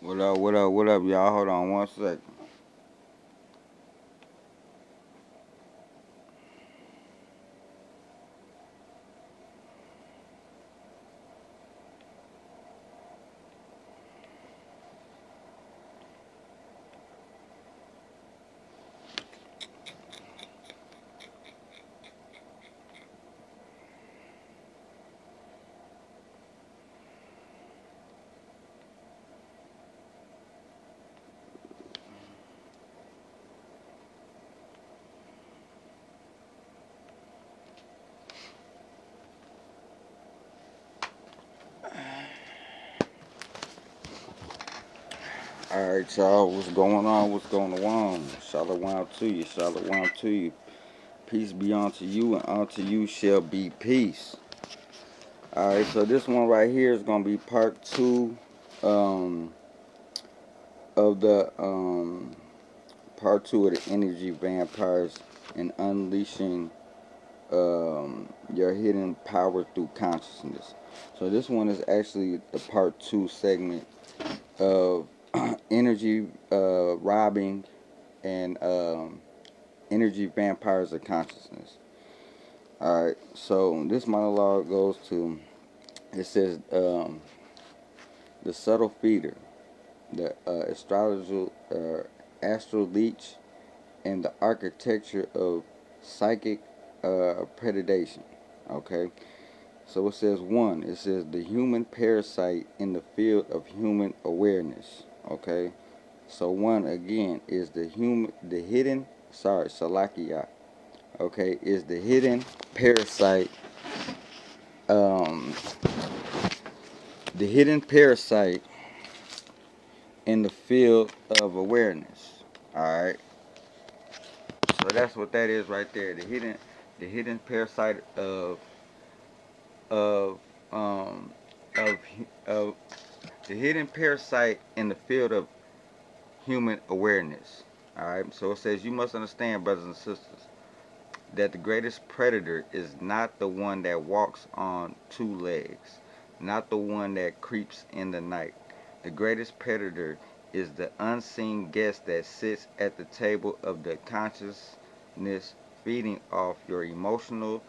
What up, y'all? Hold on 1 second. Alright, y'all, what's going on? What's going on? Shalom to you, shalom to you. Peace be unto you, and unto you shall be peace. Alright, so this one right here is going to be part two um, of the part two of the energy vampires and unleashing your hidden power through consciousness. So this one is actually the part two segment of energy robbing and energy vampires of consciousness. Alright, so this monologue goes to, it says, the subtle feeder, the astral leech, and the architecture of psychic predation. Okay, so it says one, it says the human parasite in the field of human awareness. Okay, so one again is the hidden, Salakia. Okay, is the hidden parasite, um, the hidden parasite in the field of awareness. All right, so that's what that is right there. The hidden parasite of um of of the hidden parasite in the field of human awareness. All right, so it says you must understand, brothers and sisters, that the greatest predator is not the one that walks on two legs, not the one that creeps in the night. The greatest predator is the unseen guest that sits at the table of the consciousness, feeding off your emotional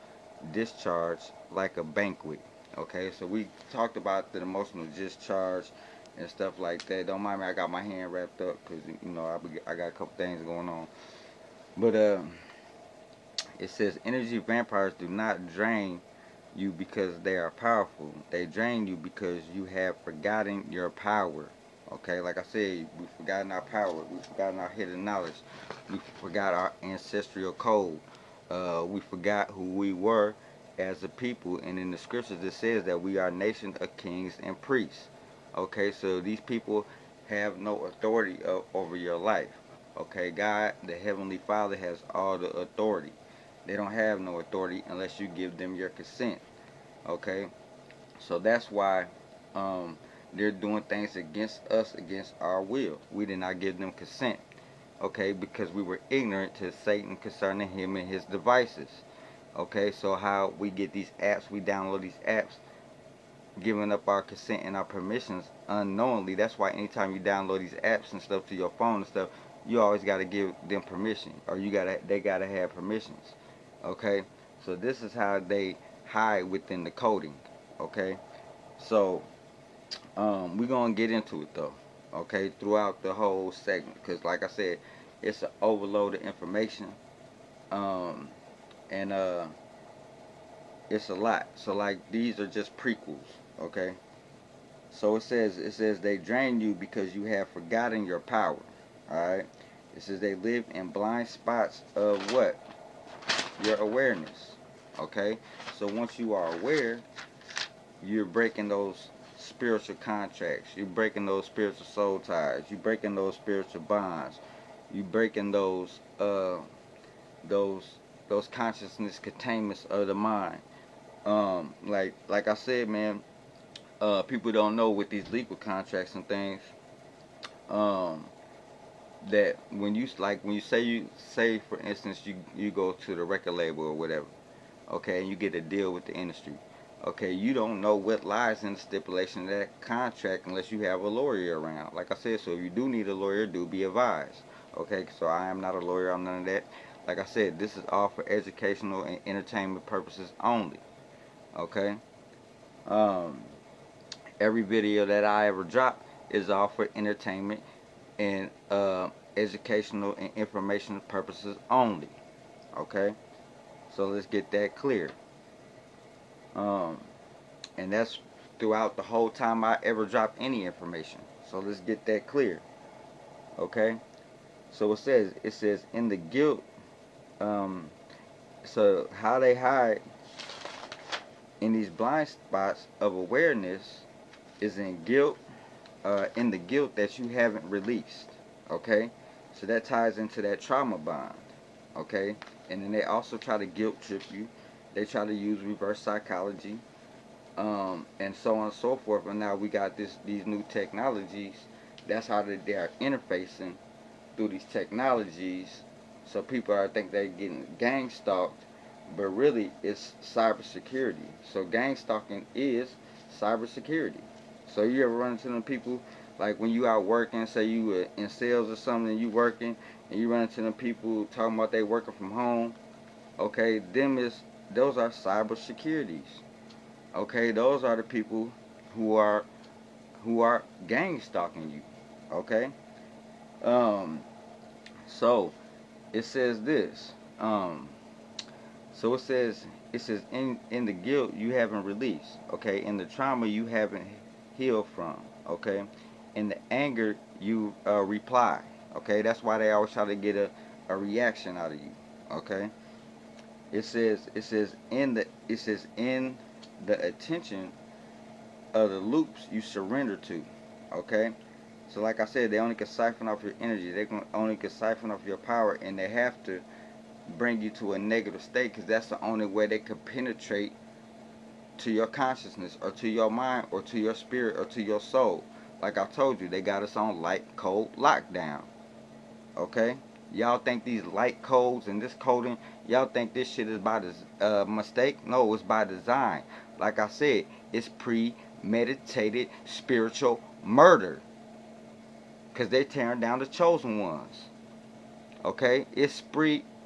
discharge like a banquet. Okay, so we talked about the emotional discharge and stuff like that. Don't mind me, I got my hand wrapped up because I got a couple things going on. But it says energy vampires do not drain you because they are powerful. They drain you because you have forgotten your power. Okay, like I said, we've forgotten our power. We've forgotten our hidden knowledge. We forgot our ancestral code. We forgot who we were as a people. And in the scriptures, it says that we are a nation of kings and priests. Okay, so these people have no authority over your life. Okay, God, the Heavenly Father, has all the authority. They don't have no authority unless you give them your consent. Okay, so that's why um, they're doing things against us, against our will. We did not give them consent. Okay, because we were ignorant to Satan concerning him and his devices. Okay, so how we get these apps, we download these apps, giving up our consent and our permissions unknowingly. That's why anytime you download these apps and stuff to your phone and stuff, you always got to give them permission, or they gotta have permissions. Okay, so this is how they hide within the coding. Okay, so we're gonna get into it though. Okay, throughout the whole segment, because like I said, it's an overload of information, um, and it's a lot. So like these are just prequels. Okay, so it says they drain you because you have forgotten your power. All right, it says they live in blind spots of what? Your awareness. Okay, so once you are aware, you're breaking those spiritual contracts. You're breaking those spiritual soul ties. You're breaking those spiritual bonds. You're breaking those those consciousness containments of the mind. Like I said, man, people don't know with these legal contracts and things. Um, that when you say for instance you go to the record label or whatever, okay, and you get a deal with the industry. Okay, you don't know what lies in the stipulation of that contract unless you have a lawyer around. Like I said, so if you do need a lawyer, do be advised. Okay, so I am not a lawyer, I'm none of that. Like I said, this is all for educational and entertainment purposes only. Okay? Um, every video that I ever drop is all for entertainment and educational and informational purposes only. Okay? So let's get that clear. Um, and that's throughout the whole time I ever drop any information. So let's get that clear. Okay? So it says in the guilt, um, so how they hide in these blind spots of awareness is in the guilt that you haven't released. Okay? So that ties into that trauma bond. Okay? And then they also try to guilt trip you. They try to use reverse psychology, and so on and so forth. And now we got these new technologies. That's how they are interfacing through these technologies. So people are think they're getting gang stalked, but really it's cybersecurity. So gang stalking is cybersecurity. So you ever run into them people like when you out working, say you in sales or something, and you working, and you run into them people talking about they working from home. Okay, those are cybersecurities. Okay, those are the people who are gang stalking you. Okay, um, so it says this. So it says in the guilt you haven't released. Okay, in the trauma you haven't healed from. Okay, in the anger you reply. Okay, that's why they always try to get a reaction out of you. Okay, it says in the attention of the loops you surrender to. Okay? So like I said, they only can siphon off your energy. They can only can siphon off your power, and they have to bring you to a negative state because that's the only way they can penetrate to your consciousness or to your mind or to your spirit or to your soul. Like I told you, they got us on light code lockdown. Okay? Y'all think these light codes and this coding, y'all think this shit is by mistake? No, it's by design. Like I said, it's premeditated spiritual murder. Because they're tearing down the chosen ones. Okay? It's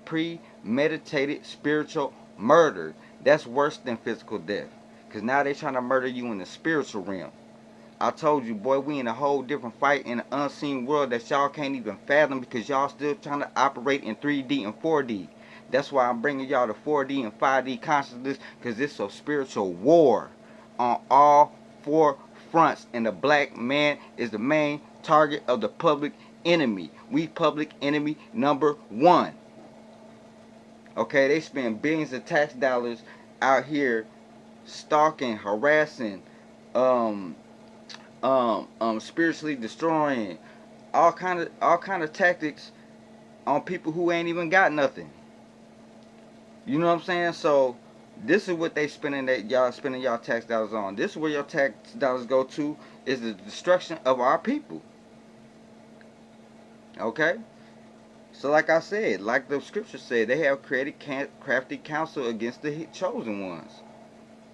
premeditated spiritual murder. That's worse than physical death. Because now they're trying to murder you in the spiritual realm. I told you, boy, we in a whole different fight in an unseen world that y'all can't even fathom because y'all still trying to operate in 3D and 4D. That's why I'm bringing y'all to 4D and 5D consciousness, because it's a spiritual war on all four fronts, and the black man is the main target of the public enemy. We public enemy number one. Okay, they spend billions of tax dollars out here stalking, harassing, um, spiritually destroying, all kind of tactics on people who ain't even got nothing. You know what I'm saying? So this is what they spending y'all tax dollars on. This is where your tax dollars go to, is the destruction of our people. Okay? So like I said, like the scripture said, they have created crafty counsel against the chosen ones,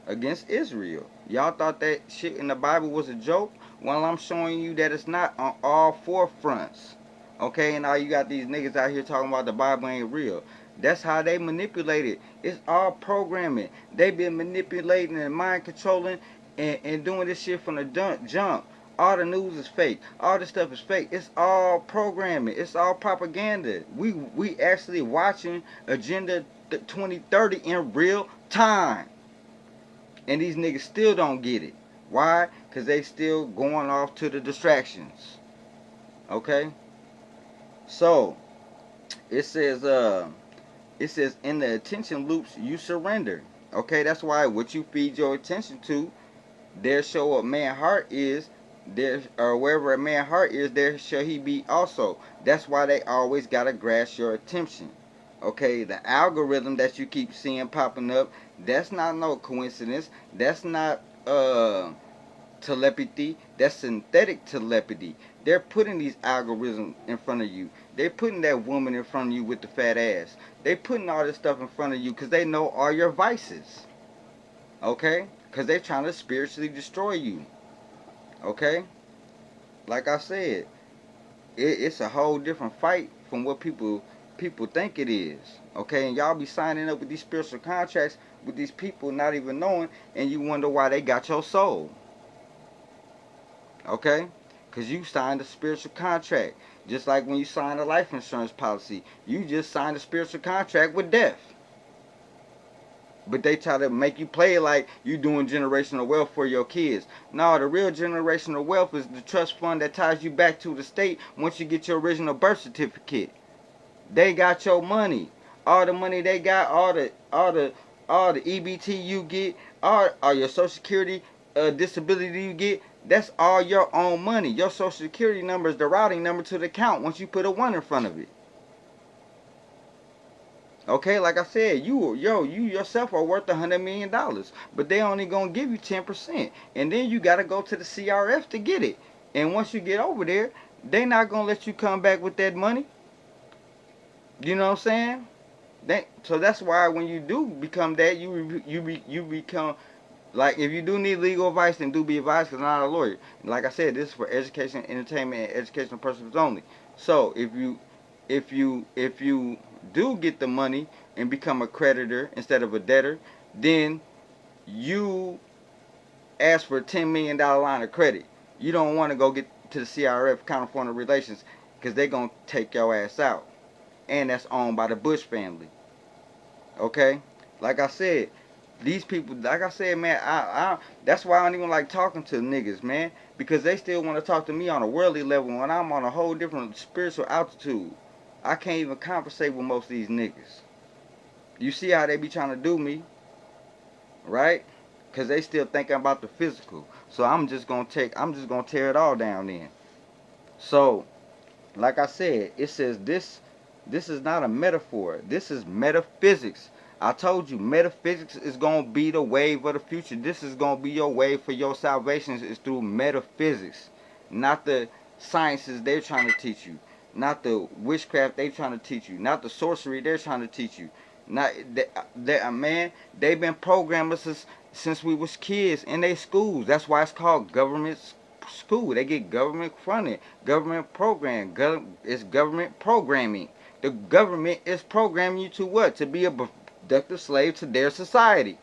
against Israel. Y'all thought that shit in the Bible was a joke? Well, I'm showing you that it's not on all four fronts. Okay, and now you got these niggas out here talking about the Bible ain't real. That's how they manipulate it. It's all programming. They been manipulating and mind controlling and doing this shit from the jump. All the news is fake. All this stuff is fake. It's all programming. It's all propaganda. We actually watching Agenda 2030 in real time. And these niggas still don't get it. Why? Because they still going off to the distractions. Okay? So, it says in the attention loops you surrender. Okay? That's why what you feed your attention to, there shall what man's heart is, there, or wherever a man's heart is, there shall he be also. That's why they always gotta grasp your attention. Okay, the algorithm that you keep seeing popping up, that's not no coincidence. That's not telepathy. That's synthetic telepathy. They're putting these algorithms in front of you. They're putting that woman in front of you with the fat ass. They're putting all this stuff in front of you because they know all your vices. Okay? because they're trying to spiritually destroy you. Okay? Like I said, it's a whole different fight from what people think it is. Okay? And y'all be signing up with these spiritual contracts with these people not even knowing, and you wonder why they got your soul. Okay? Because you signed a spiritual contract. Just like when you sign a life insurance policy, you just signed a spiritual contract with death. But they try to make you play like you doing generational wealth for your kids. No, the real generational wealth is the trust fund that ties you back to the state once you get your original birth certificate. They got your money. All the money they got, all the EBT you get, all your social security disability you get, that's all your own money. Your social security number is the routing number to the account once you put a 1 in front of it. Okay, like I said, you yourself are worth $100 million, but they only gonna give you 10%, and then you gotta go to the CRF to get it. And once you get over there, they not gonna let you come back with that money. You know what I'm saying? So that's why when you do become that, you become like, if you do need legal advice, then do be advised, because I'm not a lawyer. Like I said, this is for education, entertainment, and educational purposes only. So if you do get the money and become a creditor instead of a debtor, then you ask for a $10 million line of credit. You don't want to go get to the CRF, Counter Foreign Relations, because they're going to take your ass out. And that's owned by the Bush family. Okay? Like I said, these people, like I said, man, that's why I don't even like talking to niggas, man, because they still want to talk to me on a worldly level when I'm on a whole different spiritual altitude. I can't even conversate with most of these niggas. You see how they be trying to do me, right? Because they still thinking about the physical. So I'm just going to tear it all down then. So, like I said, it says this is not a metaphor. This is metaphysics. I told you, metaphysics is going to be the wave of the future. This is going to be your wave for your salvation, is through metaphysics. Not the sciences they're trying to teach you. Not the witchcraft they're trying to teach you. Not the sorcery they're trying to teach you. Not man, they've been programming us since we was kids in their schools. That's why it's called government school. They get government funding, government program. It's government programming. The government is programming you to what? To be a productive slave to their society.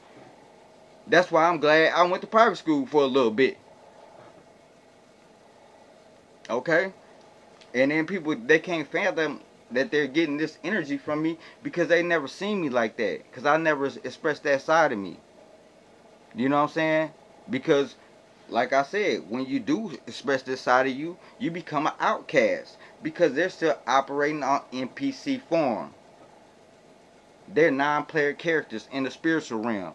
That's why I'm glad I went to private school for a little bit. Okay? And then people, they can't fathom that they're getting this energy from me because they never seen me like that. Because I never expressed that side of me. You know what I'm saying? Because, like I said, when you do express this side of you, you become an outcast. Because they're still operating on NPC form. They're non-player characters in the spiritual realm.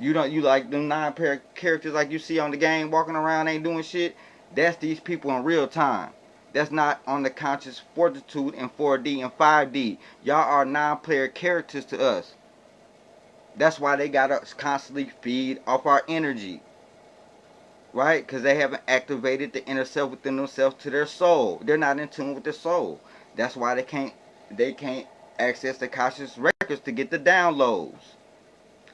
You like them non-player characters like you see on the game walking around ain't doing shit? That's these people in real time. That's not on the conscious fortitude in 4D and 5D. Y'all are non-player characters to us. That's why they gotta constantly feed off our energy. Right? Because they haven't activated the inner self within themselves to their soul. They're not in tune with their soul. That's why they can't access the conscious records to get the downloads.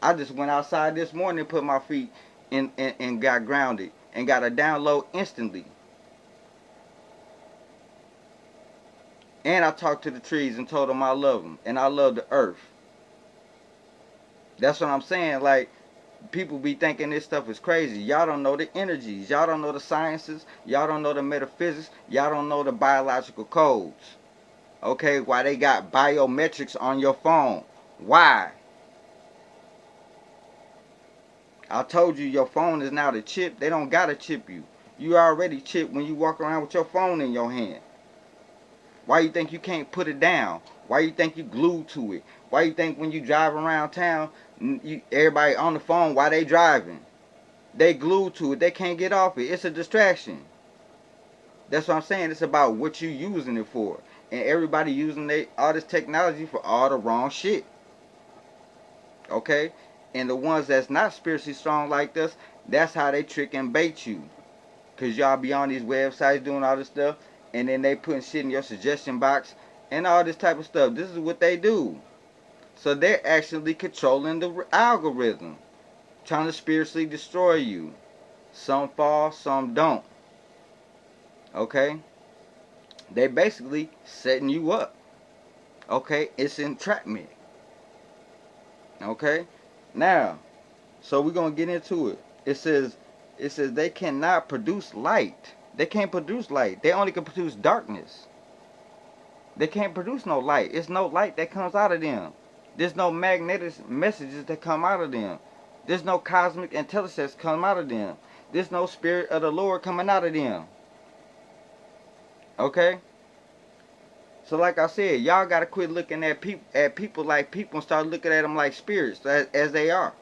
I just went outside this morning and put my feet in and got grounded and got a download instantly. And I talked to the trees and told them I love them and I love the earth. That's what I'm saying. Like, people be thinking this stuff is crazy. Y'all don't know the energies. Y'all don't know the sciences. Y'all don't know the metaphysics. Y'all don't know the biological codes. Okay, why they got biometrics on your phone? Why? I told you your phone is now the chip. They don't gotta chip you. You already chipped when you walk around with your phone in your hand. Why you think you can't put it down? Why you think you glued to it? Why you think when you drive around town, everybody on the phone while they driving? They glued to it. They can't get off it. It's a distraction. That's what I'm saying. It's about what you using it for. And everybody using all this technology for all the wrong shit. Okay? And the ones that's not spiritually strong like this, that's how they trick and bait you. Because y'all be on these websites doing all this stuff, and then they putting shit in your suggestion box and all this type of stuff. This is what they do. So they're actually controlling the algorithm. trying to spiritually destroy you. Some fall, some don't. Okay? They basically setting you up. Okay? It's entrapment. Okay? Now, so we're gonna get into it. It says they cannot produce light. They can't produce light. They only can produce darkness. They can't produce no light. It's no light that comes out of them. There's no magnetic messages that come out of them. There's no cosmic intelligence come out of them. There's no spirit of the Lord coming out of them. Okay? So like I said, y'all gotta quit looking at people like people and start looking at them like spirits as they are.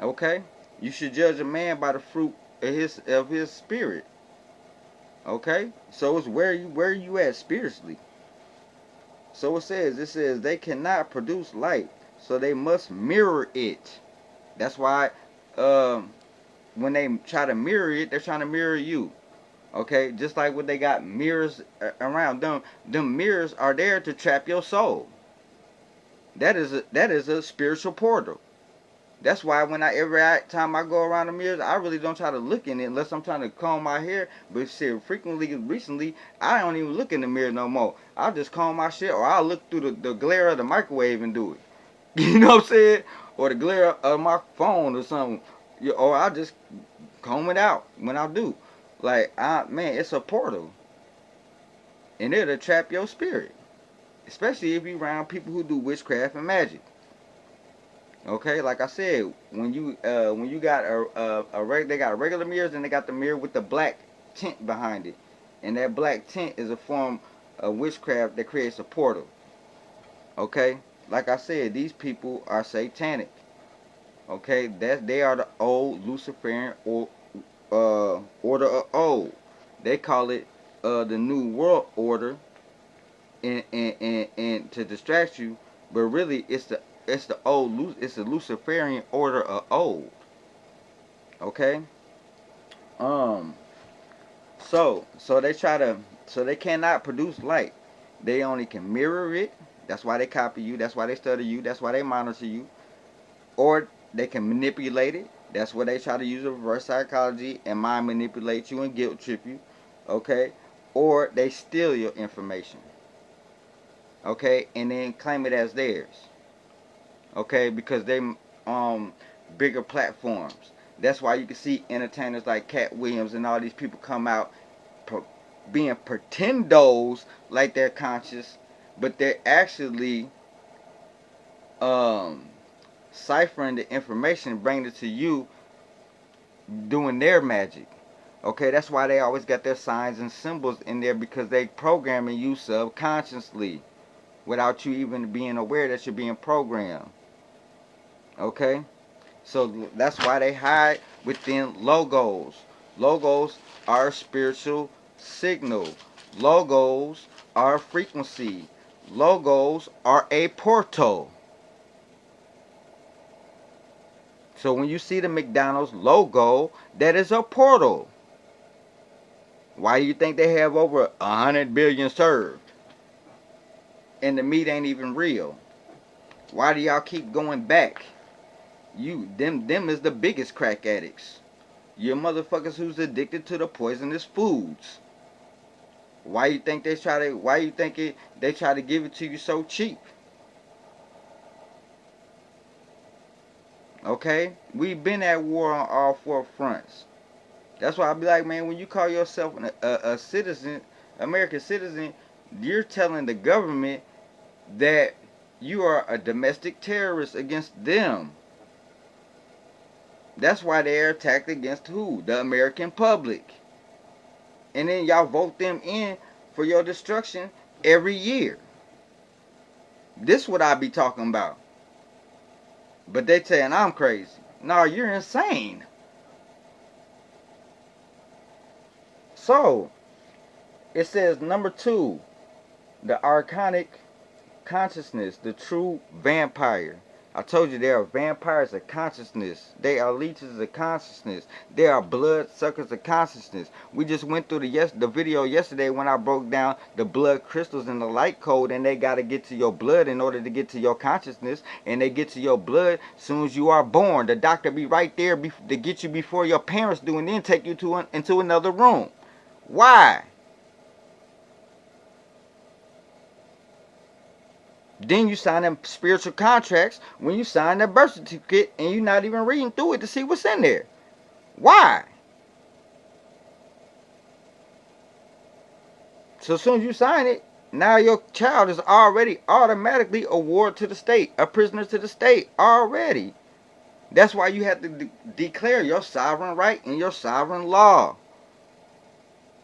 Okay? You should judge a man by the fruit of his spirit. Okay? So it's where you at spiritually. So it says they cannot produce light, so they must mirror it. That's why when they try to mirror it, they're trying to mirror you. Okay? Just like when they got mirrors around them, them mirrors are there to trap your soul. That is a spiritual portal. That's why every time I go around the mirrors, I really don't try to look in it unless I'm trying to comb my hair. But shit, recently, I don't even look in the mirror no more. I'll just comb my shit, or I'll look through the glare of the microwave and do it. You know what I'm saying? Or the glare of my phone or something. Or I'll just comb it out when I do. Like, man, it's a portal. And it'll trap your spirit. Especially if you're around people who do witchcraft and magic. Okay, like I said, when you got they got regular mirrors and they got the mirror with the black tint behind it, and that black tint is a form of witchcraft that creates a portal. Okay, like I said, these people are satanic. Okay, they are the old Luciferian order of old. They call it the New World Order, and to distract you, but really it's the Luciferian order of old. Okay? Um so they cannot produce light. They only can mirror it. That's why they copy you, that's why they study you, that's why they monitor you. Or they can manipulate it. That's where they try to use reverse psychology and mind manipulate you and guilt trip you. Okay? Or they steal your information. Okay? And then claim it as theirs. Okay, because they bigger platforms. That's why you can see entertainers like Cat Williams and all these people come out being pretendos like they're conscious, but they're actually ciphering the information and bringing it to you, doing their magic. Okay, that's why they always got their signs and symbols in there, because they programming you subconsciously without you even being aware that you're being programmed. Okay? So that's why they hide within logos. Logos are a spiritual signal. Logos are a frequency. Logos are a portal. So when you see the McDonald's logo, that is a portal. Why do you think they have over 100 billion served? And the meat ain't even real. Why do y'all keep going back? Them is the biggest crack addicts. You're motherfuckers who's addicted to the poisonous foods. Why you think they try to give it to you so cheap? Okay? We've been at war on all four fronts. That's why I be like, man, when you call yourself a citizen, American citizen, you're telling the government that you are a domestic terrorist against them. That's why they're attacked against who? The American public. And then y'all vote them in for your destruction every year. This what I be talking about. But they saying I'm crazy. No, you're insane. So, it says number 2, the archonic consciousness, the true vampire. I told you they are vampires of consciousness. They are leeches of consciousness. They are blood suckers of consciousness. We just went through the video yesterday when I broke down the blood crystals and the light code, and they got to get to your blood in order to get to your consciousness, and they get to your blood as soon as you are born. The doctor be right there to get you before your parents do, and then take you into another room. Why? Then you sign them spiritual contracts when you sign that birth certificate and you're not even reading through it to see what's in there. Why? So as soon as you sign it, now your child is already automatically a ward to the state, a prisoner to the state already. That's why you have to declare your sovereign right and your sovereign law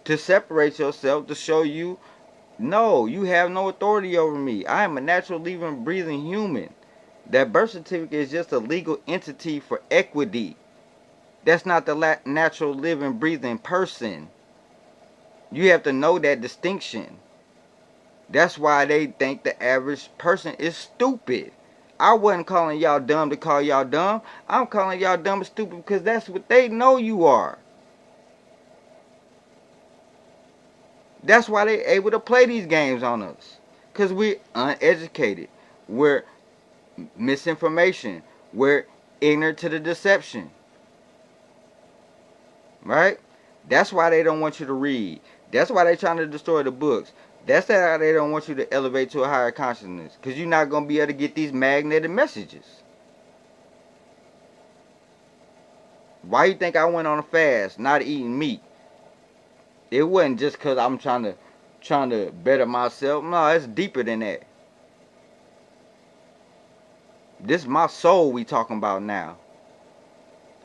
to separate yourself, to show you, no, you have no authority over me. I am a natural living, breathing human. That birth certificate is just a legal entity for equity. That's not the natural living, breathing person. You have to know that distinction. That's why they think the average person is stupid. I wasn't calling y'all dumb to call y'all dumb. I'm calling y'all dumb and stupid because that's what they know you are. That's why they're able to play these games on us. Because we're uneducated. We're misinformation. We're ignorant to the deception. Right? That's why they don't want you to read. That's why they're trying to destroy the books. That's how they don't want you to elevate to a higher consciousness. Because you're not going to be able to get these magnetic messages. Why you think I went on a fast, not eating meat? It wasn't just because I'm trying to better myself. No, it's deeper than that. This is my soul we talking about now.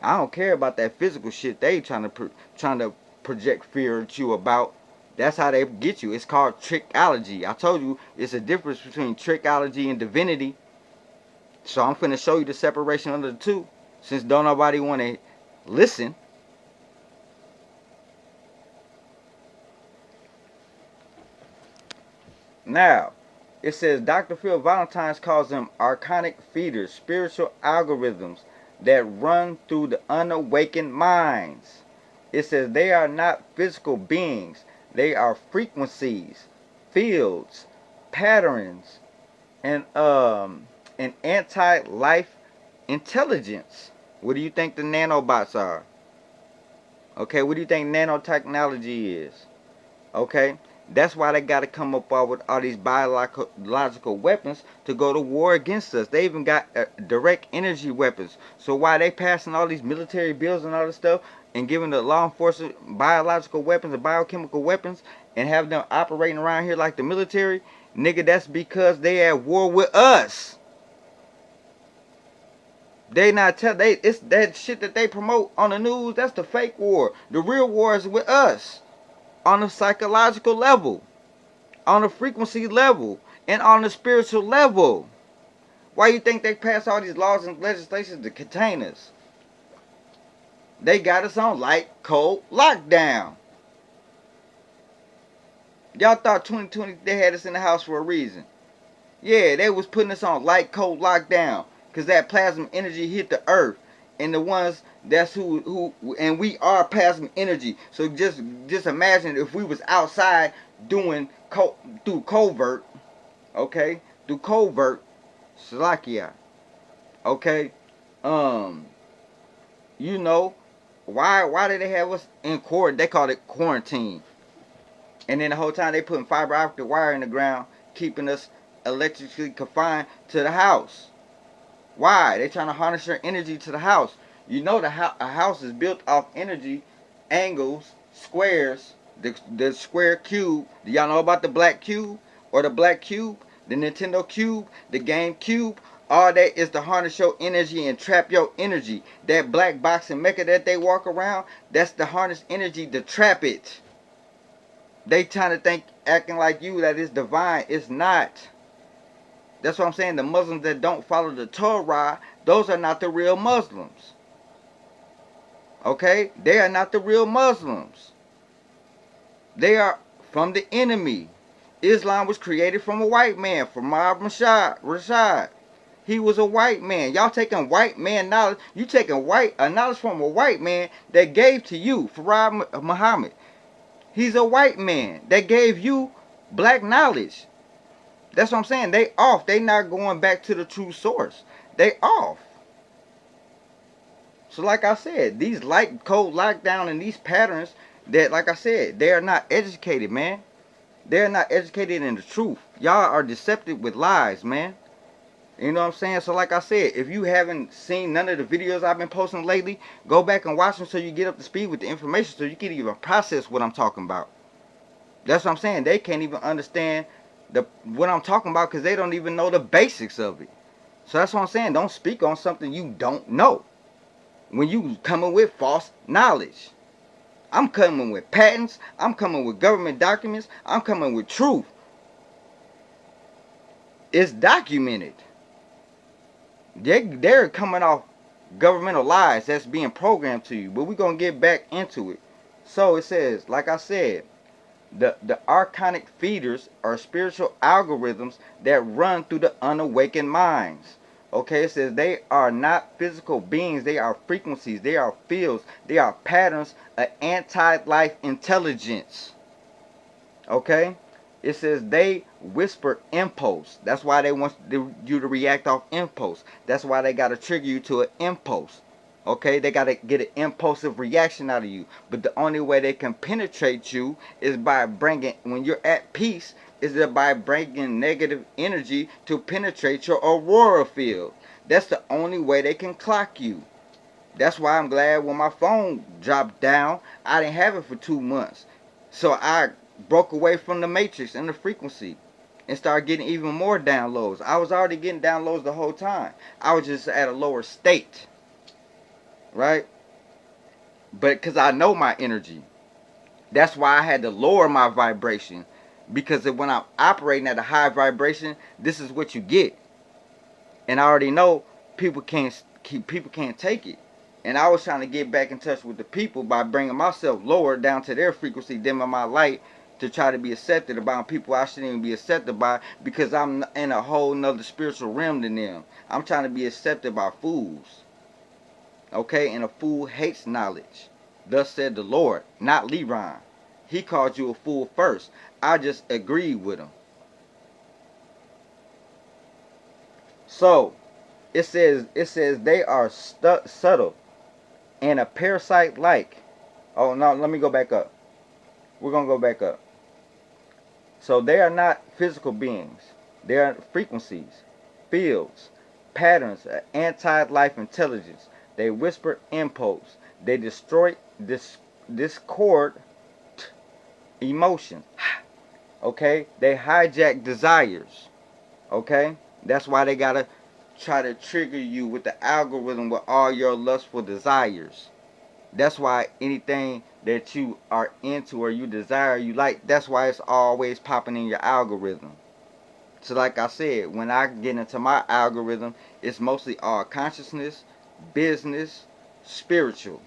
I don't care about that physical shit they trying to project fear at you about. That's how they get you. It's called trickology. I told you it's a difference between trickology and divinity. So I'm finna show you the separation of the two. Since don't nobody want to listen. Now, it says Dr. Phil Valentine's calls them archonic feeders, spiritual algorithms that run through the unawakened minds. It says they are not physical beings. They are frequencies, fields, patterns, and an anti-life intelligence. What do you think the nanobots are? Okay, what do you think nanotechnology is? Okay, that's why they got to come up with all these biological weapons to go to war against us. They even got direct energy weapons. So why they passing all these military bills and all this stuff and giving the law enforcement biological weapons and biochemical weapons and have them operating around here like the military? Nigga, that's because they at war with us. They not it's that shit that they promote on the news. That's the fake war. The real war is with us. On a psychological level, on a frequency level, and on a spiritual level. Why you think they pass all these laws and legislations to contain us? They got us on light, cold lockdown. Y'all thought 2020 they had us in the house for a reason. Yeah, they was putting us on light, cold lockdown because that plasma energy hit the earth. And the ones that's who and we are plasma energy. So just imagine if we was outside doing through covert, okay, through covert, Slovakia, okay, you know, why did they have us in quarantine? They called it quarantine, and then the whole time they putting fiber optic wire in the ground, keeping us electrically confined to the house. Why? They trying to harness your energy to the house. You know a house is built off energy, angles, squares, the square cube. Do y'all know about the black cube or the black cube? The Nintendo cube, the game cube. All that is to harness your energy and trap your energy. That black box and mecha that they walk around, that's the harness energy to trap it. They trying to think, acting like you, that is divine. It's not. That's what I'm saying. The Muslims that don't follow the Torah, those are not the real Muslims. Okay? They are not the real Muslims. They are from the enemy. Islam was created from a white man, from Rashad. He was a white man. Y'all taking white man knowledge. You taking knowledge from a white man that gave to you, Farad Muhammad. He's a white man that gave you black knowledge. That's what I'm saying. They off. They not going back to the true source. They off. So like I said, these light code lockdown and these patterns that, like I said, they are not educated, man. They're not educated in the truth. Y'all are deceptive with lies, man. You know what I'm saying? So like I said, if you haven't seen none of the videos I've been posting lately, go back and watch them so you get up to speed with the information so you can even process what I'm talking about. That's what I'm saying. They can't even understand what I'm talking about because they don't even know the basics of it. So that's what I'm saying. Don't speak on something you don't know. When you coming with false knowledge. I'm coming with patents. I'm coming with government documents. I'm coming with truth. It's documented. They're coming off governmental lies that's being programmed to you. But we're going to get back into it. So it says, like I said, the archonic feeders are spiritual algorithms that run through the unawakened minds. Okay, it says they are not physical beings. They are frequencies. They are fields. They are patterns of anti-life intelligence. Okay, it says they whisper impulse. That's why they want you to react off impulse. That's why they got to trigger you to an impulse. Okay, they got to get an impulsive reaction out of you. But the only way they can penetrate you is by bringing, when you're at peace, is by bringing negative energy to penetrate your aurora field. That's the only way they can clock you. That's why I'm glad when my phone dropped down, I didn't have it for 2 months. So I broke away from the matrix and the frequency and started getting even more downloads. I was already getting downloads the whole time. I was just at a lower state. Right? But because I know my energy. That's why I had to lower my vibration. Because when I'm operating at a high vibration, this is what you get. And I already know people can't take it. And I was trying to get back in touch with the people by bringing myself lower down to their frequency, dimming my light to try to be accepted about people I shouldn't even be accepted by because I'm in a whole nother spiritual realm than them. I'm trying to be accepted by fools. Okay, and a fool hates knowledge. Thus said the Lord, not Leron. He called you a fool first. I just agreed with him. So, it says they are subtle and a parasite-like. Oh, no, let me go back up. We're going to go back up. So, they are not physical beings. They are frequencies, fields, patterns, anti-life intelligence. They whisper impulse. They destroy discord emotions. Okay? They hijack desires. Okay? That's why they gotta try to trigger you with the algorithm with all your lustful desires. That's why anything that you are into or you desire, you like, that's why it's always popping in your algorithm. So like I said, when I get into my algorithm, it's mostly all consciousness, business, spiritual.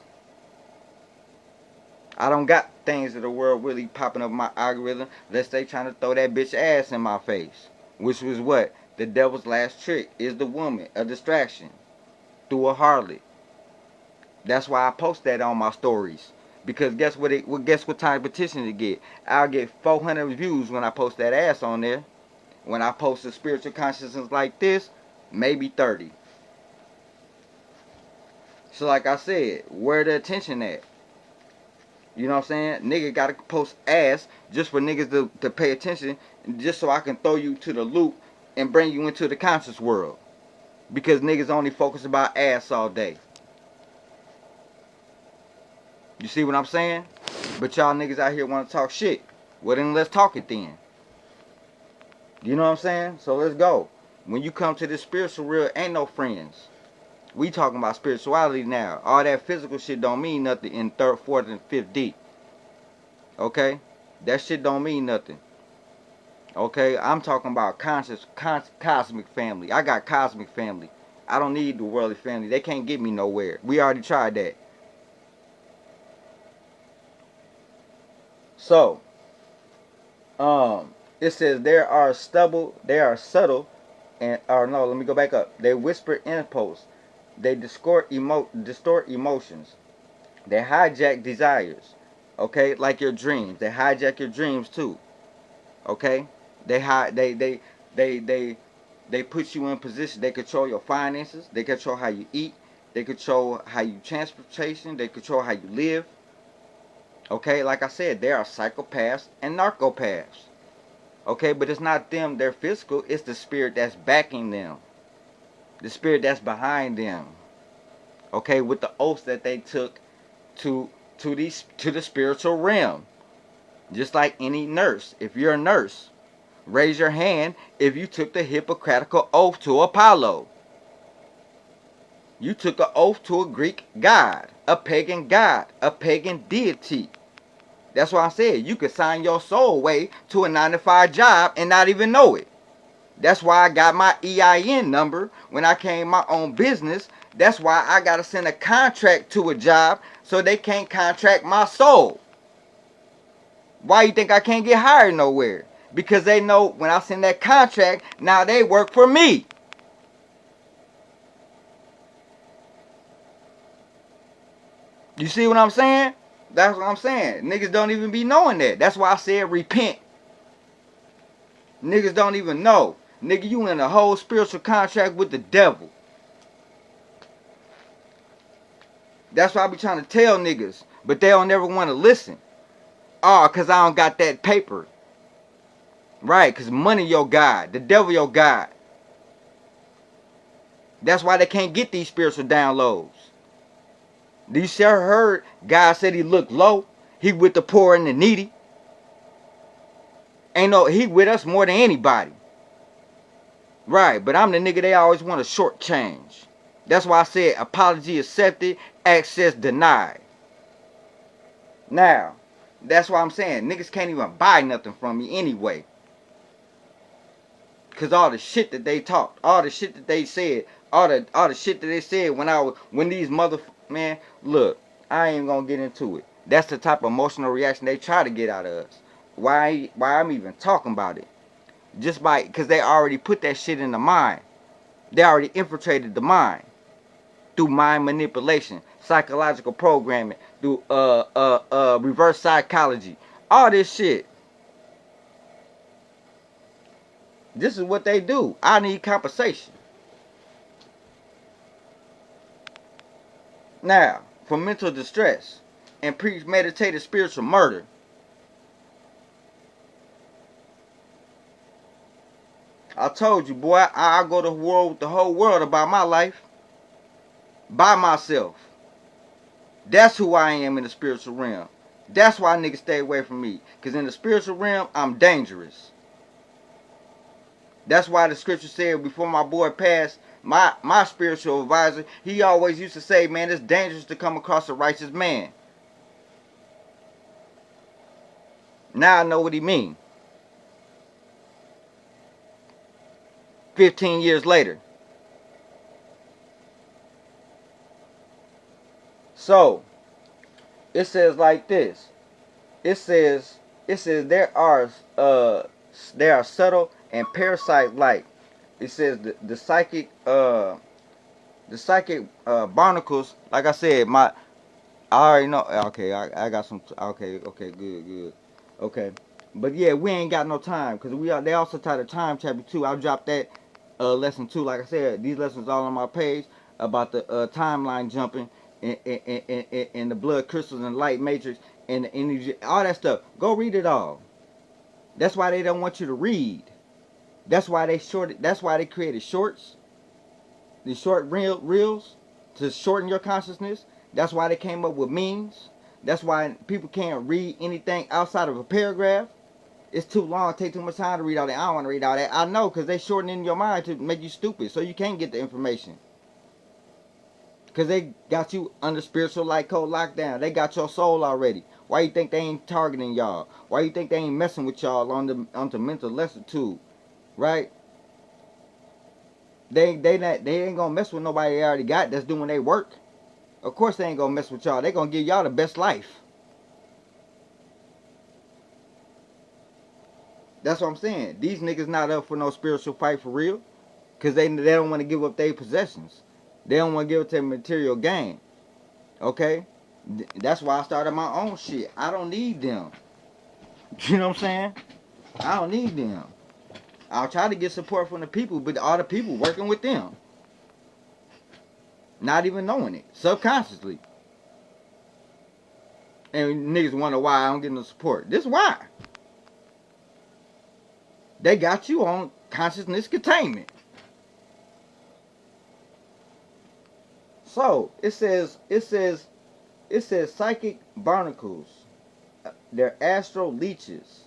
I don't got things of the world really popping up my algorithm unless they trying to throw that bitch ass in my face. Which was what? The devil's last trick is the woman, a distraction through a harlot. That's why I post that on my stories. Because guess what type of petition to get? I'll get 400 views when I post that ass on there. When I post a spiritual consciousness like this, maybe 30. So like I said, where the attention at? You know what I'm saying? Nigga gotta post ass just for niggas to pay attention, just so I can throw you to the loop and bring you into the conscious world. Because niggas only focus about ass all day. You see what I'm saying? But y'all niggas out here want to talk shit. Well then let's talk it then. You know what I'm saying? So let's go. When you come to this spiritual real, ain't no friends. We talking about spirituality now. All that physical shit don't mean nothing in 3rd, 4th, and 5th deep. Okay? That shit don't mean nothing. Okay? I'm talking about cosmic family. I got cosmic family. I don't need the worldly family. They can't get me nowhere. We already tried that. So, it says they are subtle and or no, let me go back up. They whisper impulse. They distort emotions. They hijack desires. Okay, like your dreams. They hijack your dreams too. Okay, they hi- they they they put you in position. They control your finances. They control how you eat. They control how you transportation. They control how you live. Okay, like I said, there are psychopaths and narcopaths. Okay, but it's not them, they're physical. It's the spirit that's backing them, the spirit that's behind them. Okay, with the oaths that they took to to the spiritual realm. Just like any nurse, if you're a nurse, raise your hand if you took the Hippocratical oath to Apollo. You took an oath to a Greek god, a pagan deity. That's why I said you could sign your soul away to a 9 to 5 job and not even know it. That's why I got my EIN number when I came my own business. That's why I got to send a contract to a job so they can't contract my soul. Why you think I can't get hired nowhere? Because they know when I send that contract, now they work for me. You see what I'm saying? That's what I'm saying. Niggas don't even be knowing that. That's why I said repent. Niggas don't even know. Nigga, you in a whole spiritual contract with the devil. That's why I be trying to tell niggas. But they don't never want to listen. Oh, because I don't got that paper. Right, because money your God. The devil your God. That's why they can't get these spiritual downloads. You sure heard God said he looked low. He with the poor and the needy. Ain't no, he with us more than anybody. Right, but I'm the nigga they always want to shortchange. That's why I said apology accepted, access denied. Now, that's why I'm saying niggas can't even buy nothing from me anyway. Cause all the shit that they talked, all the shit that they said, all the shit that they said when these man, look, I ain't gonna get into it. That's the type of emotional reaction they try to get out of us. Why I'm even talking about it? Just cause they already put that shit in the mind. They already infiltrated the mind through mind manipulation, psychological programming, through reverse psychology, all this shit. This is what they do. I need compensation. Now, for mental distress and premeditated spiritual murder, I told you, boy, I go the whole world about my life by myself. That's who I am in the spiritual realm. That's why niggas stay away from me. Because in the spiritual realm, I'm dangerous. That's why the scripture said before my boy passed, my spiritual advisor, he always used to say, man, it's dangerous to come across a righteous man. Now I know what he mean. 15 years later. So, it says like this. It says there are subtle and parasite like. It says the psychic barnacles, like I said, I already know. Okay, I got some. Okay, good. Okay, but yeah, we ain't got no time because they also taught a time chapter 2. I'll drop that lesson 2. Like I said, these lessons all on my page about the timeline jumping and the blood crystals and light matrix and the energy, all that stuff. Go read it all. That's why they don't want you to read. That's why they shorted. That's why they created shorts, these short reels to shorten your consciousness. That's why they came up with memes. That's why people can't read anything outside of a paragraph. It's too long. It takes too much time to read all that. I don't want to read all that. I know, because they shorten in your mind to make you stupid, so you can't get the information. Because they got you under spiritual light code lockdown. They got your soul already. Why you think they ain't targeting y'all? Why you think they ain't messing with y'all on the mental lesson too? Right? They ain't gonna mess with nobody they already got that's doing their work. Of course they ain't gonna mess with y'all. They gonna give y'all the best life. That's what I'm saying. These niggas not up for no spiritual fight for real. Because they don't want to give up their possessions. They don't want to give up their material gain. Okay? That's why I started my own shit. I don't need them. You know what I'm saying? I don't need them. I'll try to get support from the people, but all the people working with them. Not even knowing it. Subconsciously. And niggas wonder why I don't get no support. This why. They got you on consciousness containment. So it says psychic barnacles, they're astral leeches,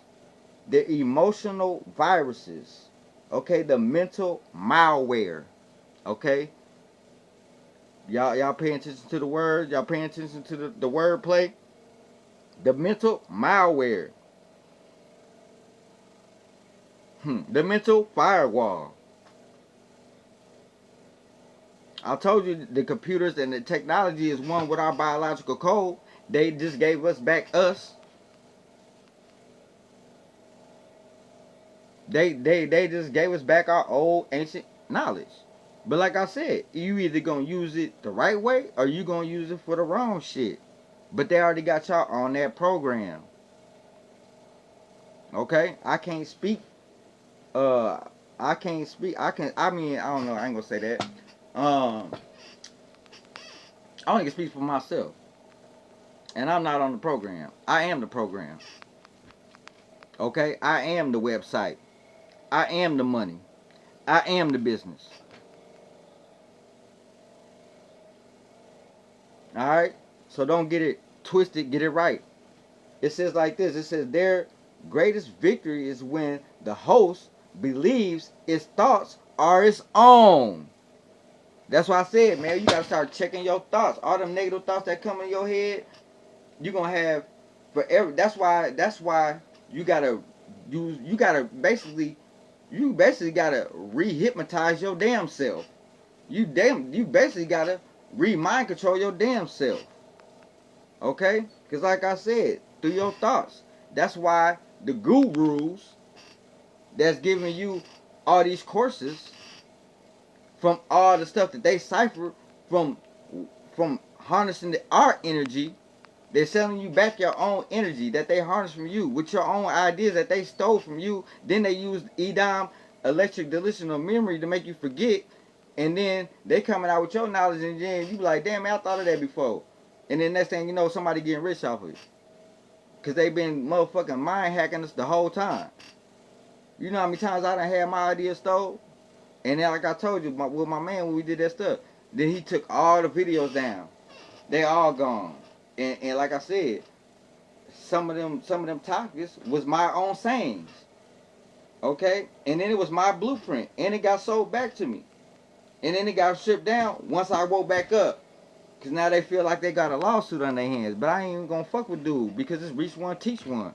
they're emotional viruses, okay, the mental malware, okay. Y'all paying attention to the word, y'all paying attention to the word play, the mental malware, the mental firewall. I told you the computers and the technology is one with our biological code. They just gave us back us. They just gave us back our old ancient knowledge. But like I said, you either gonna use it the right way or you gonna use it for the wrong shit. But they already got y'all on that program. Okay? I can't speak. I can't speak. I mean, I don't know. I ain't gonna say that. I only can speak for myself. And I'm not on the program. I am the program. Okay? I am the website. I am the money. I am the business. Alright? So don't get it twisted, get it right. It says like this. It says their greatest victory is when the host believes its thoughts are its own. That's why I said, man, you gotta start checking your thoughts. All them negative thoughts that come in your head, you're gonna have forever. That's why you gotta use you basically gotta re-hypnotize your damn self. You basically gotta re-mind control your damn self. Okay? Because like I said, through your thoughts. That's why the gurus that's giving you all these courses from all the stuff that they cipher from harnessing our energy, they're selling you back your own energy that they harness from you with your own ideas that they stole from you. Then they used EDOM, electric delusional memory, to make you forget. And then they coming out with your knowledge, and then you be like, damn man, I thought of that before. And then next thing you know, somebody getting rich off of it. Because they been motherfucking mind hacking us the whole time. You know how many times I done had my ideas stole? And then like I told you, with my man when we did that stuff, then he took all the videos down. They all gone. And like I said, some of them topics was my own sayings. Okay? And then it was my blueprint. And it got sold back to me. And then it got stripped down once I woke back up. Because now they feel like they got a lawsuit on their hands. But I ain't even gonna fuck with dude. Because it's reach one, teach one.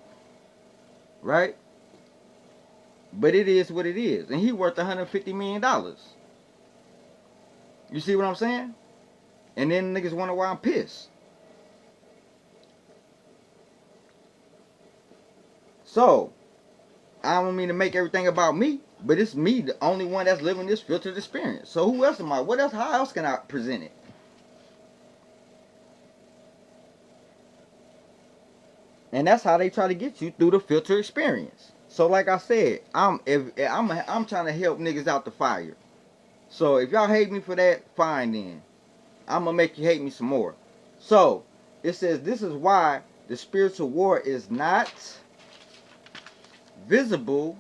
Right? But it is what it is. And he worth $150 million. You see what I'm saying? And then niggas wonder why I'm pissed. So, I don't mean to make everything about me, but it's me, the only one that's living this filtered experience. So who else am I? What else? How else can I present it? And that's how they try to get you, through the filter experience. So like I said, I'm trying to help niggas out the fire. So if y'all hate me for that, fine then. I'm gonna make you hate me some more. So it says this is why the spiritual war is not visible,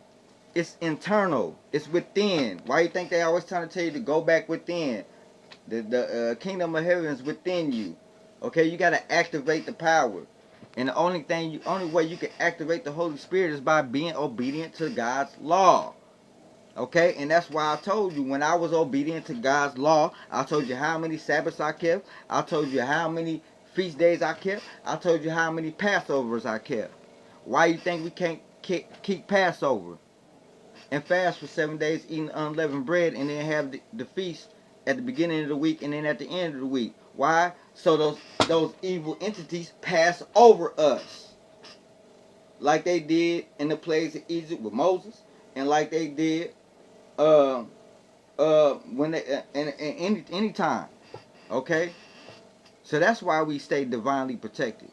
it's internal, it's within. Why you think they always trying to tell you to go back within? The kingdom of heaven is within you. Okay, you gotta activate the power. And the only way you can activate the Holy Spirit is by being obedient to God's law. Okay, and that's why I told you when I was obedient to God's law, I told you how many Sabbaths I kept. I told you how many feast days I kept. I told you how many Passovers I kept. Why you think we can't keep Passover and fast for 7 days eating unleavened bread and then have the feast at the beginning of the week and then at the end of the week? Why? So those evil entities pass over us. Like they did in the plagues of Egypt with Moses, and like they did when they in any time. Okay, so that's why we stay divinely protected.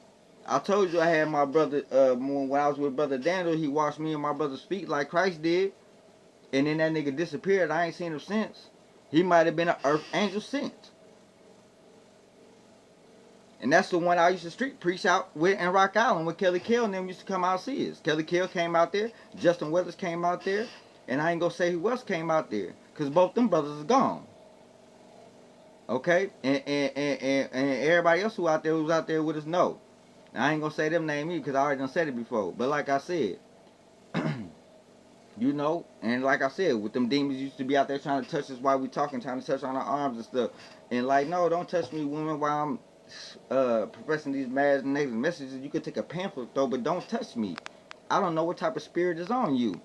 I told you I had my brother when I was with brother Daniel. He watched me and my brother speak like Christ did, and then that nigga disappeared. I ain't seen him since. He might have been an earth angel sent. And that's the one I used to street preach out with in Rock Island with Kelly Kell and them used to come out see us. Kelly Kell came out there, Justin Weathers came out there, and I ain't gonna say who else came out there, cause both them brothers is gone. Okay? And everybody else who was out there with us know. I ain't gonna say them name either, cause I already done said it before. But like I said, you know, and like I said, with them demons used to be out there trying to touch us while we talking, trying to touch on our arms and stuff. And like, no, don't touch me, woman, while I'm professing these mad negative messages. You could take a pamphlet though, but don't touch me. I don't know what type of spirit is on you.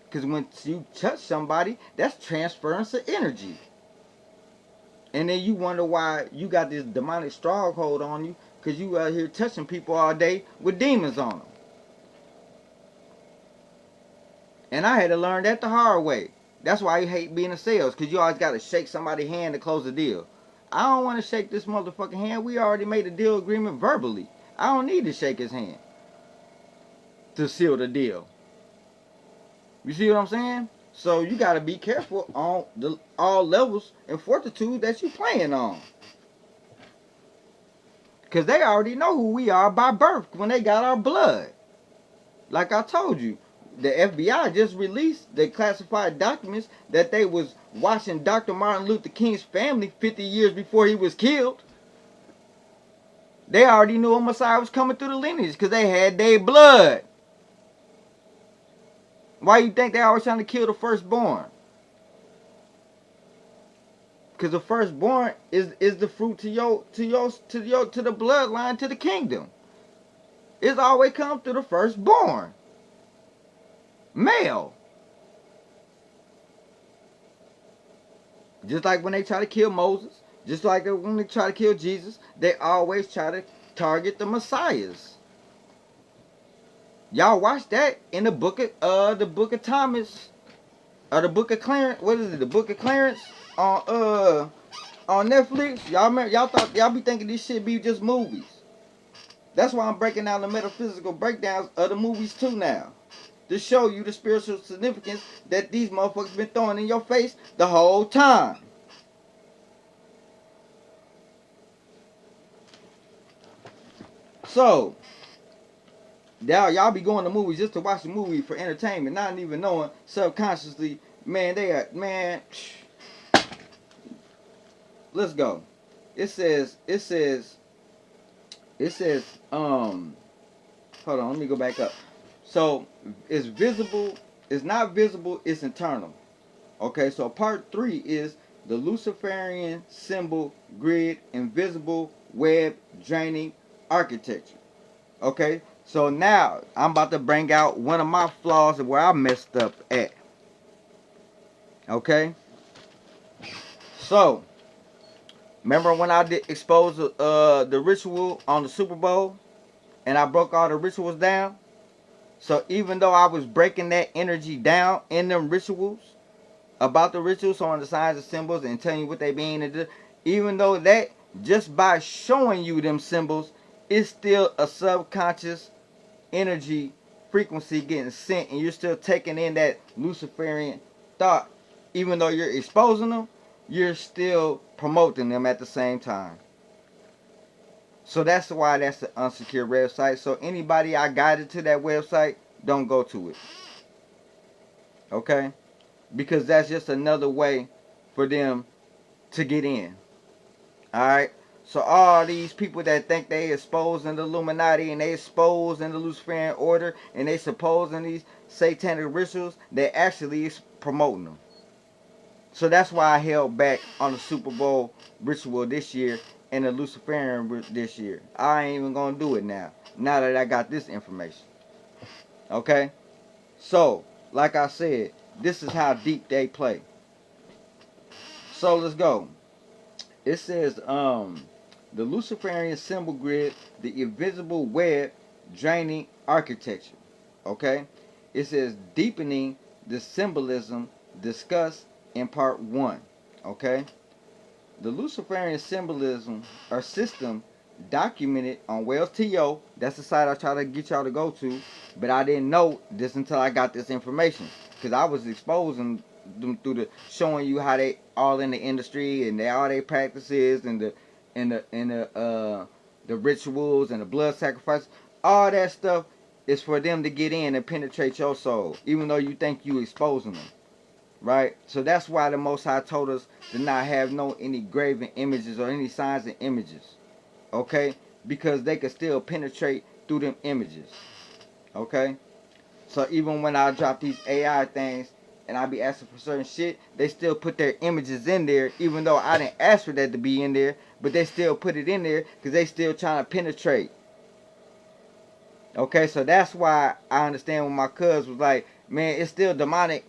Because when you touch somebody, that's transference of energy. And then you wonder why you got this demonic stronghold on you, because you out here touching people all day with demons on them. And I had to learn that the hard way. That's why I hate being in sales, because you always got to shake somebody's hand to close a deal. I don't want to shake this motherfucking hand. We already made a deal agreement verbally. I don't need to shake his hand to seal the deal. You see what I'm saying? So you got to be careful on all levels and fortitude that you playing on. Because they already know who we are by birth when they got our blood. Like I told you, the FBI just released the classified documents that they was watching Dr. Martin Luther King's family 50 years before he was killed. They already knew a Messiah was coming through the lineage because they had their blood. Why you think they always trying to kill the firstborn? Because the firstborn is the fruit to the bloodline to the kingdom. It's always come through the firstborn. Male. Just like when they try to kill Moses, just like when they try to kill Jesus, they always try to target the messiahs. Y'all watch that in the book of Thomas, or the book of Clarence. What is it? The book of Clarence on Netflix. Y'all be thinking this shit be just movies. That's why I'm breaking down the metaphysical breakdowns of the movies too now, to show you the spiritual significance that these motherfuckers been throwing in your face the whole time. So, y'all be going to movies just to watch the movie for entertainment, not even knowing subconsciously, man, let's go. It says, hold on, let me go back up. So, it's visible, it's not visible, it's internal. Okay, so part 3 is the Luciferian symbol grid invisible web draining architecture. Okay, so now I'm about to bring out one of my flaws of where I messed up at. Okay, so remember when I did expose the ritual on the Super Bowl, and I broke all the rituals down? So even though I was breaking that energy down in them rituals, about the rituals on the signs and symbols and telling you what they mean, and even though that, just by showing you them symbols, it's still a subconscious energy frequency getting sent, and you're still taking in that Luciferian thought. Even though you're exposing them, you're still promoting them at the same time. So that's why that's the unsecure website. So anybody I guided to that website, don't go to it. Okay? Because that's just another way for them to get in. Alright? So all these people that think they exposed in the Illuminati and they exposed in the Luciferian order and they supposed in these satanic rituals, they actually is promoting them. So that's why I held back on the Super Bowl ritual this year and the Luciferian this year. I ain't even gonna do it now that I got this information. Okay? So, like I said, this is how deep they play. So let's go. It says the Luciferian symbol grid, the invisible web draining architecture. Okay? It says deepening the symbolism discussed in part 1. Okay? The Luciferian symbolism or system documented on Wells TO. That's the site I try to get y'all to go to, but I didn't know this until I got this information because I was exposing them through the showing you how they all in the industry and they all their practices and the rituals and the blood sacrifice. All that stuff is for them to get in and penetrate your soul, even though you think you exposing them. Right? So that's why the Most High told us to not have no any graven images or any signs and images. Okay? Because they could still penetrate through them images. Okay? So even when I drop these AI things and I be asking for certain shit, they still put their images in there, even though I didn't ask for that to be in there, but they still put it in there because they still trying to penetrate. Okay, so that's why I understand when my cuz was like, man, it's still demonic.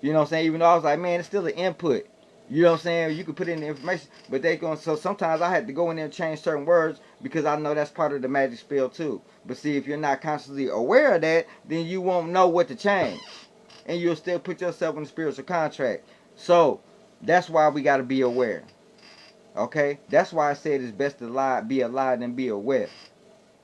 You know what I'm saying? Even though I was like, man, it's still an input. You know what I'm saying? You could put in the information, but they going. So sometimes I had to go in there and change certain words because I know that's part of the magic spell too. But see, if you're not consciously aware of that, then you won't know what to change, and you'll still put yourself in a spiritual contract. So that's why we got to be aware. Okay, that's why I said it's best to lie, be alive than be aware.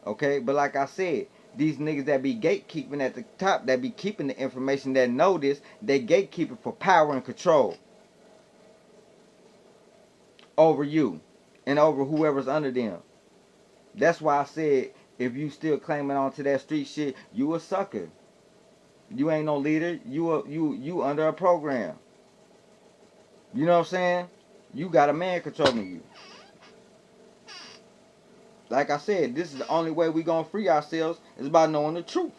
Okay, but like I said, these niggas that be gatekeeping at the top, that be keeping the information, that know this, they gatekeeping for power and control over you and over whoever's under them. That's why I said, if you still claiming on to that street shit, you a sucker. You ain't no leader. You under a program. You know what I'm saying? You got a man controlling you. Like I said, this is the only way we gonna free ourselves is by knowing the truth.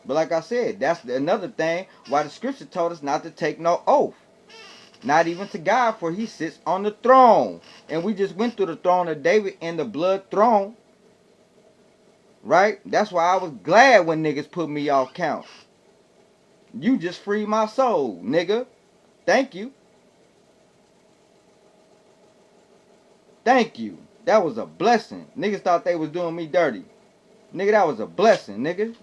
But like I said, that's another thing why the scripture told us not to take no oath. Not even to God, for he sits on the throne. And we just went through the throne of David and the blood throne. Right? That's why I was glad when niggas put me off count. You just freed my soul, nigga. Thank you. Thank you. That was a blessing. Niggas thought they was doing me dirty. Nigga, that was a blessing, nigga.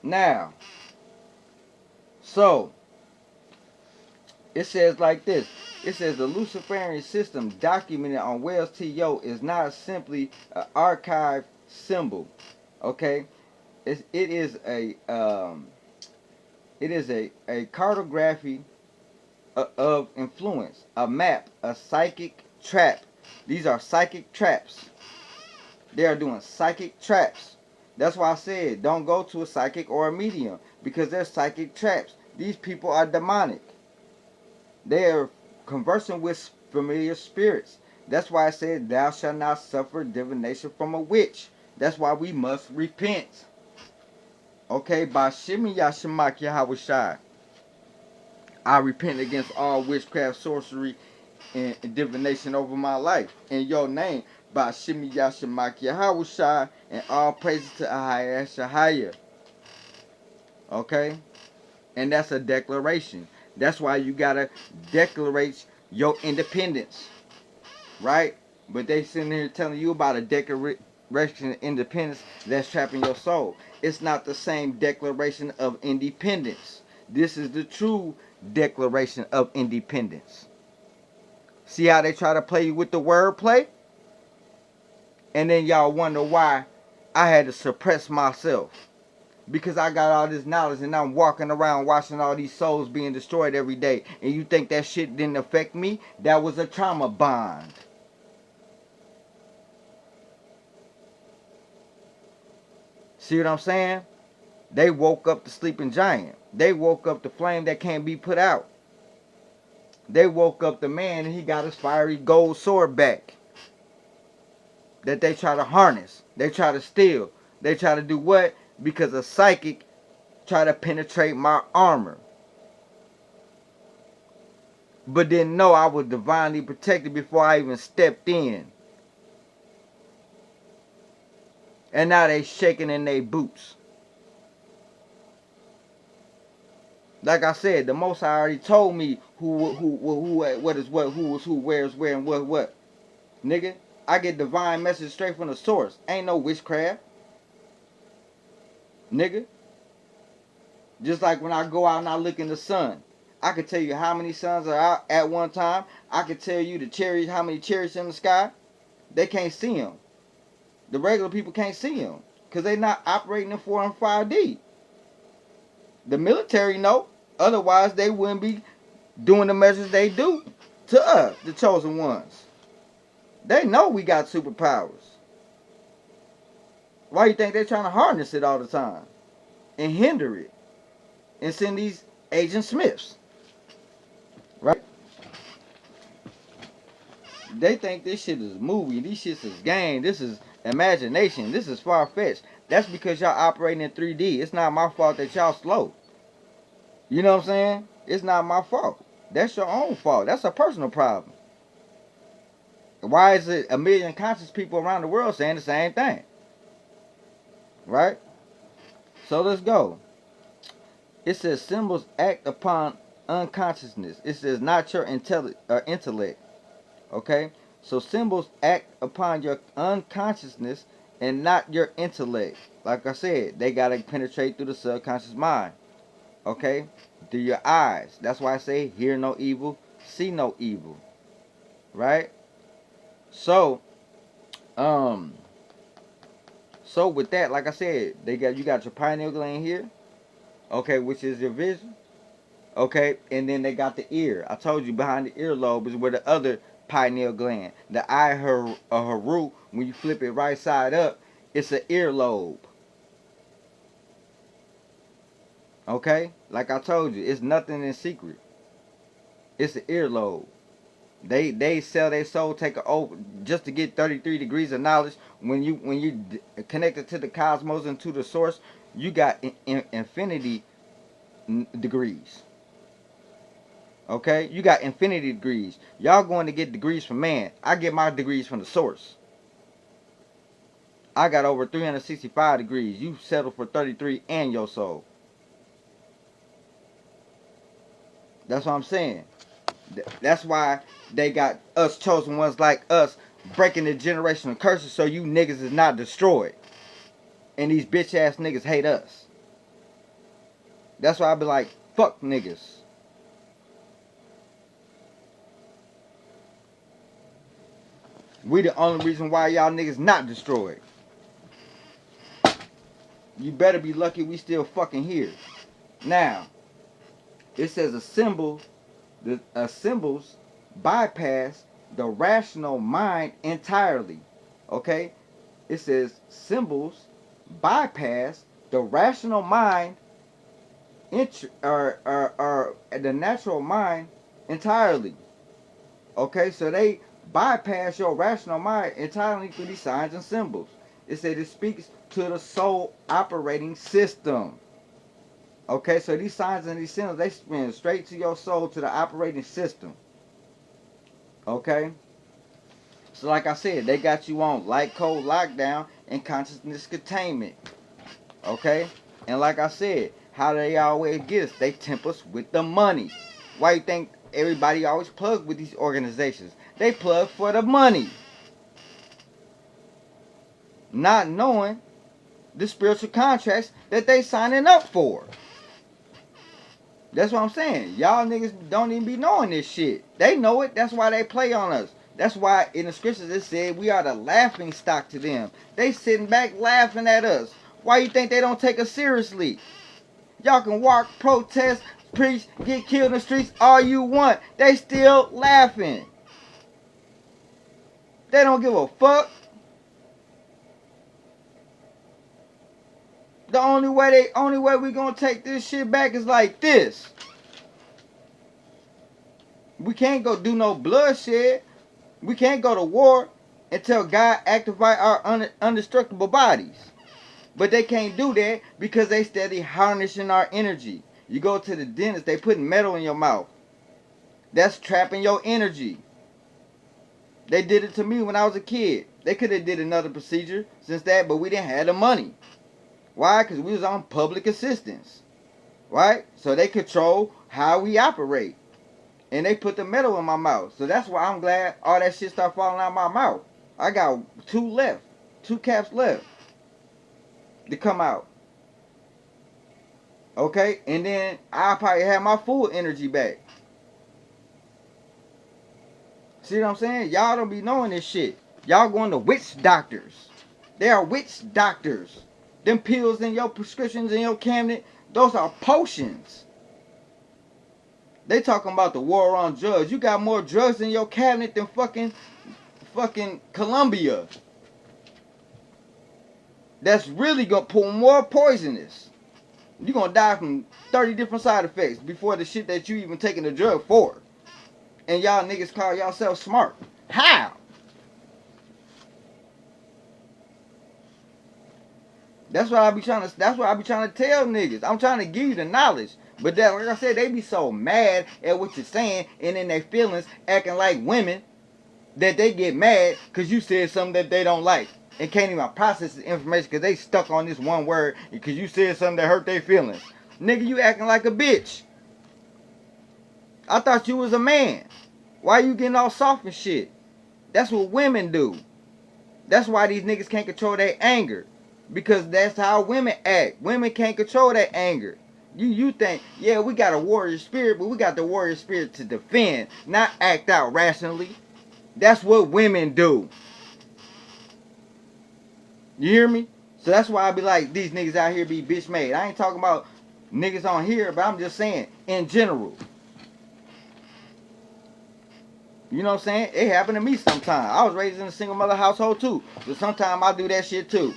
Now, so, it says like this. It says the Luciferian system documented on Wells TO is not simply an archive symbol. Okay? It is a cartography of influence, a map, a psychic trap. These are psychic traps. They are doing psychic traps. That's why I said don't go to a psychic or a medium because they're psychic traps. These people are demonic. They are conversing with familiar spirits. That's why I said thou shalt not suffer divination from a witch. That's why we must repent. Okay, by Shimi Yashamak Yahawashi. I repent against all witchcraft, sorcery, and divination over my life. In your name, by Shimi Yashamak Yahawashi, and all praises to Ahaya Shahaya. Okay? And that's a declaration. That's why you gotta declarate your independence. Right? But they sitting here telling you about a declaration of independence that's trapping your soul. It's not the same declaration of independence. This is the true declaration of independence. See how they try to play you with the wordplay? And then y'all wonder why I had to suppress myself. Because I got all this knowledge and I'm walking around watching all these souls being destroyed every day. And you think that shit didn't affect me? That was a trauma bond. See what I'm saying? They woke up the sleeping giant. They woke up the flame that can't be put out. They woke up the man and he got his fiery gold sword back. That they try to harness. They try to steal. They try to do what? Because a psychic try to penetrate my armor. But didn't know I was divinely protected before I even stepped in. And now they shaking in their boots. Like I said, the Most High already told me who, what is what, who is who, where is where, and what. Nigga, I get divine message straight from the source. Ain't no witchcraft. nigga. Just like when I go out and I look in the sun, I can tell you how many suns are out at one time. I can tell you the cherries, how many cherries in the sky. They can't see them. The regular people can't see them because they're not operating in 4 and 5D. The military know. Otherwise, they wouldn't be doing the measures they do to us, the chosen ones. They know we got superpowers. Why you think they're trying to harness it all the time and hinder it and send these Agent Smiths, right? They think this shit is a movie. This shit is game. This is imagination. This is far-fetched. That's because y'all operating in 3D. It's not my fault that y'all slow. You know what I'm saying? It's not my fault. That's your own fault. That's a personal problem. Why is it a million conscious people around the world saying the same thing? Right? So let's go. It says symbols act upon unconsciousness. It says not your intellect. Okay? So symbols act upon your unconsciousness and not your intellect. Like I said, they got to penetrate through the subconscious mind. Okay? Through your eyes. That's why I say hear no evil, see no evil. Right? So with that, like I said, you got your pineal gland here, okay, which is your vision, okay, and then they got the ear. I told you behind the earlobe is where the other pineal gland, the eye haru, when you flip it right side up, it's an earlobe. Okay, like I told you, it's nothing in secret. It's an earlobe. They sell their soul, take a over just to get 33 degrees of knowledge. When you connected to the cosmos and to the source, you got infinity degrees. Okay, you got infinity degrees. Y'all going to get degrees from man. I get my degrees from the source. I got over 365 degrees. You settle for 33 and your soul. That's what I'm saying. That's why they got us chosen ones like us breaking the generational curses so you niggas is not destroyed. And these bitch ass niggas hate us. That's why I be like, fuck niggas. We the only reason why y'all niggas not destroyed. You better be lucky we still fucking here. Now, it says symbols bypass the rational mind entirely. Okay? It says symbols bypass the rational mind or the natural mind entirely. Okay, so they bypass your rational mind entirely through these signs and symbols. It said it speaks to the soul operating system. Okay, so these signs and these symbols, they spin straight to your soul, to the operating system. Okay? So like I said, they got you on light code lockdown and consciousness containment. Okay? And like I said, how do they always get us? They tempt us with the money. Why you think everybody always plug with these organizations? They plug for the money. Not knowing the spiritual contracts that they signing up for. That's what I'm saying. Y'all niggas don't even be knowing this shit. They know it. That's why they play on us. That's why in the scriptures it said we are the laughing stock to them. They sitting back laughing at us. Why you think they don't take us seriously? Y'all can walk, protest, preach, get killed in the streets all you want. They still laughing. They don't give a fuck. The only way we gonna take this shit back is like this. We can't go do no bloodshed. We can't go to war until God activate our undestructible bodies. But they can't do that because they steady harnessing our energy. You go to the dentist, they putting metal in your mouth. That's trapping your energy. They did it to me when I was a kid. They could have did another procedure since that, but we didn't have the money. Why? Because we was on public assistance. Right? So they control how we operate. And they put the metal in my mouth. So that's why I'm glad all that shit started falling out of my mouth. I got 2 caps left to come out. Okay? And then I'll probably have my full energy back. See what I'm saying? Y'all don't be knowing this shit. Y'all going to witch doctors. They are witch doctors. Them pills in your prescriptions in your cabinet, those are potions. They talking about the war on drugs. You got more drugs in your cabinet than fucking Colombia. That's really gonna pull more poisonous. You're gonna die from 30 different side effects before the shit that you even taking the drug for. And y'all niggas call yourself smart. How? That's what I be trying to. That's what I be trying to tell niggas. I'm trying to give you the knowledge, but that, like I said, they be so mad at what you're saying, and in their feelings, acting like women, that they get mad because you said something that they don't like and can't even process the information because they stuck on this one word because you said something that hurt their feelings. Nigga, you acting like a bitch. I thought you was a man. Why you getting all soft and shit? That's what women do. That's why these niggas can't control their anger. Because that's how women act. Women can't control their anger. You think, yeah, we got a warrior spirit, but we got the warrior spirit to defend, not act out rationally. That's what women do. You hear me? So that's why I be like, these niggas out here be bitch made. I ain't talking about niggas on here, but I'm just saying, in general. You know what I'm saying? It happened to me sometimes. I was raised in a single mother household too. So sometimes I do that shit too.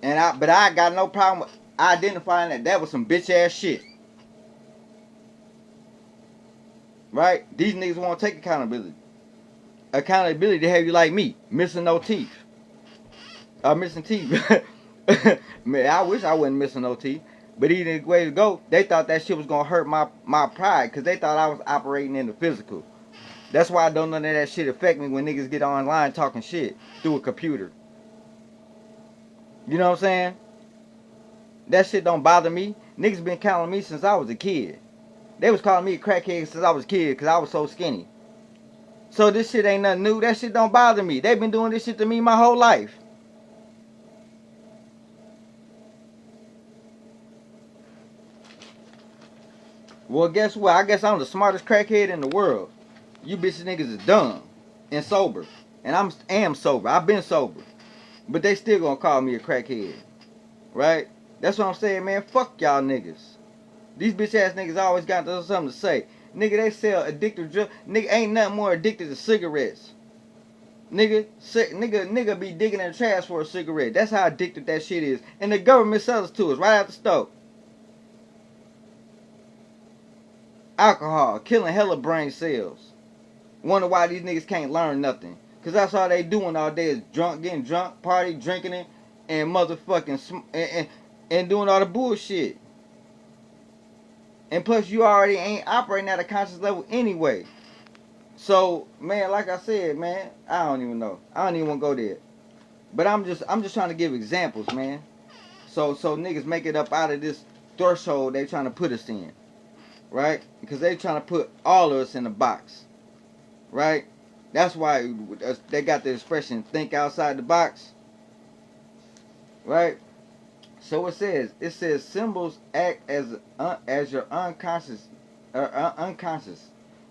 But I got no problem with identifying that was some bitch ass shit. Right? These niggas want to take accountability. Accountability to have you like me, missing no teeth. Missing teeth. Man, I wish I wasn't missing no teeth. But either way to go, they thought that shit was going to hurt my pride because they thought I was operating in the physical. That's why I don't none of that shit affect me when niggas get online talking shit through a computer. You know what I'm saying? That shit don't bother me. Niggas been calling me since I was a kid. They was calling me a crackhead since I was a kid because I was so skinny. So this shit ain't nothing new. That shit don't bother me. They've been doing this shit to me my whole life. Well, guess what? I guess I'm the smartest crackhead in the world. You bitches niggas is dumb and sober. And am sober. I've been sober. But they still gonna call me a crackhead. Right? That's what I'm saying, man. Fuck y'all niggas. These bitch ass niggas always got something to say. Nigga, they sell addictive drugs. Nigga, ain't nothing more addicted to cigarettes. Nigga be digging in the trash for a cigarette. That's how addictive that shit is. And the government sells it to us right out the stove. Alcohol, killing hella brain cells. Wonder why these niggas can't learn nothing. Cause that's all they doing all day is getting drunk, party, drinking it, and motherfucking and doing all the bullshit. And plus, you already ain't operating at a conscious level anyway. So, man, like I said, man, I don't even know. I don't even want to go there. But I'm just trying to give examples, man. So niggas make it up out of this threshold they trying to put us in, right? Because they trying to put all of us in a box, right? That's why they got the expression "think outside the box," right? So it says symbols act as your unconscious,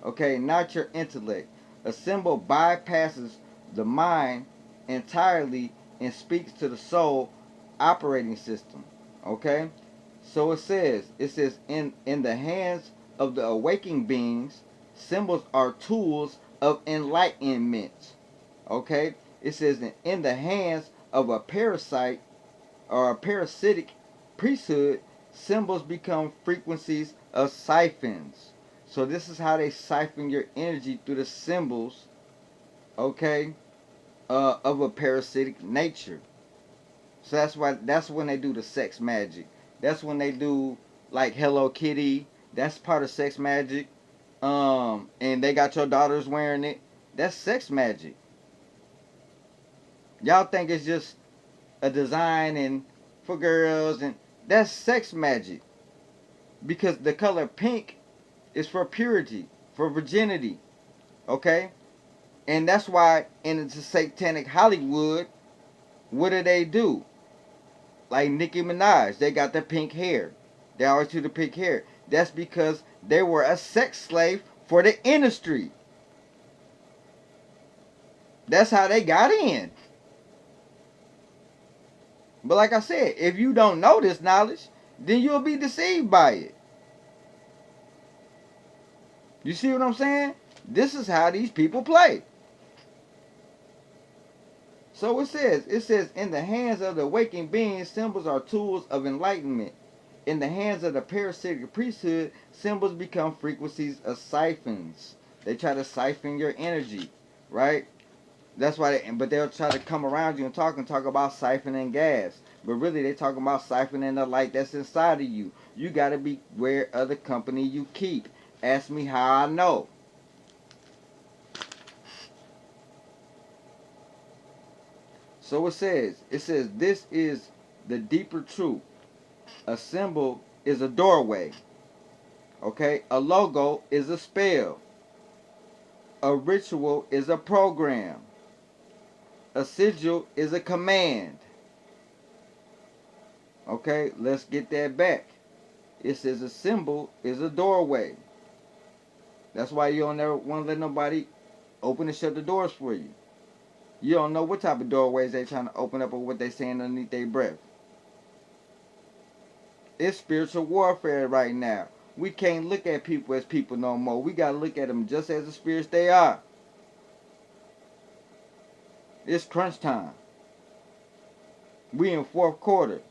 okay, not your intellect. A symbol bypasses the mind entirely and speaks to the soul operating system, okay. So it says in the hands of the awakening beings, symbols are tools of enlightenment, okay. It says in the hands of a parasite or a parasitic priesthood, symbols become frequencies of siphons. So this is how they siphon your energy through the symbols, okay, of a parasitic nature. So that's when they do the sex magic. That's when they do like Hello Kitty. That's part of sex magic. And they got your daughters wearing it. That's sex magic. Y'all think it's just a design and for girls, and that's sex magic, because the color pink is for purity, for virginity, okay. And that's why in the satanic Hollywood, what do? Like Nicki Minaj, they got the pink hair. They always choose to pick hair. That's because they were a sex slave for the industry. That's how they got in. But like I said, if you don't know this knowledge, then you'll be deceived by it. You see what I'm saying? This is how these people play. So it says, in the hands of the awakened beings, symbols are tools of enlightenment. In the hands of the parasitic priesthood, symbols become frequencies of siphons. They try to siphon your energy, right? That's why, but they'll try to come around you and talk about siphoning gas. But really, they talking about siphoning the light that's inside of you. You got to be aware of the company you keep. Ask me how I know. So it says, this is the deeper truth. A symbol is a doorway. Okay? A logo is a spell. A ritual is a program. A sigil is a command. Okay? Let's get that back. It says a symbol is a doorway. That's why you don't ever want to let nobody open and shut the doors for you. You don't know what type of doorways they trying to open up or what they saying underneath their breath. It's spiritual warfare right now. We can't look at people as people no more. We got to look at them just as the spirits they are. It's crunch time. We in fourth quarter.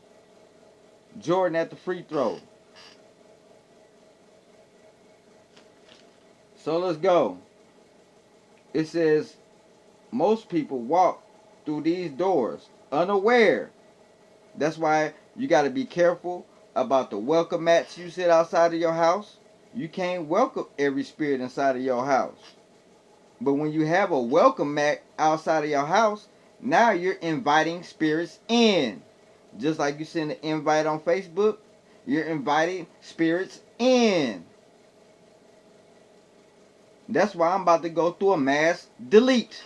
Jordan at the free throw. So let's go. It says, most people walk through these doors unaware. That's why you got to be careful about the welcome mats you sit outside of your house. You can't welcome every spirit inside of your house. But when you have a welcome mat outside of your house, now you're inviting spirits in. Just like you send an invite on Facebook, you're inviting spirits in. That's why I'm about to go through a mass delete.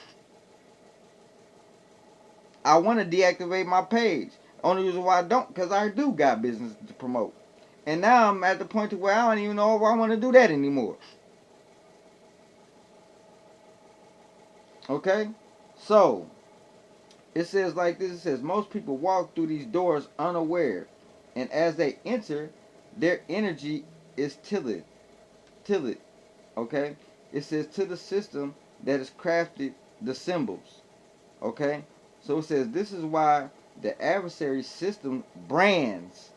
I want to deactivate my page. Only reason why I don't, because I do got business to promote. And now I'm at the point to where I don't even know if I want to do that anymore. Okay? So, it says like this. It says, most people walk through these doors unaware. And as they enter, their energy is tilted. Okay? It says, to the system that has crafted the symbols. Okay? So it says, this is why the adversary system brands.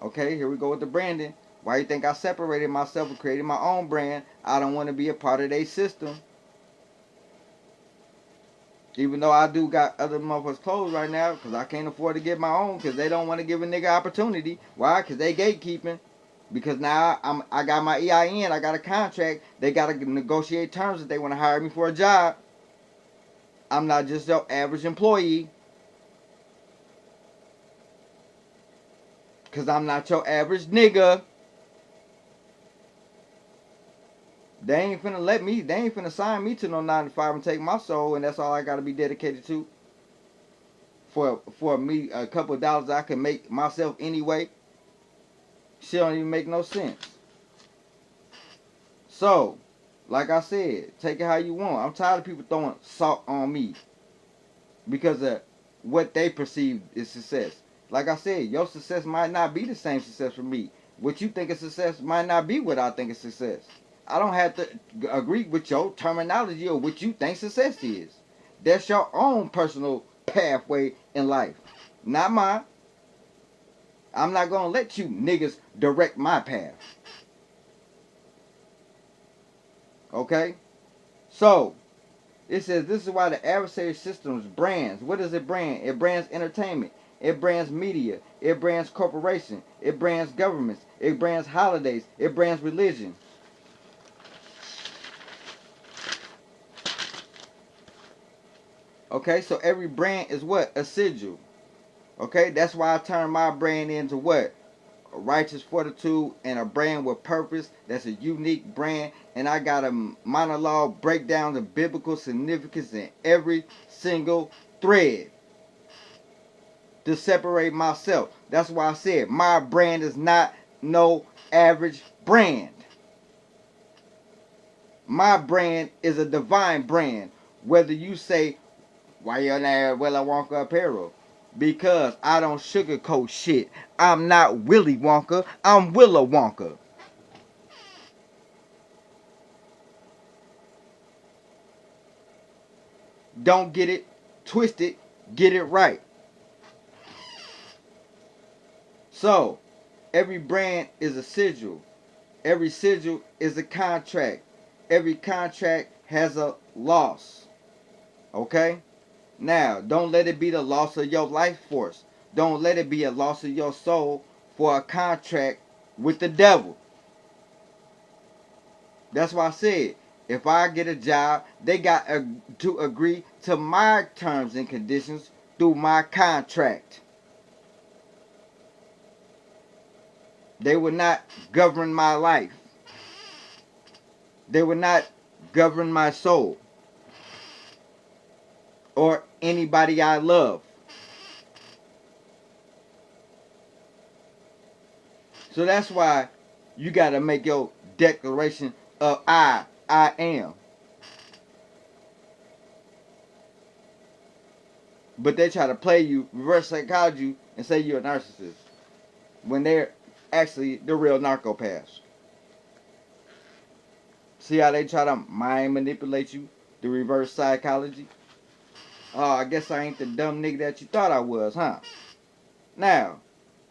Okay, here we go with the branding. Why you think I separated myself and created my own brand? I don't want to be a part of their system. Even though I do got other motherfuckers closed right now, because I can't afford to get my own, because they don't want to give a nigga opportunity. Why? Because they gatekeeping. Because now I got my EIN, I got a contract. They got to negotiate terms if they want to hire me for a job. I'm not just your average employee. Because I'm not your average nigga. They ain't finna sign me to no 9 to 5 and take my soul, and that's all I gotta be dedicated to. For me, a couple of dollars I can make myself anyway. Shit don't even make no sense. So, like I said, take it how you want. I'm tired of people throwing salt on me because of what they perceive is success. Like I said, your success might not be the same success for me. What you think is success might not be what I think is success. I don't have to agree with your terminology or what you think success is. That's your own personal pathway in life, not mine. I'm not going to let you niggas direct my path. Okay? So, it says this is why the adversary systems brands. What does it brand? It brands entertainment. It brands media. It brands corporation. It brands governments. It brands holidays. It brands religion. Okay, so every brand is what? A sigil. Okay, that's why I turn my brand into what? A righteous fortitude and a brand with purpose. That's a unique brand. And I got a monologue break down the biblical significance in every single thread to separate myself. That's why I said my brand is not no average brand. My brand is a divine brand. Whether you say, why your name Willy Wonka apparel? Because I don't sugarcoat shit. I'm not Willy Wonka. I'm Willa Wonka. Don't get it twisted. Get it right. So, every brand is a sigil. Every sigil is a contract. Every contract has a loss. Okay? Now, don't let it be the loss of your life force. Don't let it be a loss of your soul for a contract with the devil. That's why I said, if I get a job, they got to agree to my terms and conditions through my contract. They will not govern my life. They will not govern my soul or anybody I love. So that's why you got to make your declaration of I am. But they try to play you, reverse psychology, and say you're a narcissist when they're actually the real narcopaths. See how they try to mind manipulate you, the reverse psychology? Oh, I guess I ain't the dumb nigga that you thought I was, huh? Now,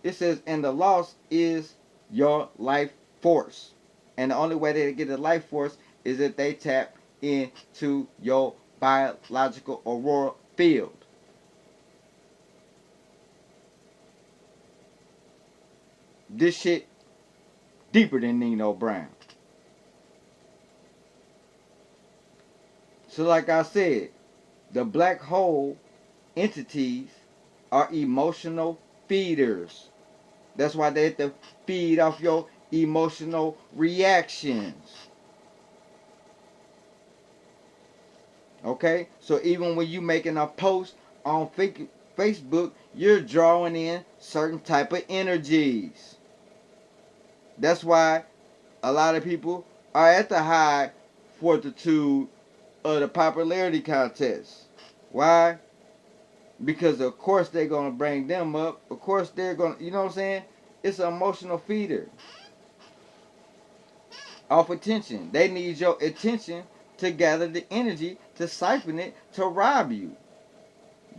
it says, and the loss is your life force. And the only way they get a life force is if they tap into your biological aurora field. This shit deeper than Nino Brown. So like I said, the black hole entities are emotional feeders. That's why they have to feed off your emotional reactions. Okay? So even when you making a post on Facebook, you're drawing in certain type of energies. That's why a lot of people are at the high fortitude of the popularity contest. Why? Because of course they're gonna bring them up. Of course they're gonna, you know what I'm saying? It's an emotional feeder off attention. They need your attention to gather the energy, to siphon it, to rob you.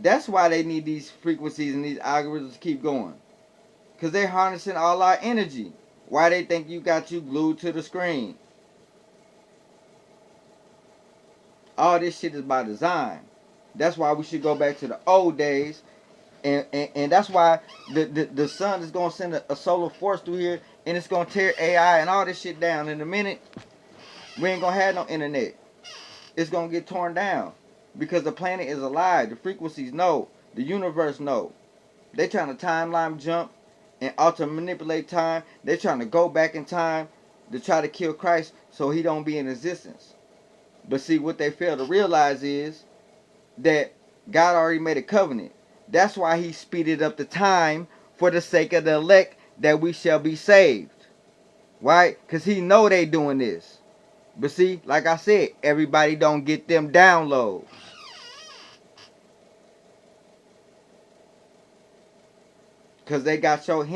That's why they need these frequencies and these algorithms to keep going. Because they're harnessing all our energy. Why they think you got you glued to the screen? All this shit is by design. That's why we should go back to the old days. And that's why the sun is going to send a solar force through here, and it's going to tear AI and all this shit down. In a minute, we ain't going to have no internet. It's going to get torn down. Because the planet is alive. The frequencies know. The universe know. They trying to timeline jump and alter manipulate time. They trying to go back in time to try to kill Christ so he don't be in existence. But see, what they fail to realize is that God already made a covenant. That's why he speeded up the time for the sake of the elect, that we shall be saved. Right? Because he know they doing this. But see, like I said, everybody don't get them downloads. Because they got your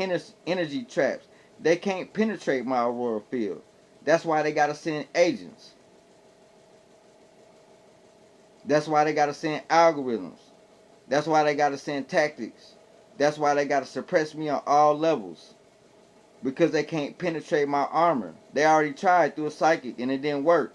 energy traps. They can't penetrate my aurora field. That's why they got to send agents. That's why they got to send algorithms. That's why they got to send tactics. That's why they got to suppress me on all levels. Because they can't penetrate my armor. They already tried through a psychic and it didn't work.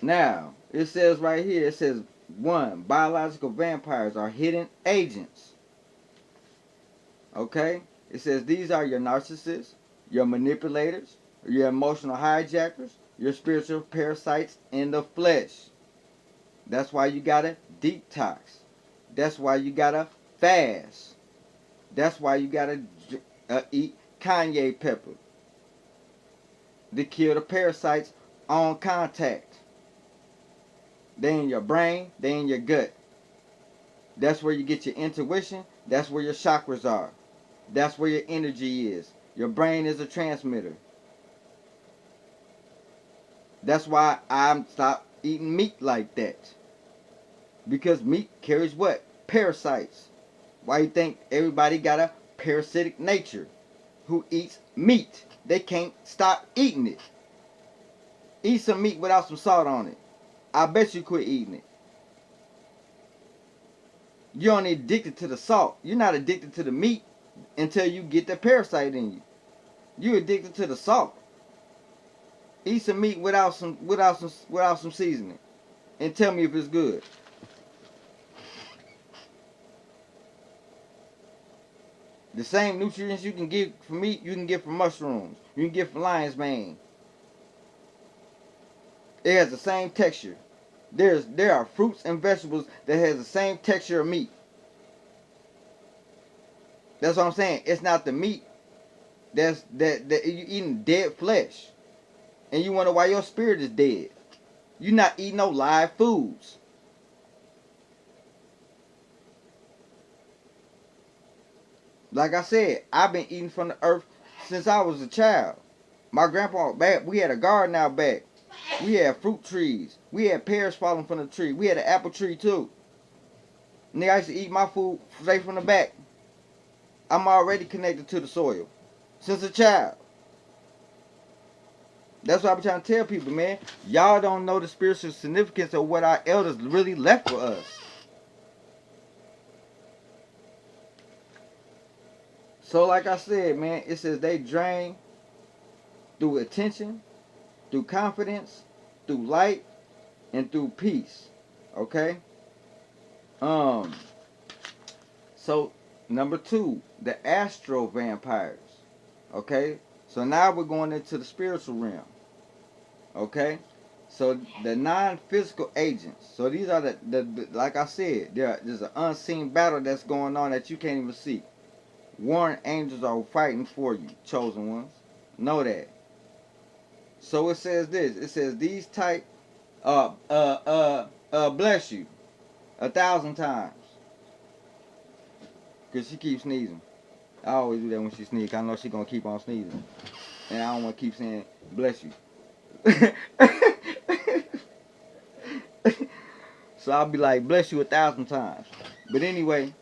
Now, it says right here, it says, 1, biological vampires are hidden agents. Okay? It says these are your narcissists, your manipulators, your emotional hijackers, your spiritual parasites in the flesh. That's why you gotta detox. That's why you gotta fast. That's why you gotta eat Kanye pepper to kill the parasites on contact. They in your brain. They in your gut. That's where you get your intuition. That's where your chakras are. That's where your energy is. Your brain is a transmitter. That's why I'm stopped eating meat like that. Because meat carries what? Parasites. Why you think everybody got a parasitic nature who eats meat? They can't stop eating it. Eat some meat without some salt on it. I bet you quit eating it. You're only addicted to the salt. You're not addicted to the meat until you get the parasite in you. You're addicted to the salt. Eat some meat without some seasoning, and tell me if it's good. The same nutrients you can get from meat, you can get from mushrooms. You can get from lion's mane. It has the same texture. There are fruits and vegetables that has the same texture of meat. That's what I'm saying. It's not the meat that you eating dead flesh, and you wonder why your spirit is dead. You're not eating no live foods. Like I said, I've been eating from the earth since I was a child. My grandpa back, we had a garden out back. We had fruit trees. We had pears falling from the tree. We had an apple tree too. Nigga, I used to eat my food straight from the back. I'm already connected to the soil since a child. That's what I be trying to tell people, man. Y'all don't know the spiritual significance of what our elders really left for us. So, like I said, man, it says they drain through attention, through confidence, through light, and through peace. Okay? Um, so number 2, the astro vampires. Okay? So now we're going into the spiritual realm. Okay? So the non-physical agents. So these are the like I said, there's an unseen battle that's going on that you can't even see. Warring angels are fighting for you, chosen ones. Know that. So it says this. It says these type bless you 1,000 times. Cause she keeps sneezing. I always do that when she sneezes. I know she gonna keep on sneezing. And I don't wanna keep saying bless you. So I'll be like, bless you 1,000 times. But anyway,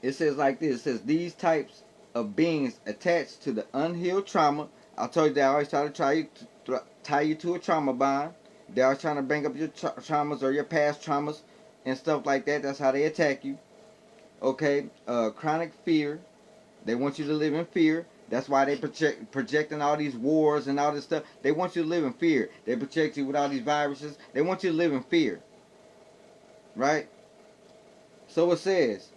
it says like this. It says these types of beings attached to the unhealed trauma. I told you they always try to tie you to a trauma bond. They always trying to bring up your traumas or your past traumas and stuff like that. That's how they attack you. Okay, chronic fear. They want you to live in fear. That's why they projecting all these wars and all this stuff. They want you to live in fear. They protect you with all these viruses. They want you to live in fear. Right? So it says,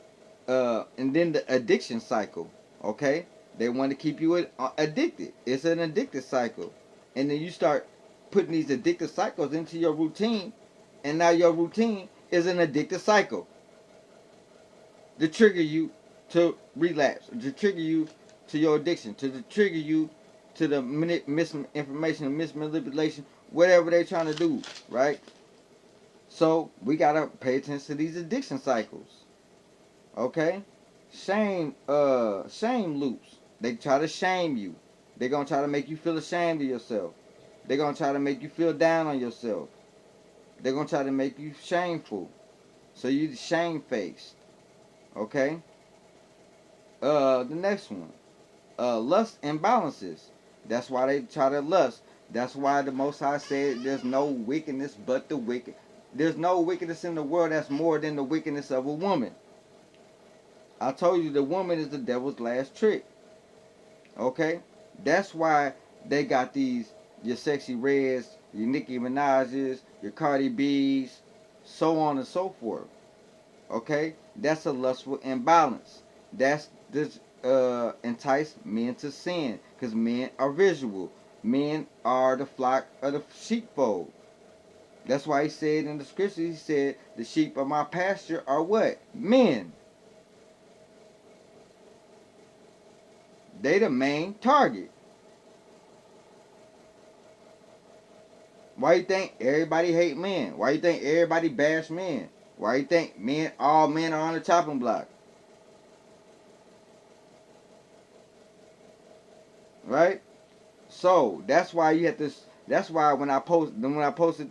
and then the addiction cycle. Okay? They want to keep you addicted. It's an addicted cycle. And then you start putting these addictive cycles into your routine. And now your routine is an addictive cycle. To trigger you to relapse, to trigger you to your addiction, to trigger you to the misinformation, mismanipulation, whatever they're trying to do, right? So we gotta pay attention to these addiction cycles. Okay? Shame loops. They try to shame you. They're gonna try to make you feel ashamed of yourself. They're gonna try to make you feel down on yourself. They're gonna try to make you shameful. So you shame faced. Okay? The next one. Lust imbalances. That's why they try to lust. That's why the Most High said there's no wickedness but the wicked. There's no wickedness in the world that's more than the wickedness of a woman. I told you the woman is the devil's last trick. Okay? That's why they got these, your sexy reds, your Nicki Minaj's, your Cardi B's, so on and so forth. Okay? That's a lustful imbalance. That's this entice men to sin, because men are visual. Men are the flock of the sheepfold. That's why he said in the scripture, he said, the sheep of my pasture are what? Men. They the main target. Why you think everybody hate men? Why you think everybody bash men? Why you think all men are on the chopping block? Right? So that's why you have to. That's why when I posted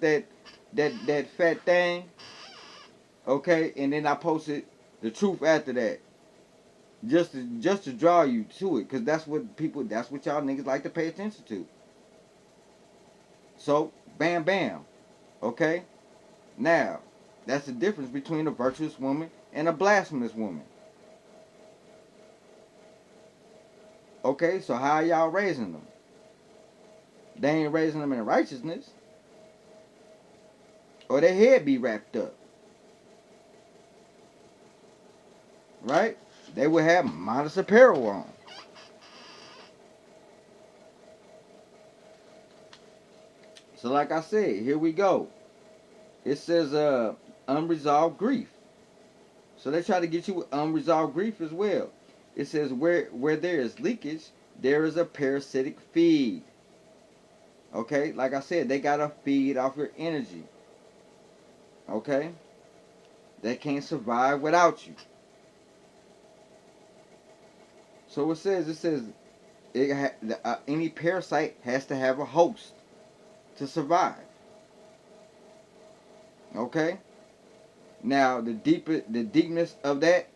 that fat thing, okay, and then I posted the truth after that, just to draw you to it, cause that's what y'all niggas like to pay attention to. So bam, bam, okay. Now that's the difference between a virtuous woman and a blasphemous woman. Okay, so how y'all raising them? They ain't raising them in righteousness, or their head be wrapped up, right? They would have modest apparel on. So like I said, here we go. It says unresolved grief. So they try to get you with unresolved grief as well. It says where there is leakage, there is a parasitic feed. Okay, like I said, they gotta feed off your energy. Okay, they can't survive without you. So it says any parasite has to have a host to survive. Okay. Now the deepness of that,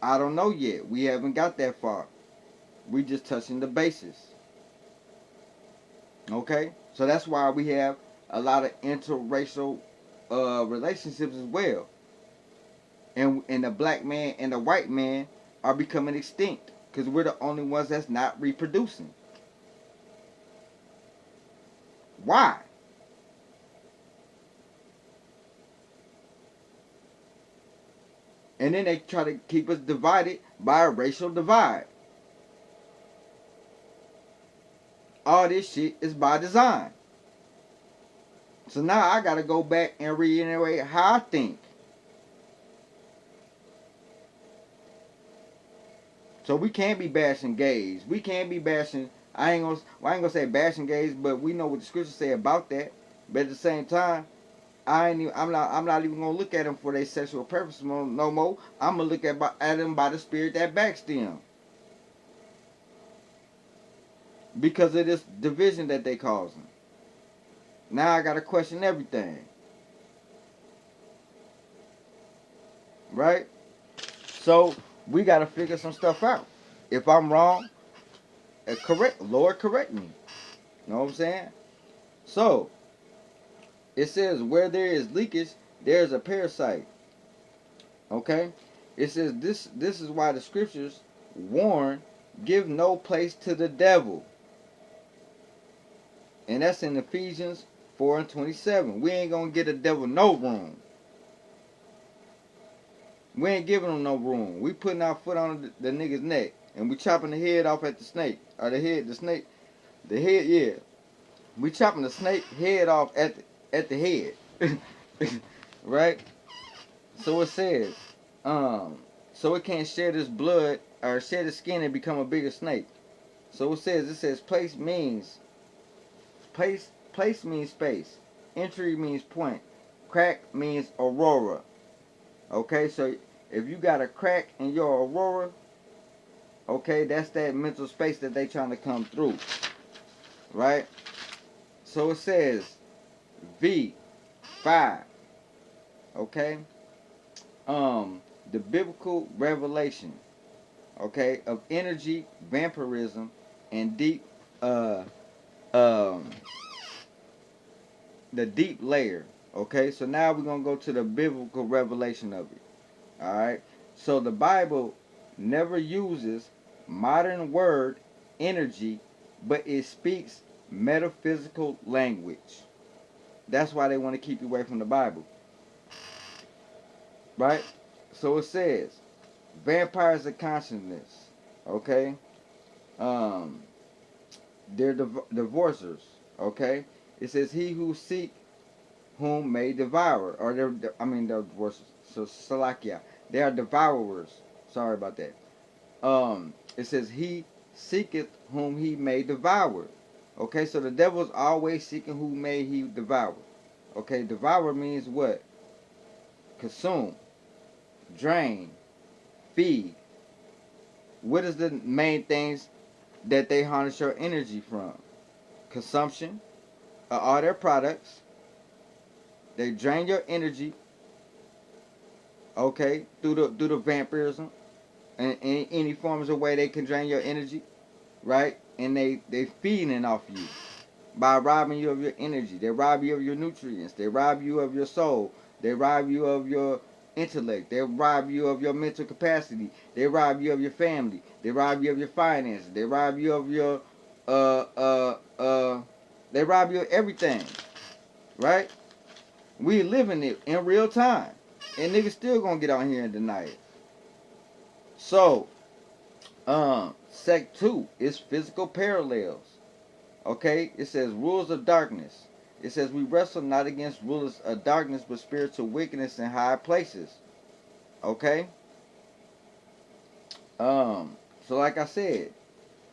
I don't know yet. We haven't got that far. We just touching the basis. Okay. So that's why we have a lot of interracial relationships as well. And the black man and the white man are becoming extinct because we're the only ones that's not reproducing. Why? And then they try to keep us divided by a racial divide. All this shit is by design. So now I gotta go back and reiterate how I think. So we can't be bashing gays. We can't be bashing. I ain't gonna say bashing gays, but we know what the scriptures say about that. But at the same time, I'm not even gonna look at them for their sexual preference no more. I'm gonna look at them by the spirit that backs them, because of this division that they causing. Now I gotta question everything, right? So we gotta figure some stuff out. If I'm wrong, Lord, correct me. You know what I'm saying? So it says where there is leakage, there is a parasite. Okay? It says this is why the scriptures warn, give no place to the devil. And that's in Ephesians 4 and 27. We ain't gonna get the devil no room. We ain't giving him no room. We putting our foot on the nigga's neck and we chopping the head off at the snake. Or the head, yeah. We chopping the snake head off at the head. Right? So it says, so it can't shed its blood or shed its skin and become a bigger snake. So it says place means space. Entry means point. Crack means aurora. Okay, so if you got a crack in your aurora, okay, that's that mental space that they trying to come through. Right? So it says V5. Okay? The biblical revelation, okay, of energy, vampirism, and deep um the deep layer. Okay, so now we're gonna go to the biblical revelation of it. Alright. So the Bible never uses modern word energy, but it speaks metaphysical language. That's why they want to keep you away from the Bible. Right? So it says, vampires of consciousness. Okay? Um they're divorcers. Okay? It says he who seek whom may devour. Or they're divorcers. So Salakia. They are devourers. Sorry about that. It says he seeketh whom he may devour. Okay, so the devil is always seeking who may he devour. Okay, devour means what? Consume, drain, feed. What is the main things that they harness your energy from? Consumption of all their products. They drain your energy, okay, through the vampirism and any forms of way they can drain your energy, right? And they feeding off you by robbing you of your energy. They rob you of your nutrients. They rob you of your soul. They rob you of your intellect. They rob you of your mental capacity. They rob you of your family. They rob you of your finances. They rob you of your uh uh uh they rob you of everything, right? We living it in real time. And niggas still gonna get on here and deny it. So, sect 2 is physical parallels. Okay, it says rules of darkness. It says we wrestle not against rulers of darkness, but spiritual wickedness in high places. Okay. So like I said,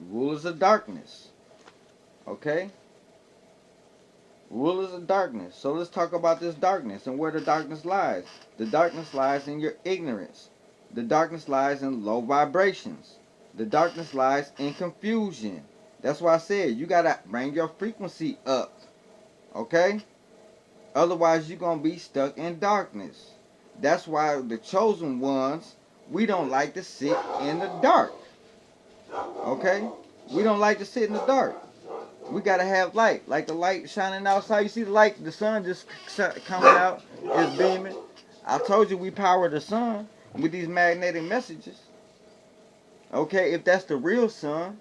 rulers of darkness. Okay. Rulers of darkness. So let's talk about this darkness and where the darkness lies. The darkness lies in your ignorance. The darkness lies in low vibrations. The darkness lies in confusion. That's why I said you gotta bring your frequency up. Okay? Otherwise, you're going to be stuck in darkness. That's why the chosen ones, we don't like to sit in the dark. Okay? We don't like to sit in the dark. We got to have light. Like the light shining outside. You see the light, the sun just coming out, is beaming. I told you we power the sun with these magnetic messages. Okay? If that's the real sun.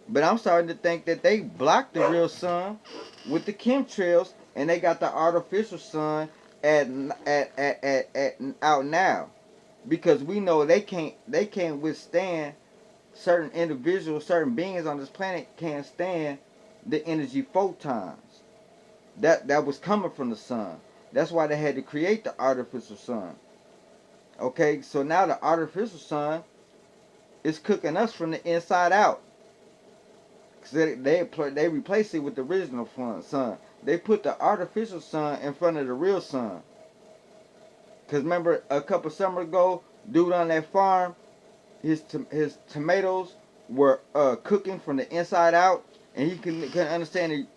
But I'm starting to think that they blocked the real sun with the chemtrails, and they got the artificial sun at out now, because we know they can't withstand certain individuals, certain beings on this planet can't stand the energy photons that was coming from the sun. That's why they had to create the artificial sun. Okay, so now the artificial sun is cooking us from the inside out. They replaced it with the original sun. They put the artificial sun in front of the real sun. Cause remember a couple summers ago, dude on that farm, his tomatoes were cooking from the inside out, and he couldn't understand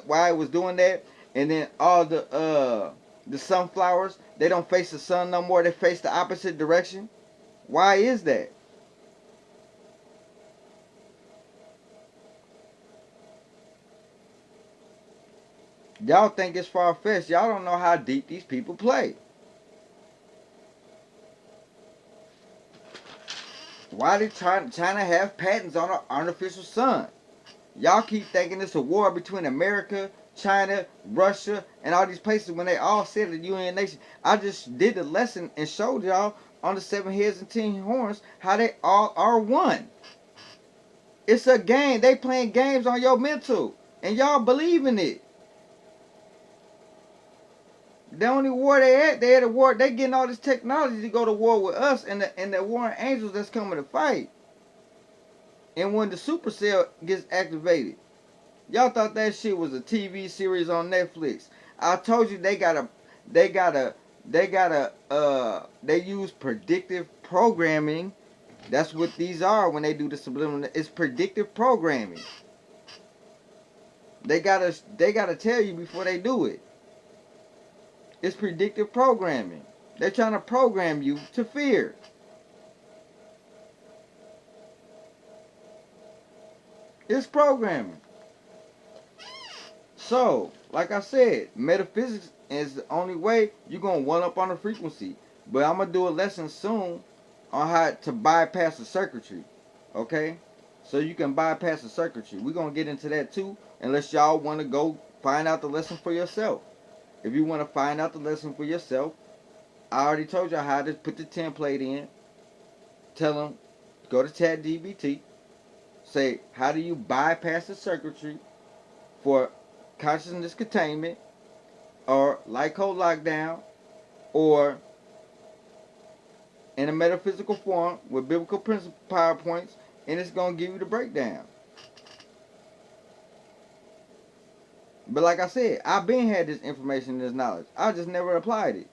why it was doing that. And then all the sunflowers, they don't face the sun no more. They face the opposite direction. Why is that? Y'all think it's far-fetched. Y'all don't know how deep these people play. Why did China have patents on an artificial sun? Y'all keep thinking it's a war between America, China, Russia, and all these places when they all said the UN nation. I just did the lesson and showed y'all on the 7 heads and 10 horns how they all are one. It's a game. They playing games on your mental. And y'all believe in it. The only war they at a war. They getting all this technology to go to war with us and the warring angels that's coming to fight. And when the supercell gets activated, y'all thought that shit was a TV series on Netflix. I told you they use predictive programming. That's what these are when they do the subliminal. It's predictive programming. They gotta tell you before they do it. It's predictive programming. They're trying to program you to fear. It's programming. So, like I said, metaphysics is the only way you're going to one up on the frequency. But I'm going to do a lesson soon on how to bypass the circuitry. Okay? So you can bypass the circuitry. We're going to get into that too, unless y'all want to go find out the lesson for yourself. If you want to find out the lesson for yourself, I already told y'all how to put the template in. Tell them, go to ChatGPT. Say, how do you bypass the circuitry for consciousness containment, or light code lockdown, or in a metaphysical form with biblical principle PowerPoints, and it's going to give you the breakdown. But like I said, I've been had this information, this knowledge. I just never applied it.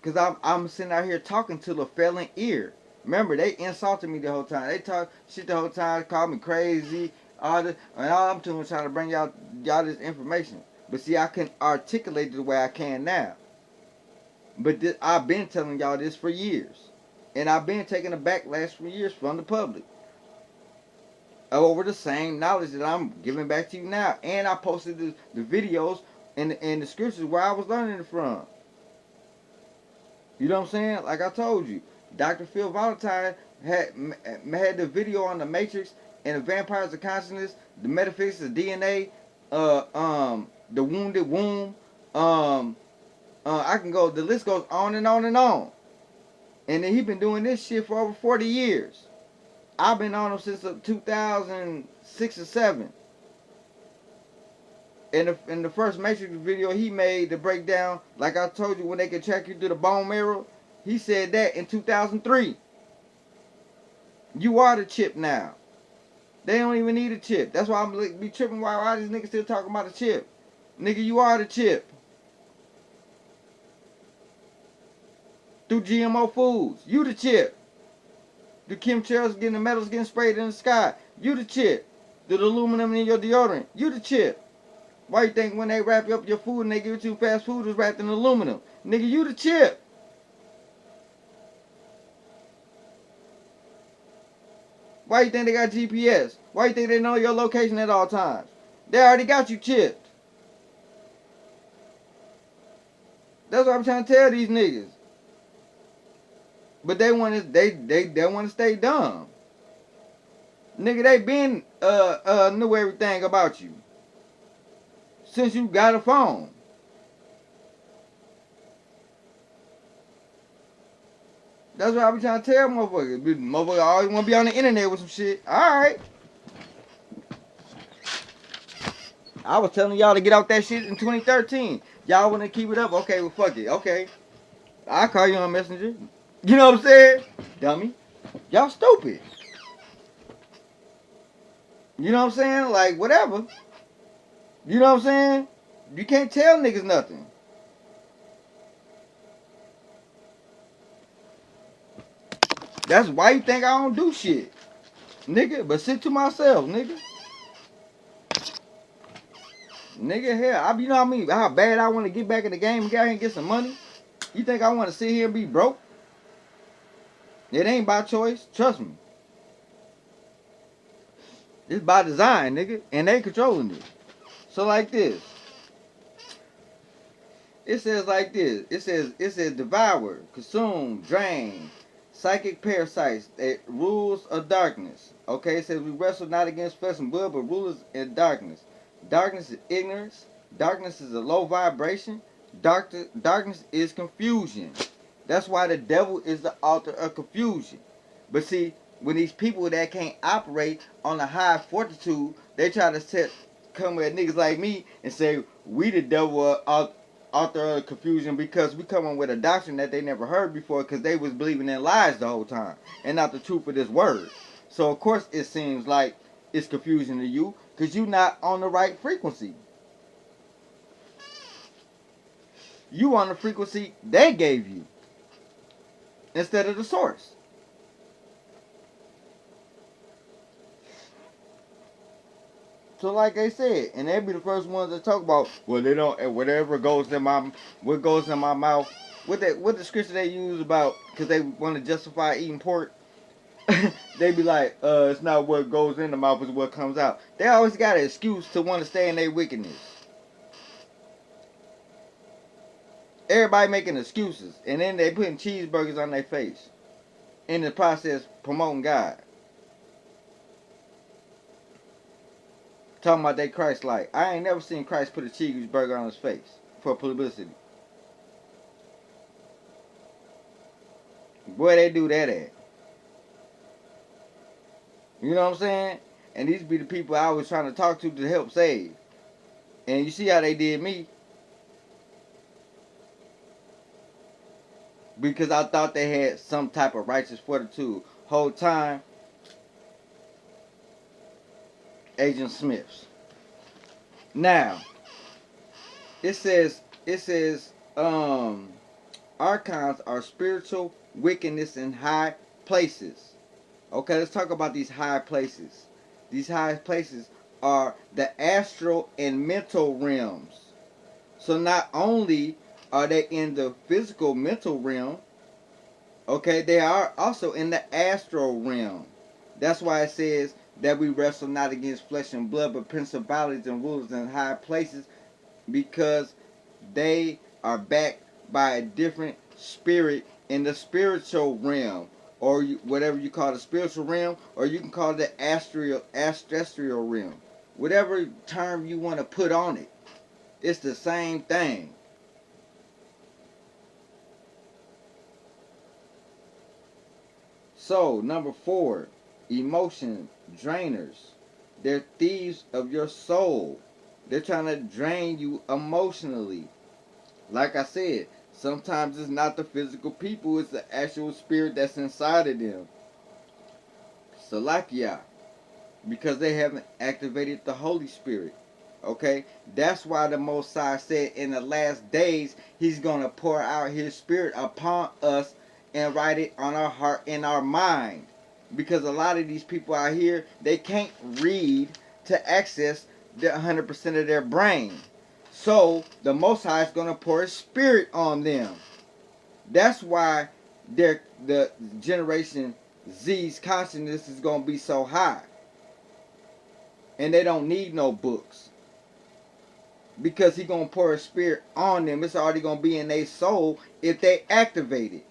Because I'm sitting out here talking to the failing ear. Remember, they insulted me the whole time. They talk shit the whole time, called me crazy, all this, and all I'm doing is trying to bring y'all this information. But see, I can articulate it the way I can now. But I've been telling y'all this for years. And I've been taking the backlash for years from the public over the same knowledge that I'm giving back to you now. And I posted the videos and the scriptures where I was learning it from. You know what I'm saying? Like I told you, Dr. Phil Valentine had the video on the Matrix and the vampires of consciousness, the metaphysics of DNA, the wounded womb. I can go. The list goes on and on and on. And then he been doing this shit for over 40 years. I've been on him since 2006 or 7. In the first Matrix video he made to break down, like I told you, when they could track you through the bone marrow, he said that in 2003. You are the chip now. They don't even need a chip. That's why I'm be tripping. Why these niggas still talking about a chip? Nigga, you are the chip. Through GMO foods, you the chip. The chemtrails getting the metals getting sprayed in the sky, you the chip. The aluminum in your deodorant, you the chip. Why you think when they wrap up your food and they give it to you fast food is wrapped in aluminum? Nigga, you the chip. Why you think they got GPS? Why you think they know your location at all times? They already got you chipped. That's what I'm trying to tell these niggas. But they want to they want to stay dumb. Nigga, they been knew everything about you since you got a phone. That's what I be trying to tell motherfuckers. Motherfuckers always want to be on the internet with some shit. Alright. I was telling y'all to get out that shit in 2013. Y'all want to keep it up? Okay, well, fuck it. Okay. I'll call you on Messenger. You know what I'm saying? Dummy. Y'all stupid. You know what I'm saying? Like, whatever. You know what I'm saying? You can't tell niggas nothing. That's why you think I don't do shit. Nigga, but sit to myself, nigga. Nigga, hell, you know what I mean? How bad I want to get back in the game and get out here and get some money? You think I want to sit here and be broke? It ain't by choice. Trust me. It's by design, nigga. And they controlling it. So like this. It says like this. It says devour, consume, drain, psychic parasites, rules of darkness. Okay, it says we wrestle not against flesh and blood, but rulers in darkness. Darkness is ignorance. Darkness is a low vibration. Darkness is confusion. That's why the devil is the author of confusion. But see, when these people that can't operate on a high fortitude, they try to come at niggas like me and say we the devil author of confusion because we come up with a doctrine that they never heard before because they was believing in lies the whole time and not the truth of this word. So of course it seems like it's confusion to you because you're not on the right frequency. You on the frequency they gave you instead of the source. So like I said, and they be the first ones to talk about, well, they don't, whatever goes in my, what goes in my mouth, what the scripture they use about, because they want to justify eating pork. They be like, it's not what goes in the mouth, it's what comes out. They always got an excuse to want to stay in their wickedness. Everybody making excuses, and then they putting cheeseburgers on their face. In the process, promoting God. Talking about they Christ-like. I ain't never seen Christ put a cheeseburger on his face for publicity. Where they do that at? You know what I'm saying? And these be the people I was trying to talk to help save. And you see how they did me. Because I thought they had some type of righteous fortitude. Whole time, Agent Smiths. Now, it says archons are spiritual wickedness in high places. Okay, let's talk about these high places. These high places are the astral and mental realms. So not only are they in the physical mental realm, okay, they are also in the astral realm. That's why it says that we wrestle not against flesh and blood, but principalities and rulers in high places, because they are backed by a different spirit in the spiritual realm, or whatever you call the spiritual realm, or you can call it the astral realm. Whatever term you want to put on it, it's the same thing. So, number 4, emotion drainers. They're thieves of your soul. They're trying to drain you emotionally. Like I said, sometimes it's not the physical people, it's the actual spirit that's inside of them. Salakia, because they haven't activated the Holy Spirit. Okay? That's why the Most High said in the last days, He's going to pour out His Spirit upon us and write it on our heart and our mind. Because a lot of these people out here, they can't read to access the 100% of their brain. So the Most High is going to pour His Spirit on them. That's why the Generation Z's consciousness is going to be so high. And they don't need no books. Because He's going to pour His Spirit on them. It's already going to be in their soul if they activate it.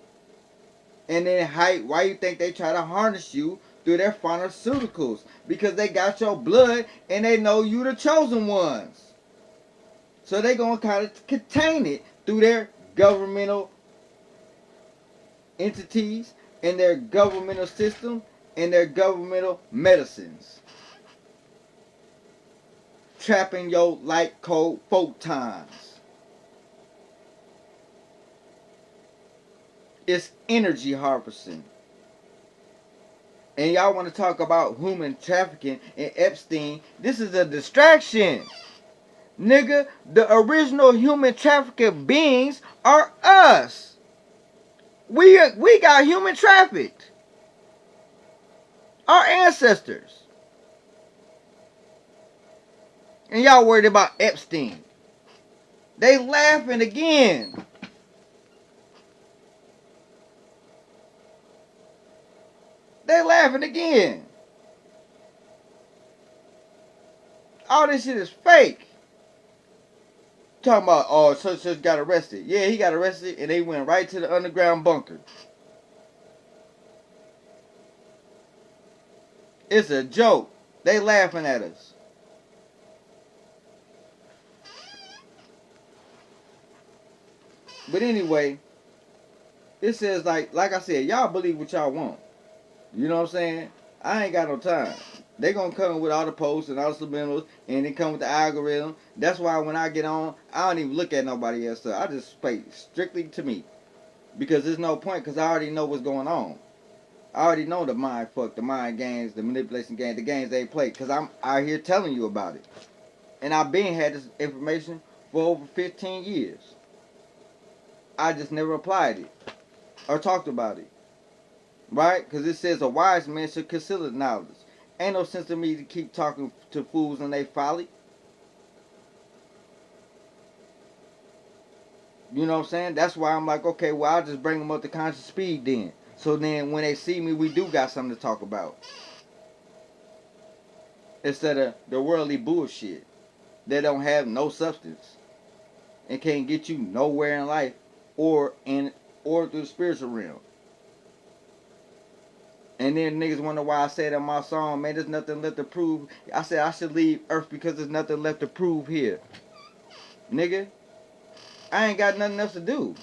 And then why you think they try to harness you through their pharmaceuticals? Because they got your blood and they know you the chosen ones. So they going to kind of contain it through their governmental entities and their governmental system and their governmental medicines. Trapping your light cold photons. It's energy harvesting. And y'all want to talk about human trafficking and Epstein. This is a distraction. Nigga, the original human trafficking beings are us. We got human trafficked. Our ancestors. And y'all worried about Epstein. They laughing again. They laughing again. All this shit is fake. Talking about, oh, such got arrested. Yeah, he got arrested and they went right to the underground bunker. It's a joke. They laughing at us. But anyway, it says like I said, y'all believe what y'all want. You know what I'm saying? I ain't got no time. They gonna come with all the posts and all the subliminals, and they come with the algorithm. That's why when I get on, I don't even look at nobody else. I just pay strictly to me, because there's no point. Because I already know what's going on. I already know the mind fuck, the mind games, the manipulation games, the games they play. Because I'm out here telling you about it, and I've been had this information for over 15 years. I just never applied it or talked about it. Right? Because it says a wise man should consider knowledge. Ain't no sense to me to keep talking to fools and they folly. You know what I'm saying? That's why I'm like, okay, well, I'll just bring them up to conscious speed then. So then when they see me, we do got something to talk about. Instead of the worldly bullshit that don't have no substance and can't get you nowhere in life or through the spiritual realm. And then niggas wonder why I said in my song, man, there's nothing left to prove. I said I should leave Earth because there's nothing left to prove here. Nigga, I ain't got nothing else to do.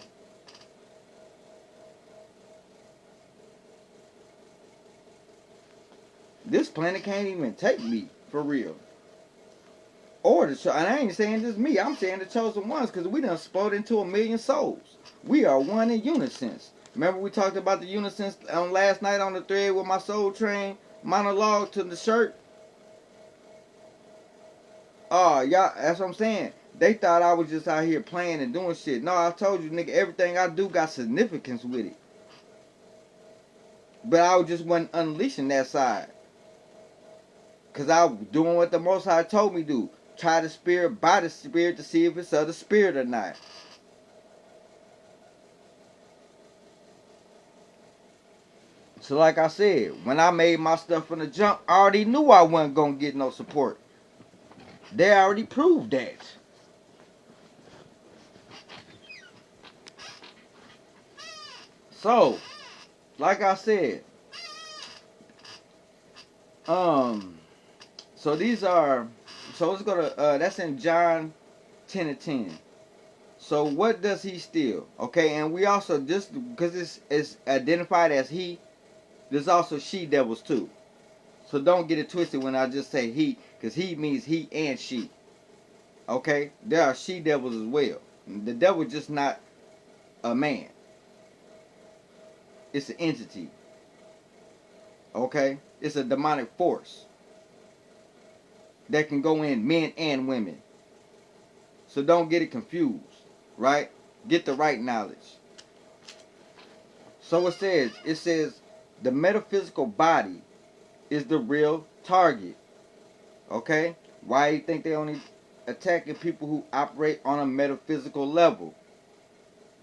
This planet can't even take me, for real. Or and I ain't saying just me, I'm saying the chosen ones, because we done exploded into 1,000,000 souls. We are one in unison. Remember we talked about the unison on last night on the thread with my Soul Train monologue to the shirt? Oh, y'all, that's what I'm saying. They thought I was just out here playing and doing shit. No, I told you, nigga, everything I do got significance with it. But I just wasn't unleashing that side. Because I was doing what the Most High told me to do. Try the spirit by the spirit to see if it's of the spirit or not. So like I said, when I made my stuff from the jump, I already knew I wasn't going to get no support. They already proved that. So, like I said, so these are, so let's go to, that's in John 10 and 10. So what does he steal? Okay, and we also, just because it's identified as he, there's also she devils too. So don't get it twisted when I just say he, because he means he and she. Okay, there are she devils as well. The devil just not a man. It's an entity. Okay, it's a demonic force that can go in men and women. So don't get it confused, right? Get the right knowledge. So it says the metaphysical body is the real target. Okay? Why do you think they only attacking people who operate on a metaphysical level?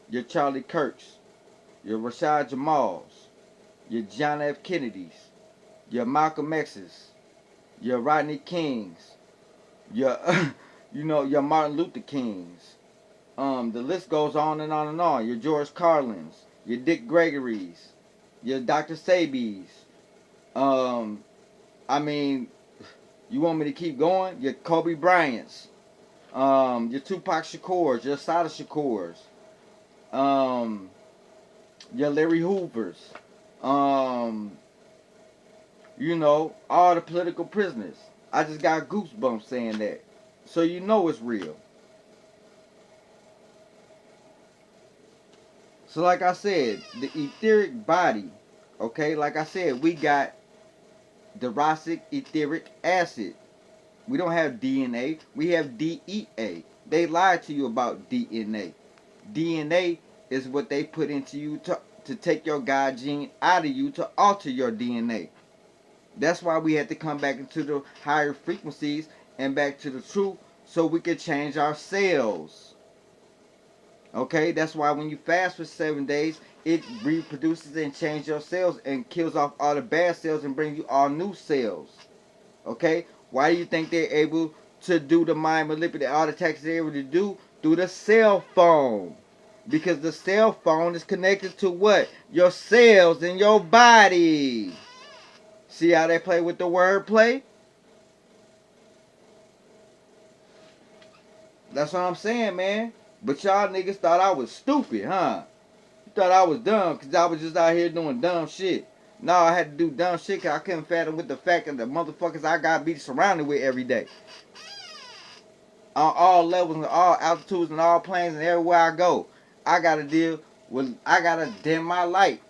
Your Charlie Kirks, your Rashad Jamals, your John F. Kennedys, your Malcolm X's, your Rodney Kings, your your Martin Luther Kings. The list goes on and on and on. Your George Carlins, your Dick Gregory's, your Dr. Sabies. I mean, you want me to keep going? Your Kobe Bryant's, your Tupac Shakur's, your Sada Shakur's, your Larry Hoover's, all the political prisoners. I just got goosebumps saying that. So you know it's real. So like I said, the etheric body, okay, like I said, we got Derosic etheric acid. We don't have DNA, we have DEA. They lied to you about DNA. DNA is what they put into you to take your God gene out of you to alter your DNA. That's why we had to come back into the higher frequencies and back to the truth so we could change our cells. Okay, that's why when you fast for 7 days, it reproduces and changes your cells and kills off all the bad cells and brings you all new cells. Okay, why do you think they're able to do the mind manipulation, all the attacks they're able to do through the cell phone? Because the cell phone is connected to what? Your cells in your body. See how they play with the word play? That's what I'm saying, man. But y'all niggas thought I was stupid, huh? You thought I was dumb because I was just out here doing dumb shit. No, I had to do dumb shit because I couldn't fathom with the fact of the motherfuckers I got to be surrounded with every day. On all levels and all altitudes and all planes and everywhere I go. I got to dim my light.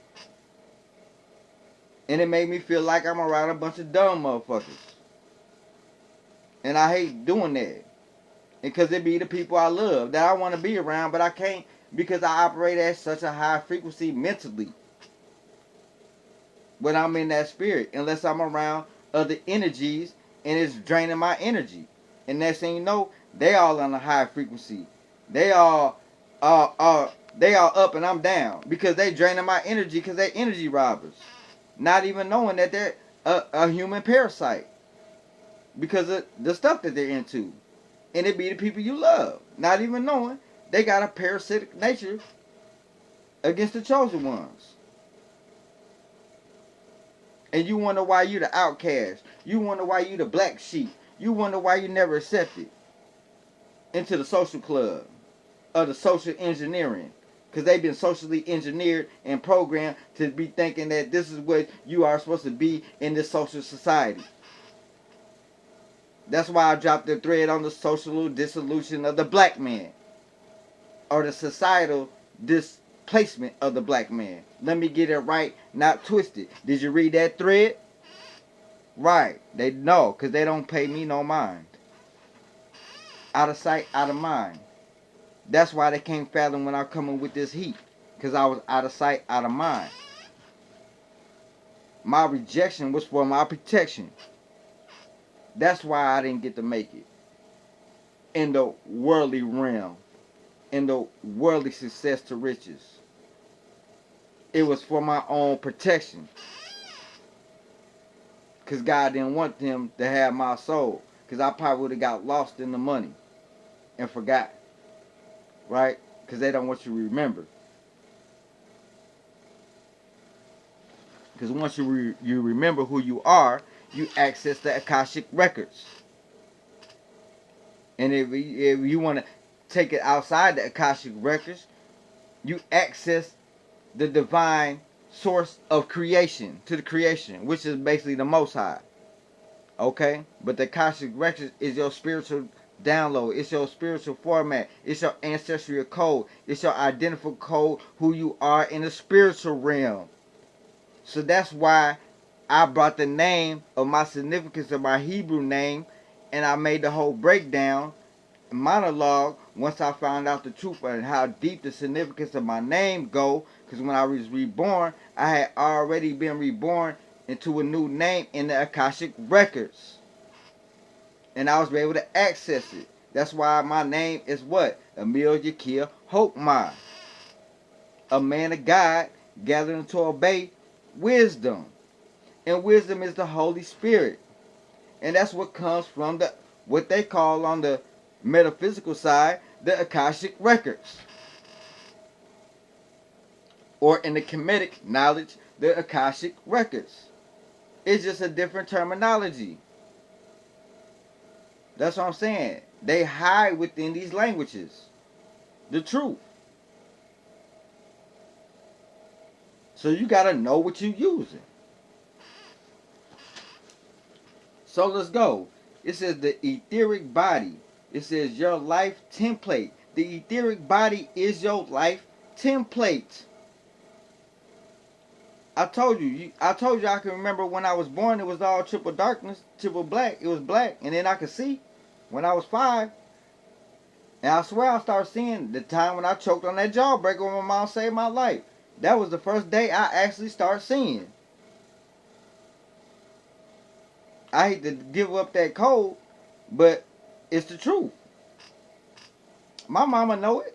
And it made me feel like I'm around a bunch of dumb motherfuckers. And I hate doing that. Because it be the people I love that I want to be around, but I can't because I operate at such a high frequency mentally when I'm in that spirit, unless I'm around other energies and it's draining my energy. And next thing you know, they all on a high frequency. They all they all up and I'm down because they draining my energy because they energy robbers. Not even knowing that they're a human parasite because of the stuff that they're into. And it be the people you love. Not even knowing they got a parasitic nature against the chosen ones. And you wonder why you the outcast. You wonder why you the black sheep. You wonder why you never accepted into the social club or the social engineering. Because they've been socially engineered and programmed to be thinking that this is what you are supposed to be in this social society. That's why I dropped the thread on the social dissolution of the black man. Or the societal displacement of the black man. Let me get it right, not twisted. Did you read that thread? Right. They know, because they don't pay me no mind. Out of sight, out of mind. That's why they can't fathom when I come in with this heat. Because I was out of sight, out of mind. My rejection was for my protection. That's why I didn't get to make it. In the worldly realm. In the worldly success to riches. It was for my own protection. Because God didn't want them to have my soul. Because I probably would have got lost in the money. And forgot. Right? Because they don't want you to remember. Because once you remember who you are, you access the Akashic records. And if you want to take it outside the Akashic records, you access the divine source of creation, to the creation, which is basically the Most High. Okay? But the Akashic records is your spiritual download. It's your spiritual format. It's your ancestral code. It's your identical code, who you are in the spiritual realm. So that's why I brought the name of my significance of my Hebrew name, and I made the whole breakdown monologue once I found out the truth and how deep the significance of my name go. Because when I was reborn, I had already been reborn into a new name in the Akashic records, and I was able to access it. That's why my name is what? Emil Yakir Hokmah, a man of God gathering to obey wisdom. And wisdom is the Holy Spirit. And that's what comes from the what they call on the metaphysical side the Akashic records. Or in the Kemetic knowledge, the Akashic records. It's just a different terminology. That's what I'm saying. They hide within these languages the truth. So you gotta know what you're using. So let's go. It says the etheric body. It says your life template. The etheric body is your life template. I told you I can remember when I was born. It was all triple darkness, triple black. It was black, and then I could see when I was 5. And I swear I started seeing the time when I choked on that jawbreaker when my mom saved my life. That was the first day I actually started seeing. I hate to give up that code, but it's the truth. My mama know it.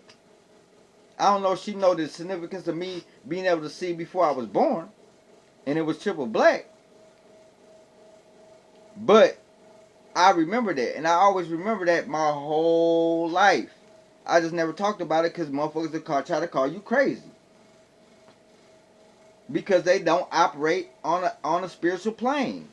I don't know if she know the significance of me being able to see before I was born, and it was triple black. But I remember that, and I always remember that my whole life. I just never talked about it because motherfuckers try to call you crazy because they don't operate on a spiritual plane.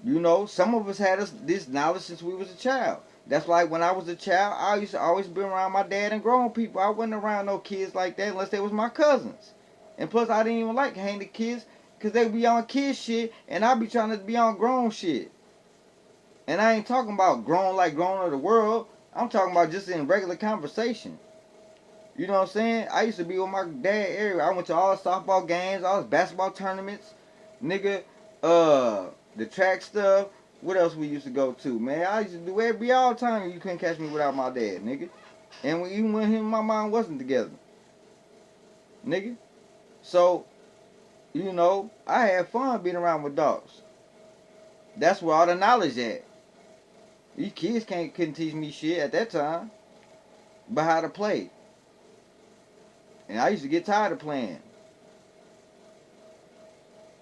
You know, some of us had this knowledge since we was a child. That's like when I was a child, I used to always be around my dad and grown people. I wasn't around no kids like that unless they was my cousins. And plus, I didn't even like hanging the kids because they be on kid shit, and I be trying to be on grown shit. And I ain't talking about grown like grown of the world. I'm talking about just in regular conversation. You know what I'm saying? I used to be with my dad area. I went to all the softball games, all the basketball tournaments. Nigga, the track stuff. What else we used to go to, man? I used to do every all the time. You couldn't catch me without my dad, nigga. And even when him and my mom wasn't together, nigga. So, you know, I had fun being around with dogs. That's where all the knowledge at. These kids couldn't teach me shit at that time, but how to play. And I used to get tired of playing.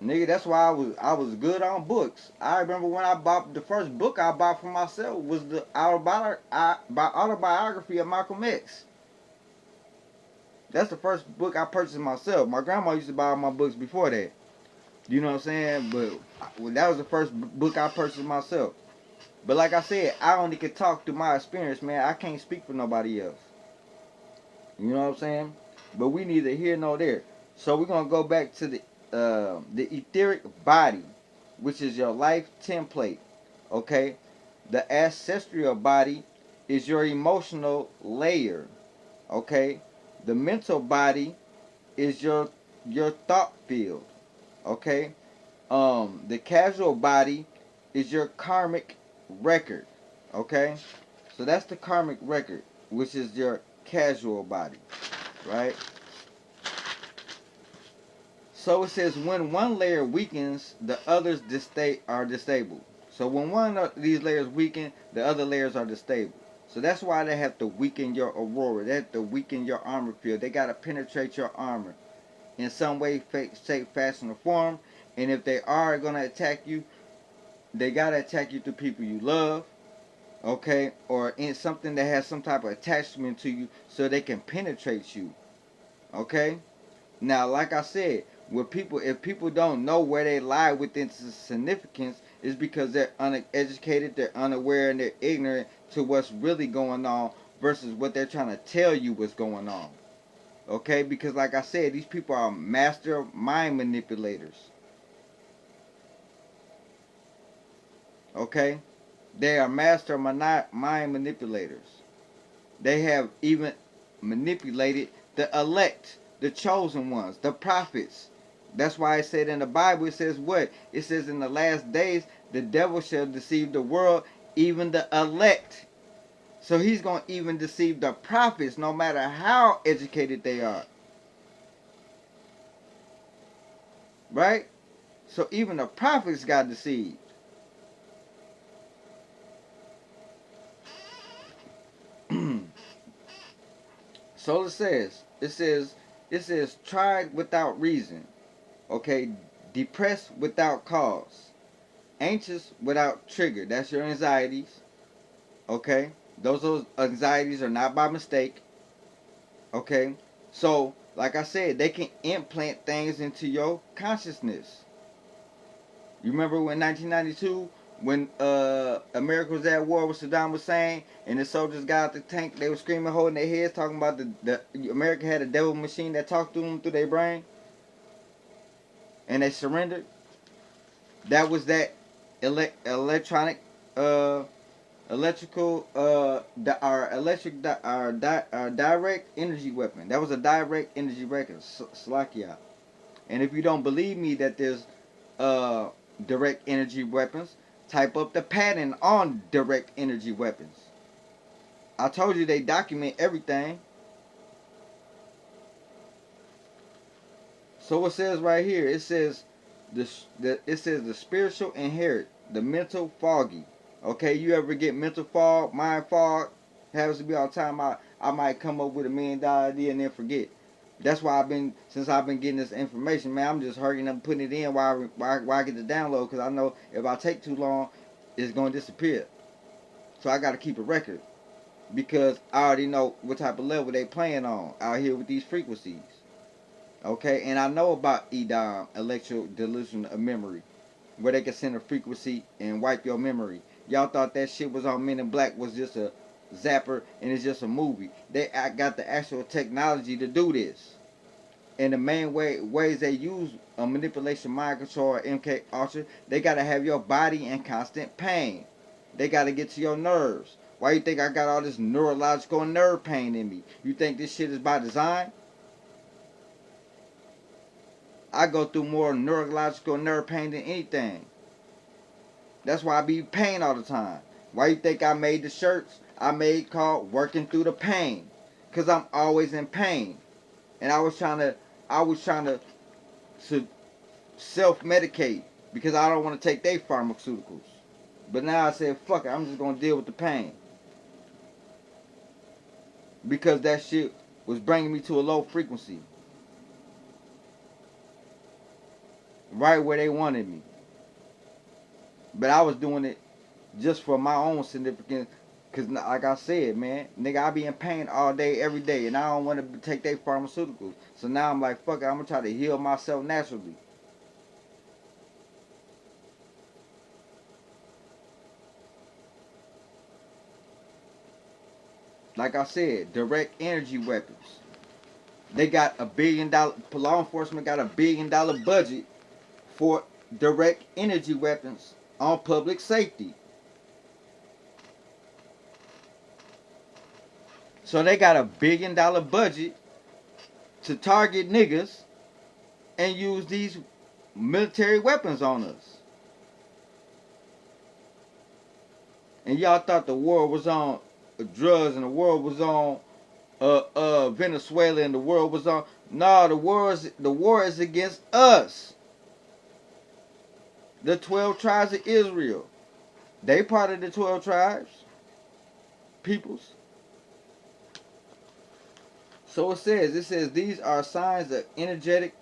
Nigga, that's why I was good on books. I remember when I bought the first book I bought for myself was the autobiography of Malcolm X. That's the first book I purchased myself. My grandma used to buy all my books before that. You know what I'm saying? But that was the first book I purchased myself. But like I said, I only can talk through my experience, man. I can't speak for nobody else. You know what I'm saying? But we neither here nor there. So we're gonna go back to the etheric body, which is your life template. Okay, the ancestral body is your emotional layer. Okay, the mental body is your thought field. Okay, the casual body is your karmic record. Okay? So that's the karmic record, which is your casual body, right? So it says when one layer weakens, the others are disabled. So when one of these layers weaken, the other layers are disabled. So that's why they have to weaken your aurora. They have to weaken your armor field. They got to penetrate your armor in some way, shape, fashion, or form. And if they are going to attack you, they got to attack you through people you love, okay? Or in something that has some type of attachment to you so they can penetrate you, okay? Now, like I said, if people don't know where they lie within significance, is because they're uneducated, they're unaware, and they're ignorant to what's really going on versus what they're trying to tell you what's going on. Okay, because like I said, these people are master mind manipulators. Okay, they are master mind manipulators. They have even manipulated the elect, the chosen ones, the prophets. That's why it said in the Bible, it says what? It says in the last days, the devil shall deceive the world, even the elect. So he's going to even deceive the prophets, no matter how educated they are. Right? So even the prophets got deceived. So it says, tried without reason. Okay? Depressed without cause. Anxious without trigger. That's your anxieties. Okay? Those anxieties are not by mistake. Okay? So, like I said, they can implant things into your consciousness. You remember when 1992, when America was at war with Saddam Hussein, and the soldiers got out the tank, they were screaming, holding their heads, talking about the America had a devil machine that talked to them through their brain, and they surrendered. That was that electronic uh electrical our direct energy weapon. That was a direct energy weapon, Slakia. And if you don't believe me that there's uh direct energy weapons, type up the patent on direct energy weapons. I told you they document everything. So it says right here, it says the spiritual inherit, the mental foggy. Okay, you ever get mental fog, mind fog? Happens to be all the time. I might come up with $1,000,000 idea and then forget. That's why since I've been getting this information, man, I'm just hurrying up putting it in while I get the download, because I know if I take too long, it's going to disappear. So I got to keep a record, because I already know what type of level they playing on out here with these frequencies. Okay, and I know about EDOM, electro delusion of memory, where they can send a frequency and wipe your memory. Y'all thought that shit was on Men in Black was just a zapper and it's just a movie. They got the actual technology to do this. And the main ways they use manipulation, mind control, or MK Ultra, they gotta have your body in constant pain. They gotta get to your nerves. Why you think I got all this neurological nerve pain in me? You think this shit is by design? I go through more neurological nerve pain than anything. That's why I be in pain all the time. Why you think I made the shirts I made called Working Through the Pain? Because I'm always in pain. And I was trying to self-medicate because I don't want to take their pharmaceuticals. But now I said, fuck it, I'm just going to deal with the pain. Because that shit was bringing me to a low frequency. Right where they wanted me. But I was doing it just for my own significance. Because like I said, man, nigga, I be in pain all day, every day. And I don't want to take their pharmaceuticals. So now I'm like, fuck it, I'm going to try to heal myself naturally. Like I said, direct energy weapons. They got $1 billion, law enforcement got $1 billion budget for direct energy weapons on public safety. So they got $1 billion budget to target niggas and use these military weapons on us. And y'all thought the world was on drugs and the world was on Venezuela and the world was on. No, the war is against us. The 12 tribes of Israel. They part of the 12 tribes, peoples. So it says these are signs of energetic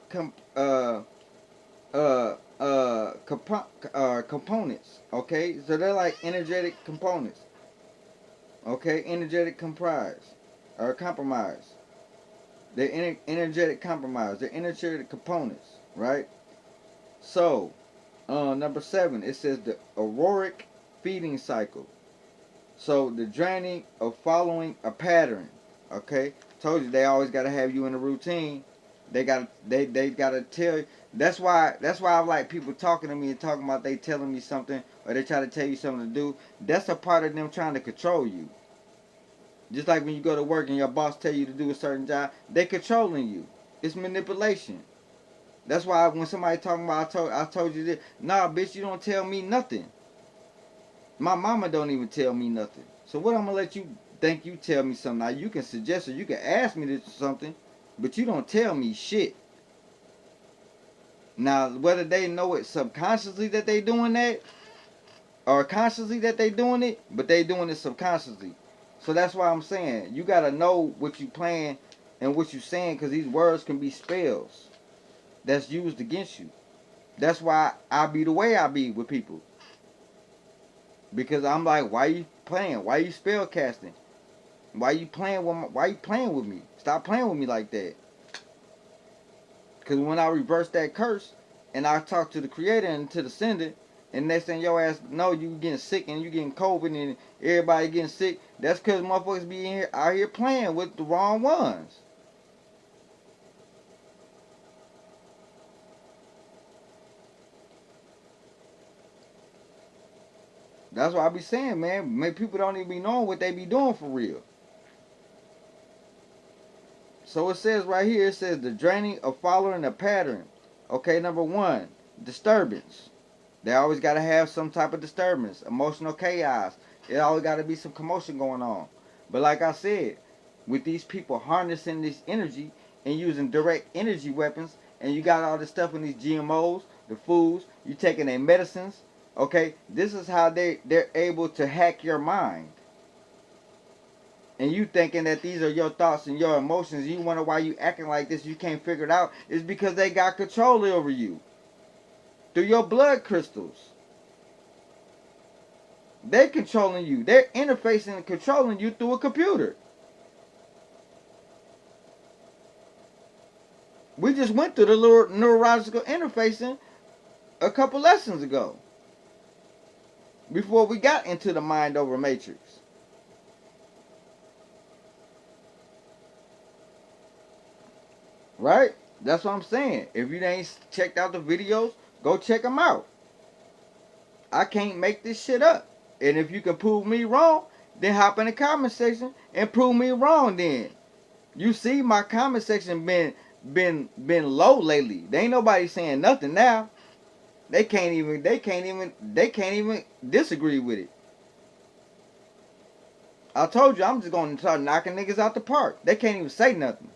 components. Okay, so they're like energetic components. Okay, energetic comprise or compromise. They're energetic compromise. They're energetic components, right? So, number 7, it says the auroric feeding cycle. So the draining of following a pattern. Okay, told you they always got to have you in a routine. They gotta tell you. That's why I like people talking to me and talking about they telling me something or they try to tell you something to do. That's a part of them trying to control you. Just like when you go to work and your boss tell you to do a certain job, they controlling you. It's manipulation. That's why when somebody talking about I told you this, nah, bitch, you don't tell me nothing. My mama don't even tell me nothing. So what I'm gonna let you think you tell me something? Now you can suggest or you can ask me to something, but you don't tell me shit. Now whether they know it subconsciously that they doing that or consciously that they doing it, but they doing it subconsciously. So that's why I'm saying you gotta know what you playing and what you saying, because these words can be spells that's used against you. That's why I be the way I be with people. Because I'm like, why you playing? Why you spell casting? Why you playing with me? Stop playing with me like that. Because when I reverse that curse and I talk to the creator and to the sender, and they saying your ass, no, you getting sick and you getting COVID and everybody getting sick, that's because motherfuckers be in here out here playing with the wrong ones. That's why I be saying, man, maybe people don't even be knowing what they be doing for real. So it says right here, it says the draining of following a pattern. Okay, number 1, disturbance. They always got to have some type of disturbance, emotional chaos. It always got to be some commotion going on. But like I said, with these people harnessing this energy and using direct energy weapons, and you got all this stuff in these GMOs, the foods, you taking their medicines, okay, this is how they're able to hack your mind. And you thinking that these are your thoughts and your emotions, you wonder why you acting like this, you can't figure it out, it's because they got control over you through your blood crystals. They're controlling you. They're interfacing and controlling you through a computer. We just went through the neurological interfacing a couple lessons ago. Before we got into the mind over matrix. Right? That's what I'm saying. If you ain't checked out the videos, go check them out. I can't make this shit up. And if you can prove me wrong, then hop in the comment section and prove me wrong then. You see my comment section been low lately. There ain't nobody saying nothing now. They can't even disagree with it. I told you I'm just gonna start knocking niggas out the park. They can't even say nothing.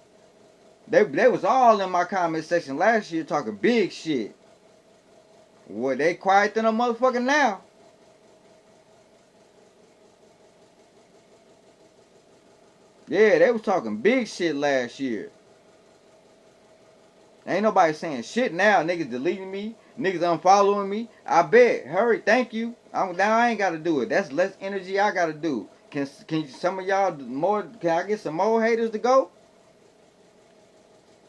They was all in my comment section last year talking big shit. Well, they quiet than a motherfucker now. Yeah, they was talking big shit last year. Ain't nobody saying shit now. Niggas deleting me. Niggas unfollowing me. I bet. Hurry. Thank you. Now I ain't got to do it. That's less energy I got to do. Can some of y'all more? Can I get some more haters to go?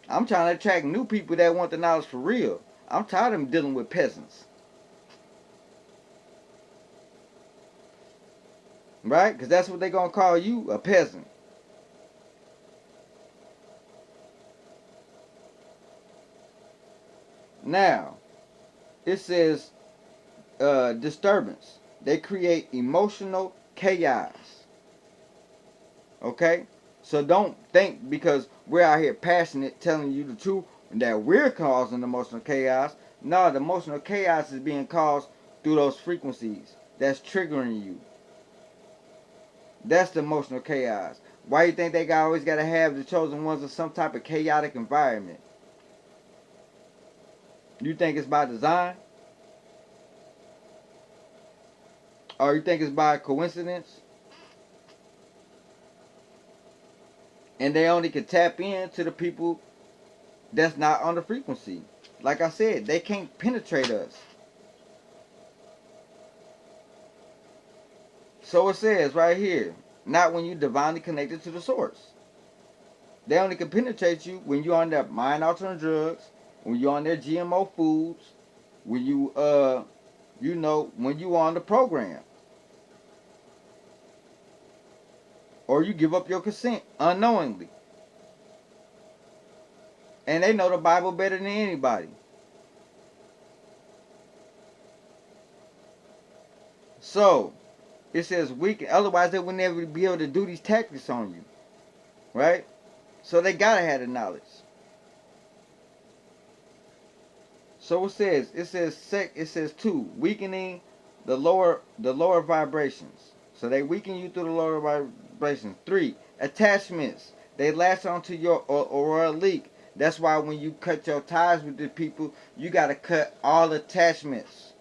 I'm trying to attract new people that want the knowledge for real. I'm tired of dealing with peasants. Right? Because that's what they going to call you, a peasant. Now, it says disturbance. They create emotional chaos. Okay? So don't think because we're out here passionate telling you the truth that we're causing emotional chaos. No, the emotional chaos is being caused through those frequencies that's triggering you. That's the emotional chaos. Why you think they always got to have the chosen ones in some type of chaotic environment? You think it's by design? Or you think it's by coincidence? And they only can tap into the people that's not on the frequency. Like I said, they can't penetrate us. So it says right here, not when you divinely connected to the source. They only can penetrate you when you're on their mind altering drugs, when you're on their GMO foods, when when you on the program. Or you give up your consent unknowingly. And they know the Bible better than anybody. So, it says weak, otherwise they would never be able to do these tactics on you. Right? So they gotta have the knowledge. So it says two, weakening the lower vibrations. So they weaken you through the lower vibrations. 3, attachments. They latch onto your or leak. That's why when you cut your ties with the people, you gotta cut all attachments.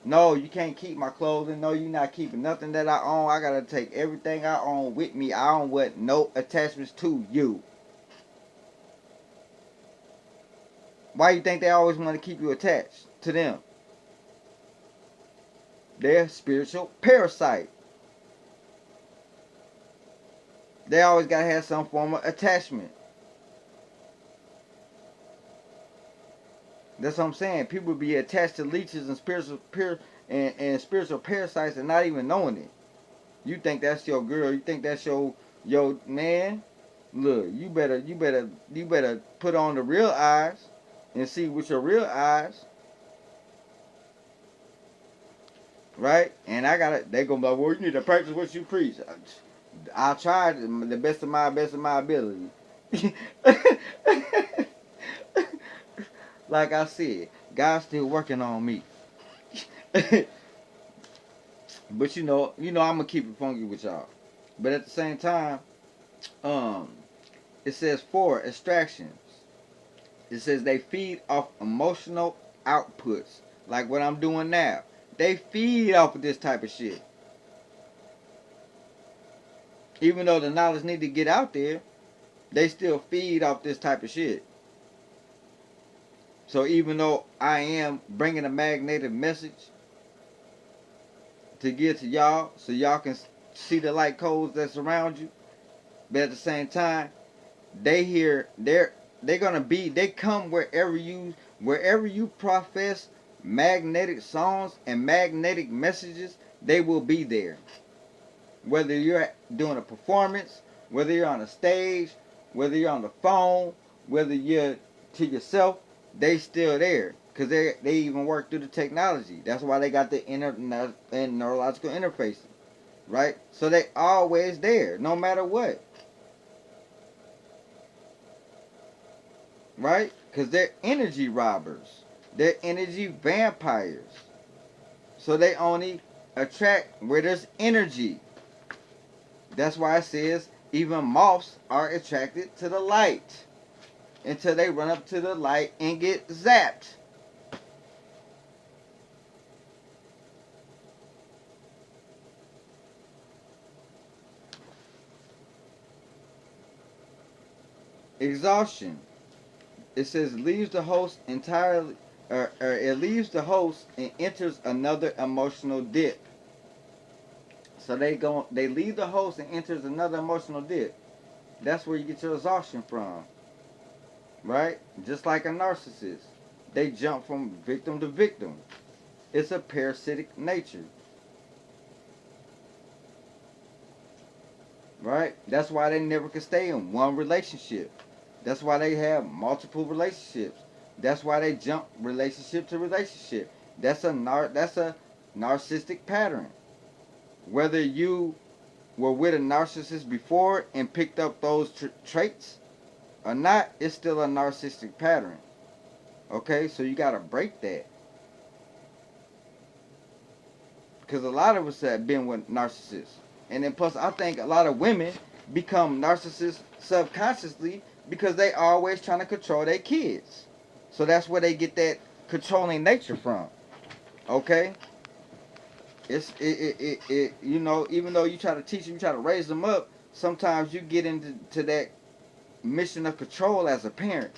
No, you can't keep my clothing. No, you're not keeping nothing that I own. I gotta take everything I own with me. I don't want no attachments to you. Why you think they always want to keep you attached to them? They're spiritual parasite. They always gotta have some form of attachment. That's what I'm saying. People be attached to leeches and and spiritual parasites and not even knowing it. You think that's your girl? You think that's your man? Look, you better put on the real eyes and see with your real eyes, right? And they gonna be like, well, you need to practice what you preach. I'll try the best of my ability. Like I said, God's still working on me. But I'm gonna keep it funky with y'all. But at the same time, um, it says 4 extractions. It says they feed off emotional outputs, like what I'm doing now. They feed off of this type of shit. Even though the knowledge need to get out there, they still feed off this type of shit. So even though I am bringing a magnetic message to give to y'all, so y'all can see the light codes that surround you, but at the same time, they come wherever you profess magnetic songs and magnetic messages, they will be there. Whether you're doing a performance, whether you're on a stage, whether you're on the phone, whether you're to yourself, they still there. Because they even work through the technology. That's why they got the neurological interfaces. Right? So they always there, no matter what. Right? Because they're energy robbers. They're energy vampires. So they only attract where there's energy. That's why it says even moths are attracted to the light until they run up to the light and get zapped. Exhaustion. It says leaves the host entirely, or it leaves the host and enters another emotional dip. So they leave the host and enters another emotional dip. That's where you get your exhaustion from, right? Just like a narcissist, they jump from victim to victim. It's a parasitic nature, right? That's why they never can stay in one relationship. That's why they have multiple relationships. That's why they jump relationship to relationship. That's a narcissistic pattern. Whether you were with a narcissist before and picked up those traits or not, it's still a narcissistic pattern. Okay, so you gotta break that. Because a lot of us have been with narcissists. And then plus, I think a lot of women become narcissists subconsciously because they always trying to control their kids. So that's where they get that controlling nature from. Okay, you know, even though you try to teach them, you try to raise them up, sometimes you get into that mission of control as a parent.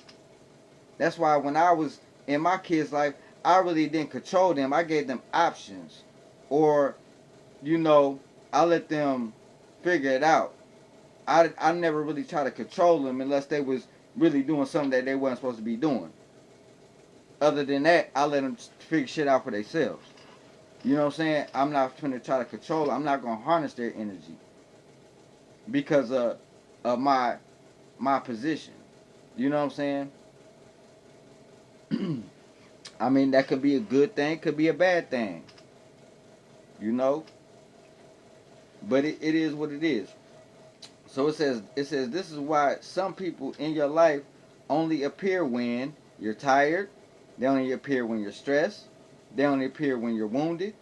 That's why when I was in my kids' life, I really didn't control them. I gave them options, or you know, I let them figure it out. I never really try to control them unless they was really doing something that they wasn't supposed to be doing. Other than that, I let them figure shit out for themselves. You know what I'm saying? I'm not trying to try to control them. I'm not gonna harness their energy because of my position. You know what I'm saying? I mean, that could be a good thing, could be a bad thing. You know, but it is what it is. So it says this is why some people in your life only appear when you're tired. They only appear when you're stressed. They only appear when you're wounded.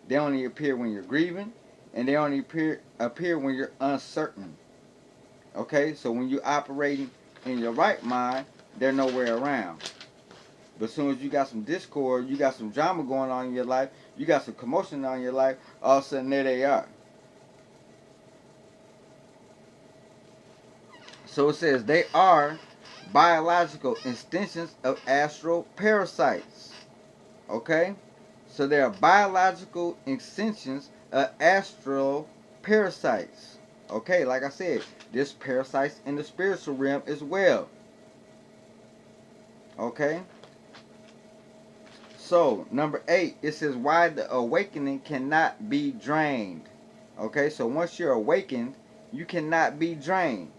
They only appear when you're grieving, and they only appear when you're uncertain. Okay, so when you're operating in your right mind, they're nowhere around. But as soon as you got some discord, you got some drama going on in your life, you got some commotion on your life, all of a sudden there they are. So it says they are biological extensions of astral parasites. Okay? So they are biological extensions of astral parasites. Okay, like I said, there's parasites in the spiritual realm as well. Okay? So, number 8, it says why the awakening cannot be drained. Okay, so once you're awakened, you cannot be drained.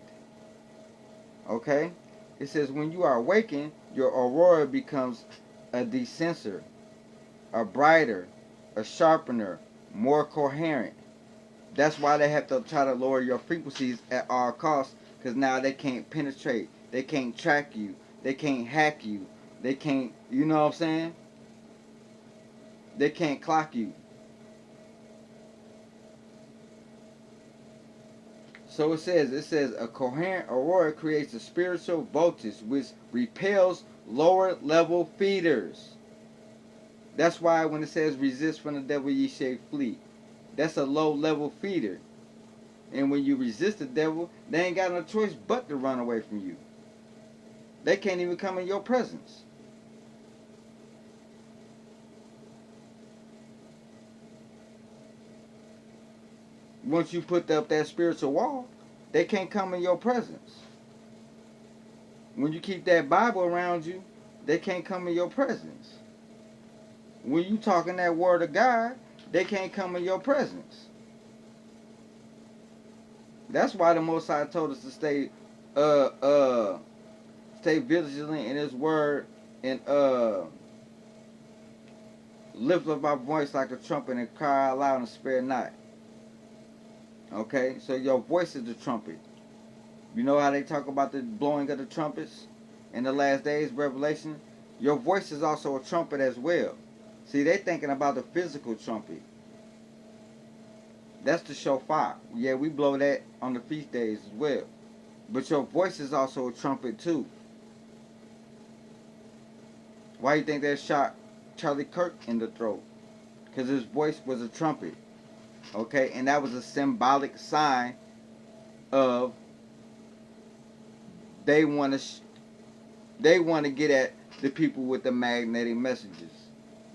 Okay? It says when you are awakened, your aurora becomes a desensor, a brighter, a sharpener, more coherent. That's why they have to try to lower your frequencies at all costs, because now they can't penetrate, they can't track you, they can't hack you, they can't, you know what I'm saying? They can't clock you. So it says a coherent aurora creates a spiritual voltage which repels lower level feeders. That's why when it says resist from the devil ye shall flee, that's a low level feeder. And when you resist the devil, they ain't got no choice but to run away from you. They can't even come in your presence. Once you put up that spiritual wall, they can't come in your presence. When you keep that Bible around you, they can't come in your presence. When you talking that word of God, they can't come in your presence. That's why the Most High told us to uh, uh, stay vigilant in His word and lift up our voice like a trumpet and cry out loud and spare not. Okay, so your voice is the trumpet. You know how they talk about the blowing of the trumpets in the last days, Revelation? Your voice is also a trumpet as well. See, they thinking about the physical trumpet. That's the shofar. Yeah, we blow that on the feast days as well. But your voice is also a trumpet too. Why do you think they shot Charlie Kirk in the throat? Because his voice was a trumpet. Okay, and that was a symbolic sign of they want to they want to get at the people with the magnetic messages.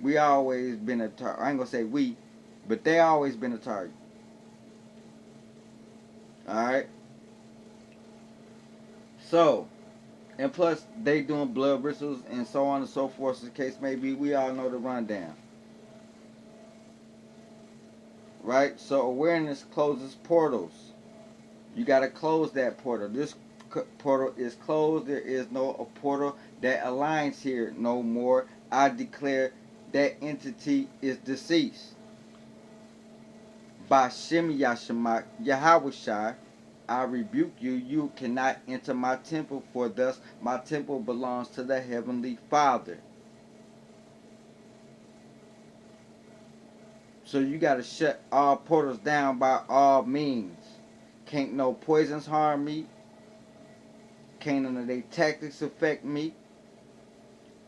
We always been a target. I ain't gonna say we, but they always been a target. All right. So, and plus they doing blood rituals and so on and so forth. As the case may be, we all know the rundown. Right. So awareness closes portals. You gotta close that portal. This portal is closed. There is no a portal that aligns here no more. I declare that entity is deceased. By Shem Yashamak Yahweh, I rebuke you. You cannot enter my temple, for thus my temple belongs to the Heavenly Father. So you gotta shut all portals down by all means. Can't no poisons harm me. Can't none of their tactics affect me.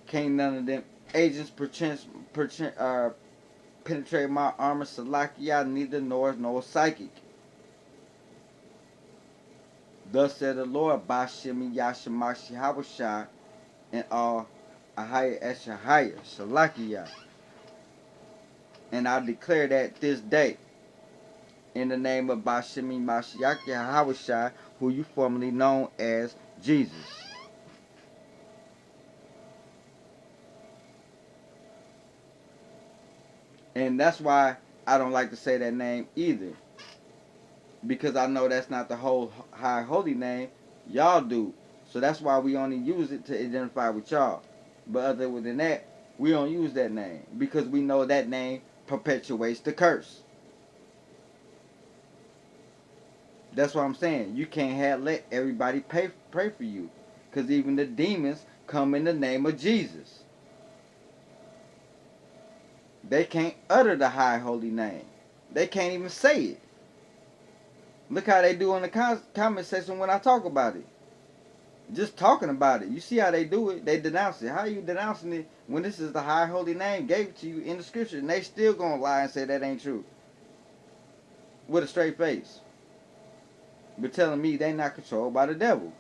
Can't none of them agents penetrate my armor. Salakia, neither nor no psychic. Thus said the Lord, Bashimi Yashamashi Habashai, and all Ahaya Eshahaya, Salakia. And I declare that this day, in the name of Bashimi Mashiach Habashai, who you formerly known as Jesus. And that's why I don't like to say that name either. Because I know that's not the whole high holy name. Y'all do. So that's why we only use it to identify with y'all. But other than that, we don't use that name. Because we know that name perpetuates the curse. That's what I'm saying. You can't let everybody pray for you. Because even the demons come in the name of Jesus. They can't utter the high holy name. They can't even say it. Look how they do in the comment section when I talk about it. Just talking about it. You see how they do it? They denounce it. How are you denouncing it when this is the high holy name gave it to you in the scripture and they still gonna lie and say that ain't true? With a straight face. But telling me they not controlled by the devil.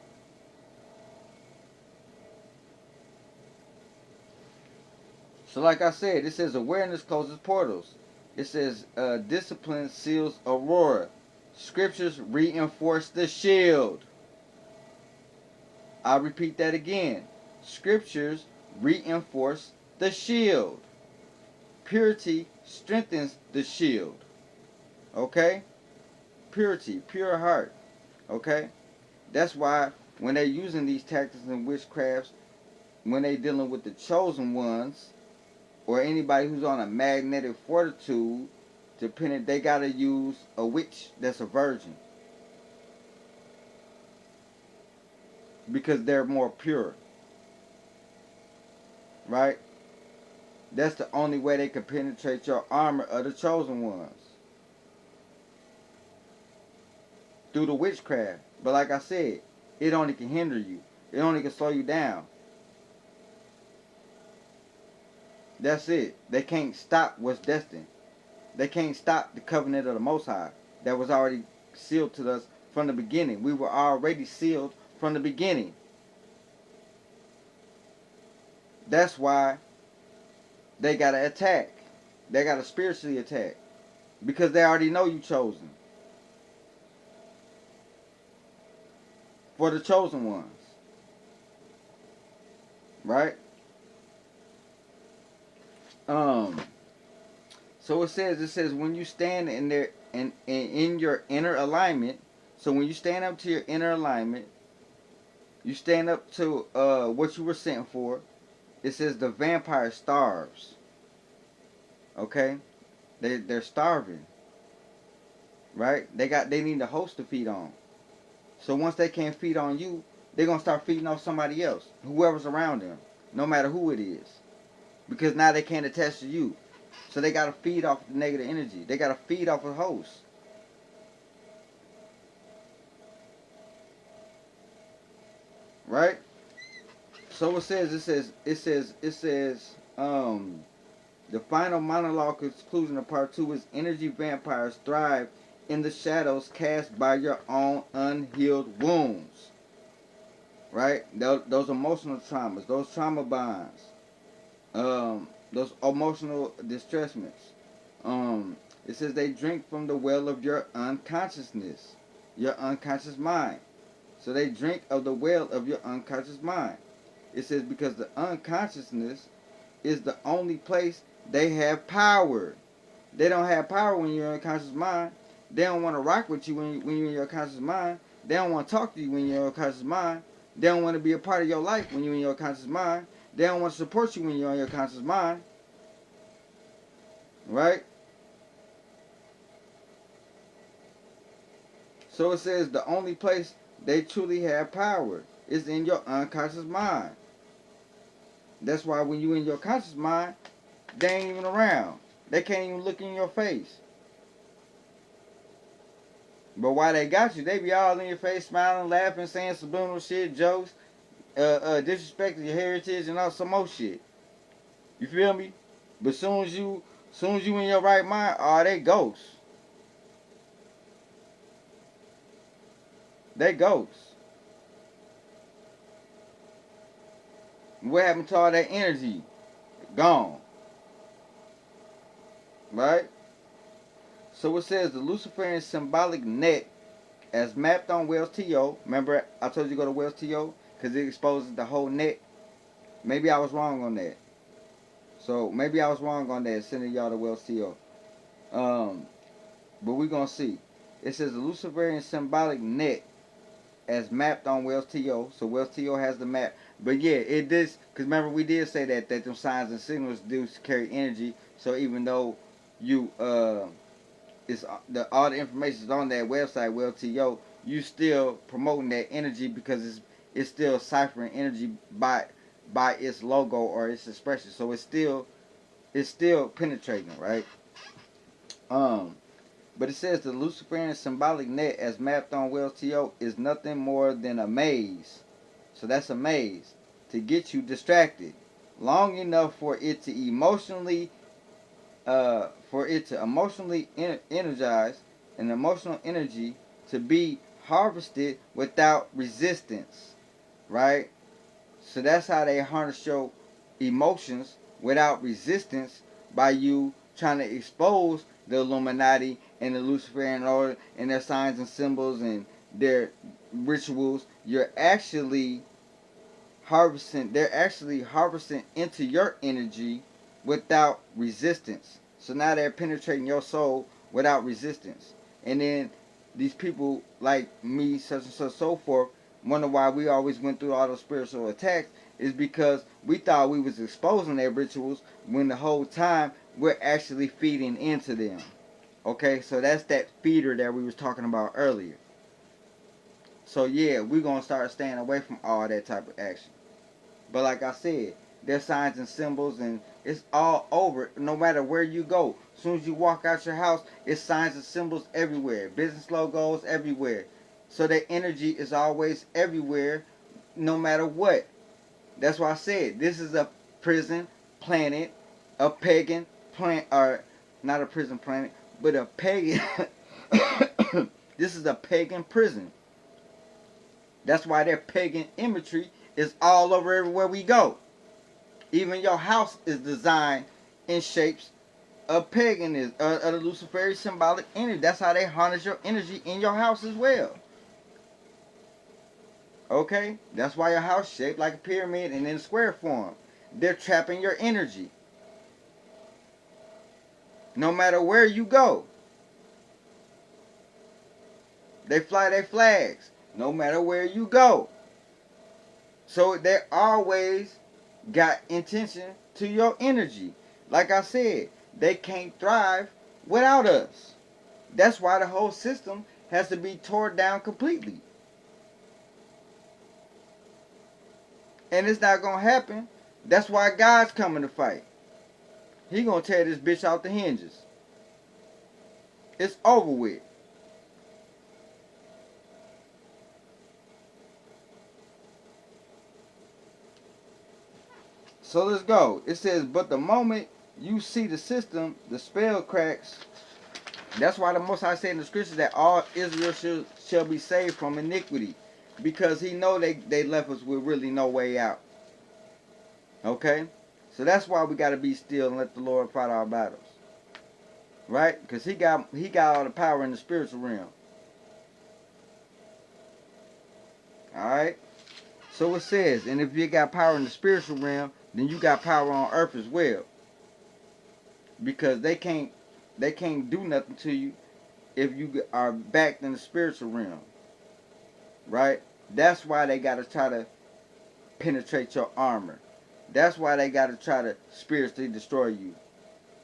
So like I said, it says awareness closes portals. It says discipline seals aurora. Scriptures reinforce the shield. I'll repeat that again. Scriptures reinforce the shield. Purity strengthens the shield. Okay? Purity, pure heart. Okay? That's why when they're using these tactics and witchcrafts, when they're dealing with the chosen ones, or anybody who's on a magnetic fortitude, they gotta use a witch that's a virgin. Because they're more pure. Right? That's the only way they can penetrate your armor of the chosen ones. Through the witchcraft. But like I said, it only can hinder you. It only can slow you down. That's it. They can't stop what's destined. They can't stop the covenant of the Most High that was already sealed to us from the beginning. We were already sealed from the beginning. That's why they got to attack. They got to spiritually attack. Because they already know you chosen. For the chosen ones. Right? So it says when you stand in there in your inner alignment, so when you stand up to your inner alignment, you stand up to what you were sent for. It says the vampire starves. Okay? They're starving. Right? They need a host to feed on. So once they can't feed on you, they're gonna start feeding on somebody else, whoever's around them, no matter who it is. Because now they can't attach to you. So they gotta feed off the negative energy. They gotta feed off a host. Right? So it says, the final monologue conclusion of part 2 is energy vampires thrive in the shadows cast by your own unhealed wounds. Right? Those emotional traumas, those trauma bonds, those emotional distressments. It says they drink from the well of your unconsciousness, your unconscious mind. So they drink of the well of your unconscious mind. It says because the unconsciousness is the only place they have power. They don't have power when you're in your conscious mind. They don't want to rock with you when you're in your conscious mind. They don't want to talk to you when you're in your conscious mind. They don't want to be a part of your life when you're in your conscious mind. They don't want to support you when you're in your conscious mind. Right? So it says the only place they truly have power is in your unconscious mind. That's why when you're in your conscious mind, they ain't even around. They can't even look in your face. But while they got you, they be all in your face, smiling, laughing, saying subliminal shit, jokes, disrespecting your heritage and all some more shit. You feel me? But soon as you in your right mind, oh, they ghosts. They ghosts. What happened to all that energy? Gone. Right? So it says the Luciferian symbolic net as mapped on Wells TO. Remember I told you to go to Wells TO? Because it exposes the whole net. Maybe I was wrong on that. So maybe I was wrong on that, sending y'all to Wells TO. But we're going to see. It says the Luciferian symbolic net as mapped on Wells TO. So Wells TO has the map. But yeah, it does, because remember we did say that them signs and signals do carry energy. So even though you it's all the information is on that website, Wells TO, you still promoting that energy because it's still ciphering energy by its logo or its expression. So it's still penetrating, right? Um But it says the Luciferian symbolic net as mapped on Wells TO is nothing more than a maze. So that's a maze to get you distracted long enough for it to emotionally energize an emotional energy to be harvested without resistance, right? So that's how they harness your emotions without resistance by you trying to expose the Illuminati and the Luciferian order and their signs and symbols and their rituals. They're actually harvesting into your energy without resistance. So now they're penetrating your soul without resistance. And then these people like me, such and such, so forth, wonder why we always went through all those spiritual attacks is because we thought we was exposing their rituals when the whole time we're actually feeding into them. Okay, so that's that feeder that we was talking about earlier. So yeah, we're gonna start staying away from all that type of action. But like I said, there's signs and symbols and it's all over no matter where you go. As soon as you walk out your house, it's signs and symbols everywhere. Business logos everywhere. So that energy is always everywhere no matter what. That's why I said this is a prison planet, a pagan planet, or not a prison planet, but a pagan. This is a pagan prison. That's why their pagan imagery is all over everywhere we go. Even your house is designed in shapes of paganism, of the Luciferian symbolic energy. That's how they harness your energy in your house as well. Okay? That's why your house shaped like a pyramid and in square form. They're trapping your energy. No matter where you go. They fly their flags. No matter where you go. So they always got intention to your energy. Like I said, they can't thrive without us. That's why the whole system has to be torn down completely. And it's not gonna happen. That's why God's coming to fight. He gonna tear this bitch out the hinges. It's over with. So let's go. It says, but the moment you see the system, the spell cracks. That's why the Most High said in the scriptures that all Israel shall be saved from iniquity. Because he know they left us with really no way out. Okay? So that's why we got to be still and let the Lord fight our battles. Right? Because he got all the power in the spiritual realm. Alright? So it says, and if you got power in the spiritual realm, then you got power on earth as well. Because they can't do nothing to you if you are backed in the spiritual realm. Right? That's why they got to try to penetrate your armor. That's why they got to try to spiritually destroy you.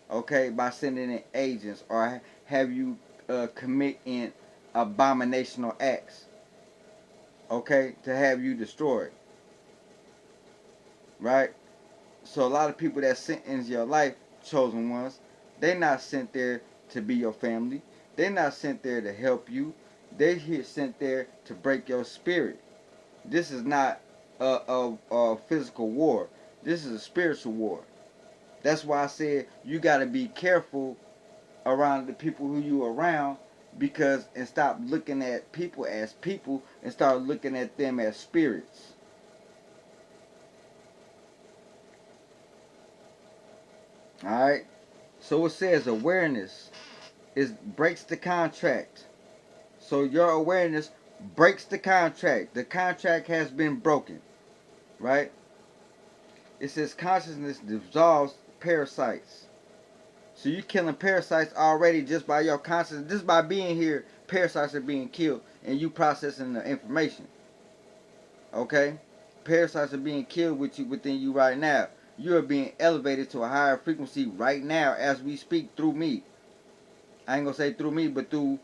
Okay? By sending in agents or have you commit in abominational acts. Okay? To have you destroyed. Right? So a lot of people that sent into your life, chosen ones, They're not sent there to be your family. They're not sent there to help you. They're here sent there to break your spirit. This is not a physical war. This is a spiritual war. That's why I said you got to be careful around the people who you around, because and stop looking at people as people and start looking at them as spirits. All right. So it says awareness is breaks the contract. So your awareness breaks the contract. The contract has been broken, right? It says consciousness dissolves parasites. So you killing parasites already just by your consciousness, just by being here. Parasites are being killed, and you processing the information. Okay, parasites are being killed with you within you right now. You are being elevated to a higher frequency right now as we speak through me. I ain't gonna say through me, but through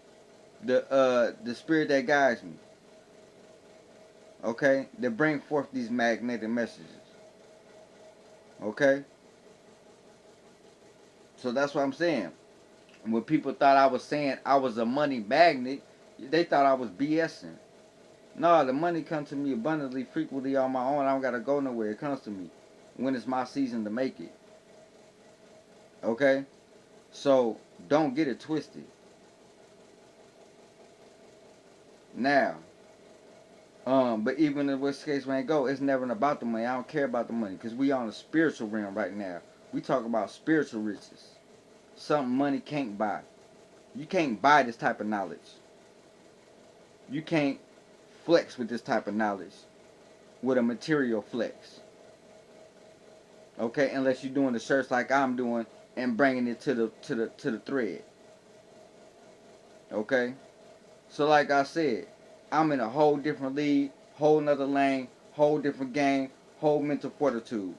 the spirit that guides me. Okay, that bring forth these magnetic messages. Okay, so that's what I'm saying. When people thought I was saying I was a money magnet, they thought I was BSing. No, the money comes to me abundantly, frequently on my own. I don't gotta go nowhere. It comes to me when it's my season to make it. Okay, so don't get it twisted. Now, but even in which case may go, it's never about the money. I don't care about the money because we on a spiritual realm right now. We talk about spiritual riches, something money can't buy. You can't buy this type of knowledge. You can't flex with this type of knowledge with a material flex. Okay, unless you're doing the search like I'm doing and bringing it to the thread. Okay, so like I said, I'm in a whole different league, whole nother lane, whole different game, whole mental fortitude.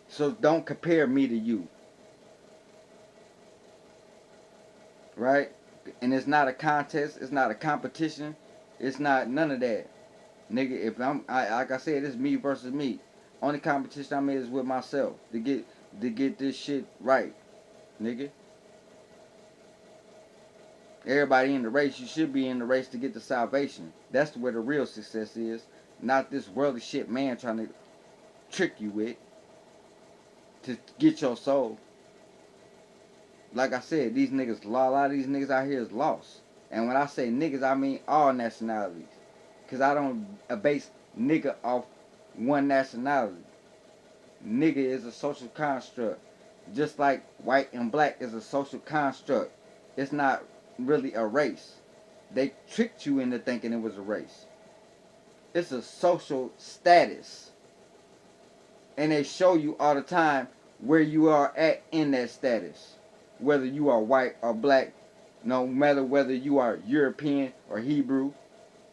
So don't compare me to you, right? And it's not a contest, it's not a competition, it's not none of that, nigga. If like I said, it's me versus me. Only competition I'm in is with myself to get this shit right, nigga. Everybody in the race, you should be in the race to get the salvation. That's where the real success is, not this worldly shit man trying to trick you with to get your soul. Like I said, these niggas, a lot of these niggas out here is lost. And when I say niggas, I mean all nationalities. Because I don't base nigga off one nationality. Nigga is a social construct. Just like white and black is a social construct. It's not really a race. They tricked you into thinking it was a race. It's a social status. And they show you all the time where you are at in that status. Whether you are white or black, no matter whether you are European or Hebrew,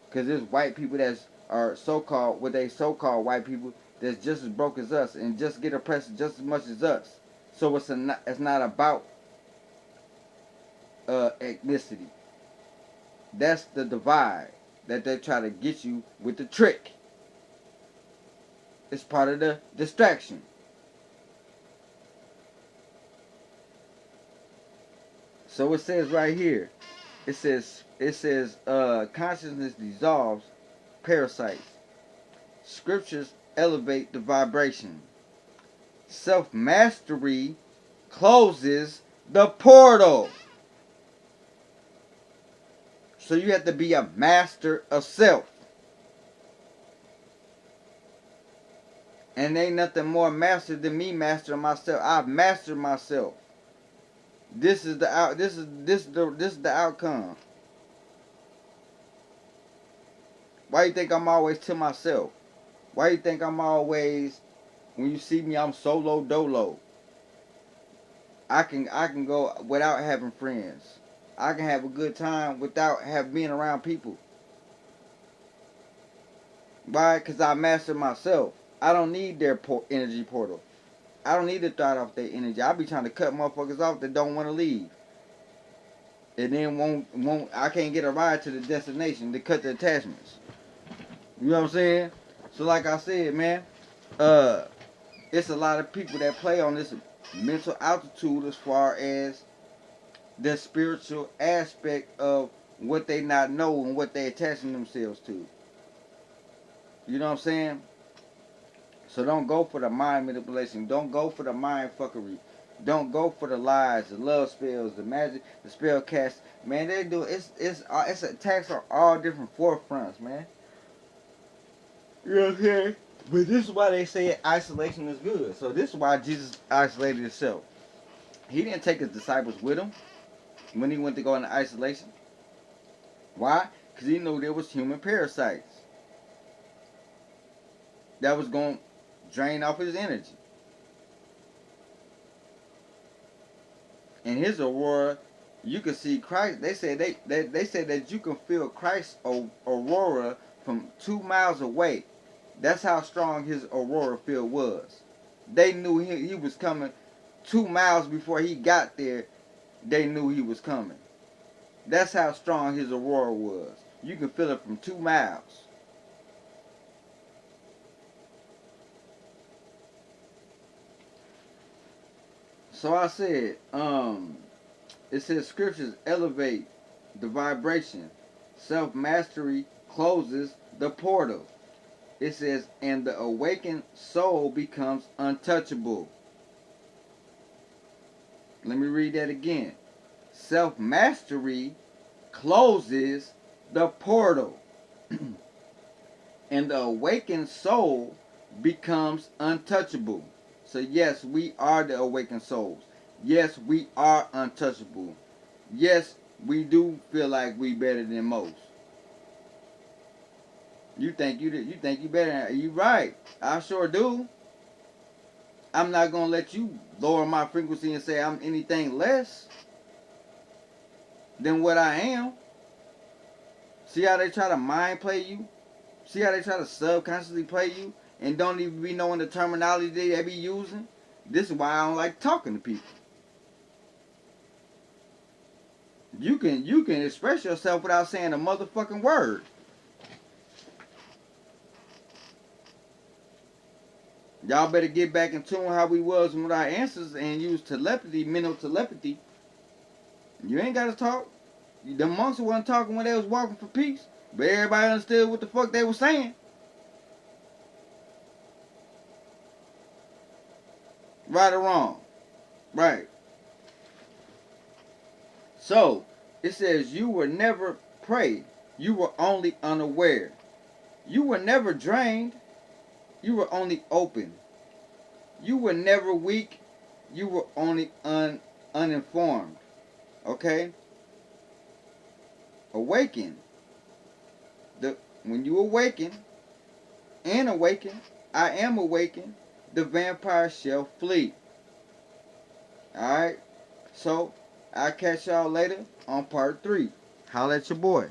because there's white people that are so-called, what they so-called white people that's just as broke as us and just get oppressed just as much as us. So it's not about ethnicity. That's the divide that they try to get you with the trick. It's part of the distraction. So it says right here, it says consciousness dissolves parasites. Scriptures elevate the vibration. Self mastery closes the portal. So you have to be a master of self. And ain't nothing more master than me mastering myself. I've mastered myself. This is the out. This is the outcome. Why you think I'm always to myself? Why you think I'm always, when you see me, I'm solo dolo? I can go without having friends. I can have a good time without being around people. Why? Because I mastered myself. I don't need their energy portal. I don't need to throw off their energy. I be trying to cut motherfuckers off that don't want to leave. And then won't I can't get a ride to the destination to cut the attachments. You know what I'm saying? So like I said, man, it's a lot of people that play on this mental altitude as far as the spiritual aspect of what they not know and what they attaching themselves to. You know what I'm saying? So don't go for the mind manipulation. Don't go for the mind fuckery. Don't go for the lies, the love spells, the magic, the spell cast. Man, they do it's attacks on all different forefronts, man. You know what I'm saying? But this is why they say isolation is good. So this is why Jesus isolated himself. He didn't take his disciples with him when he went to go into isolation. Why? Because he knew there was human parasites that was going to drain off his energy. In his aurora, you can see Christ. They said they said that you can feel Christ's aurora from 2 miles away. That's how strong his aurora field was. They knew he was coming 2 miles before he got there. They knew he was coming. That's how strong his aurora was. You can feel it from 2 miles. So I said, it says scriptures elevate the vibration. Self-mastery closes the portal. It says, and the awakened soul becomes untouchable. Let me read that again. Self-mastery closes the portal. And the awakened soul becomes untouchable. So yes, we are the awakened souls. Yes, we are untouchable. Yes, we do feel like we better than most. You think you better? You right? I sure do. I'm not gonna let you lower my frequency and say I'm anything less than what I am. See how they try to mind play you? See how they try to subconsciously play you and don't even be knowing the terminology they be using? This is why I don't like talking to people. You can express yourself without saying a motherfucking word. Y'all better get back in tune how we was with our answers and use telepathy, mental telepathy. You ain't gotta talk. The monks wasn't talking when they was walking for peace, but everybody understood what the fuck they was saying. Right or wrong? Right. So, it says you were never prey. You were only unaware. You were never drained. You were only open. You were never weak. You were only uninformed. Okay? Awaken. When you awaken and awaken, I am awakened, the vampire shall flee. Alright? So, I'll catch y'all later on part 3. Holla at your boy.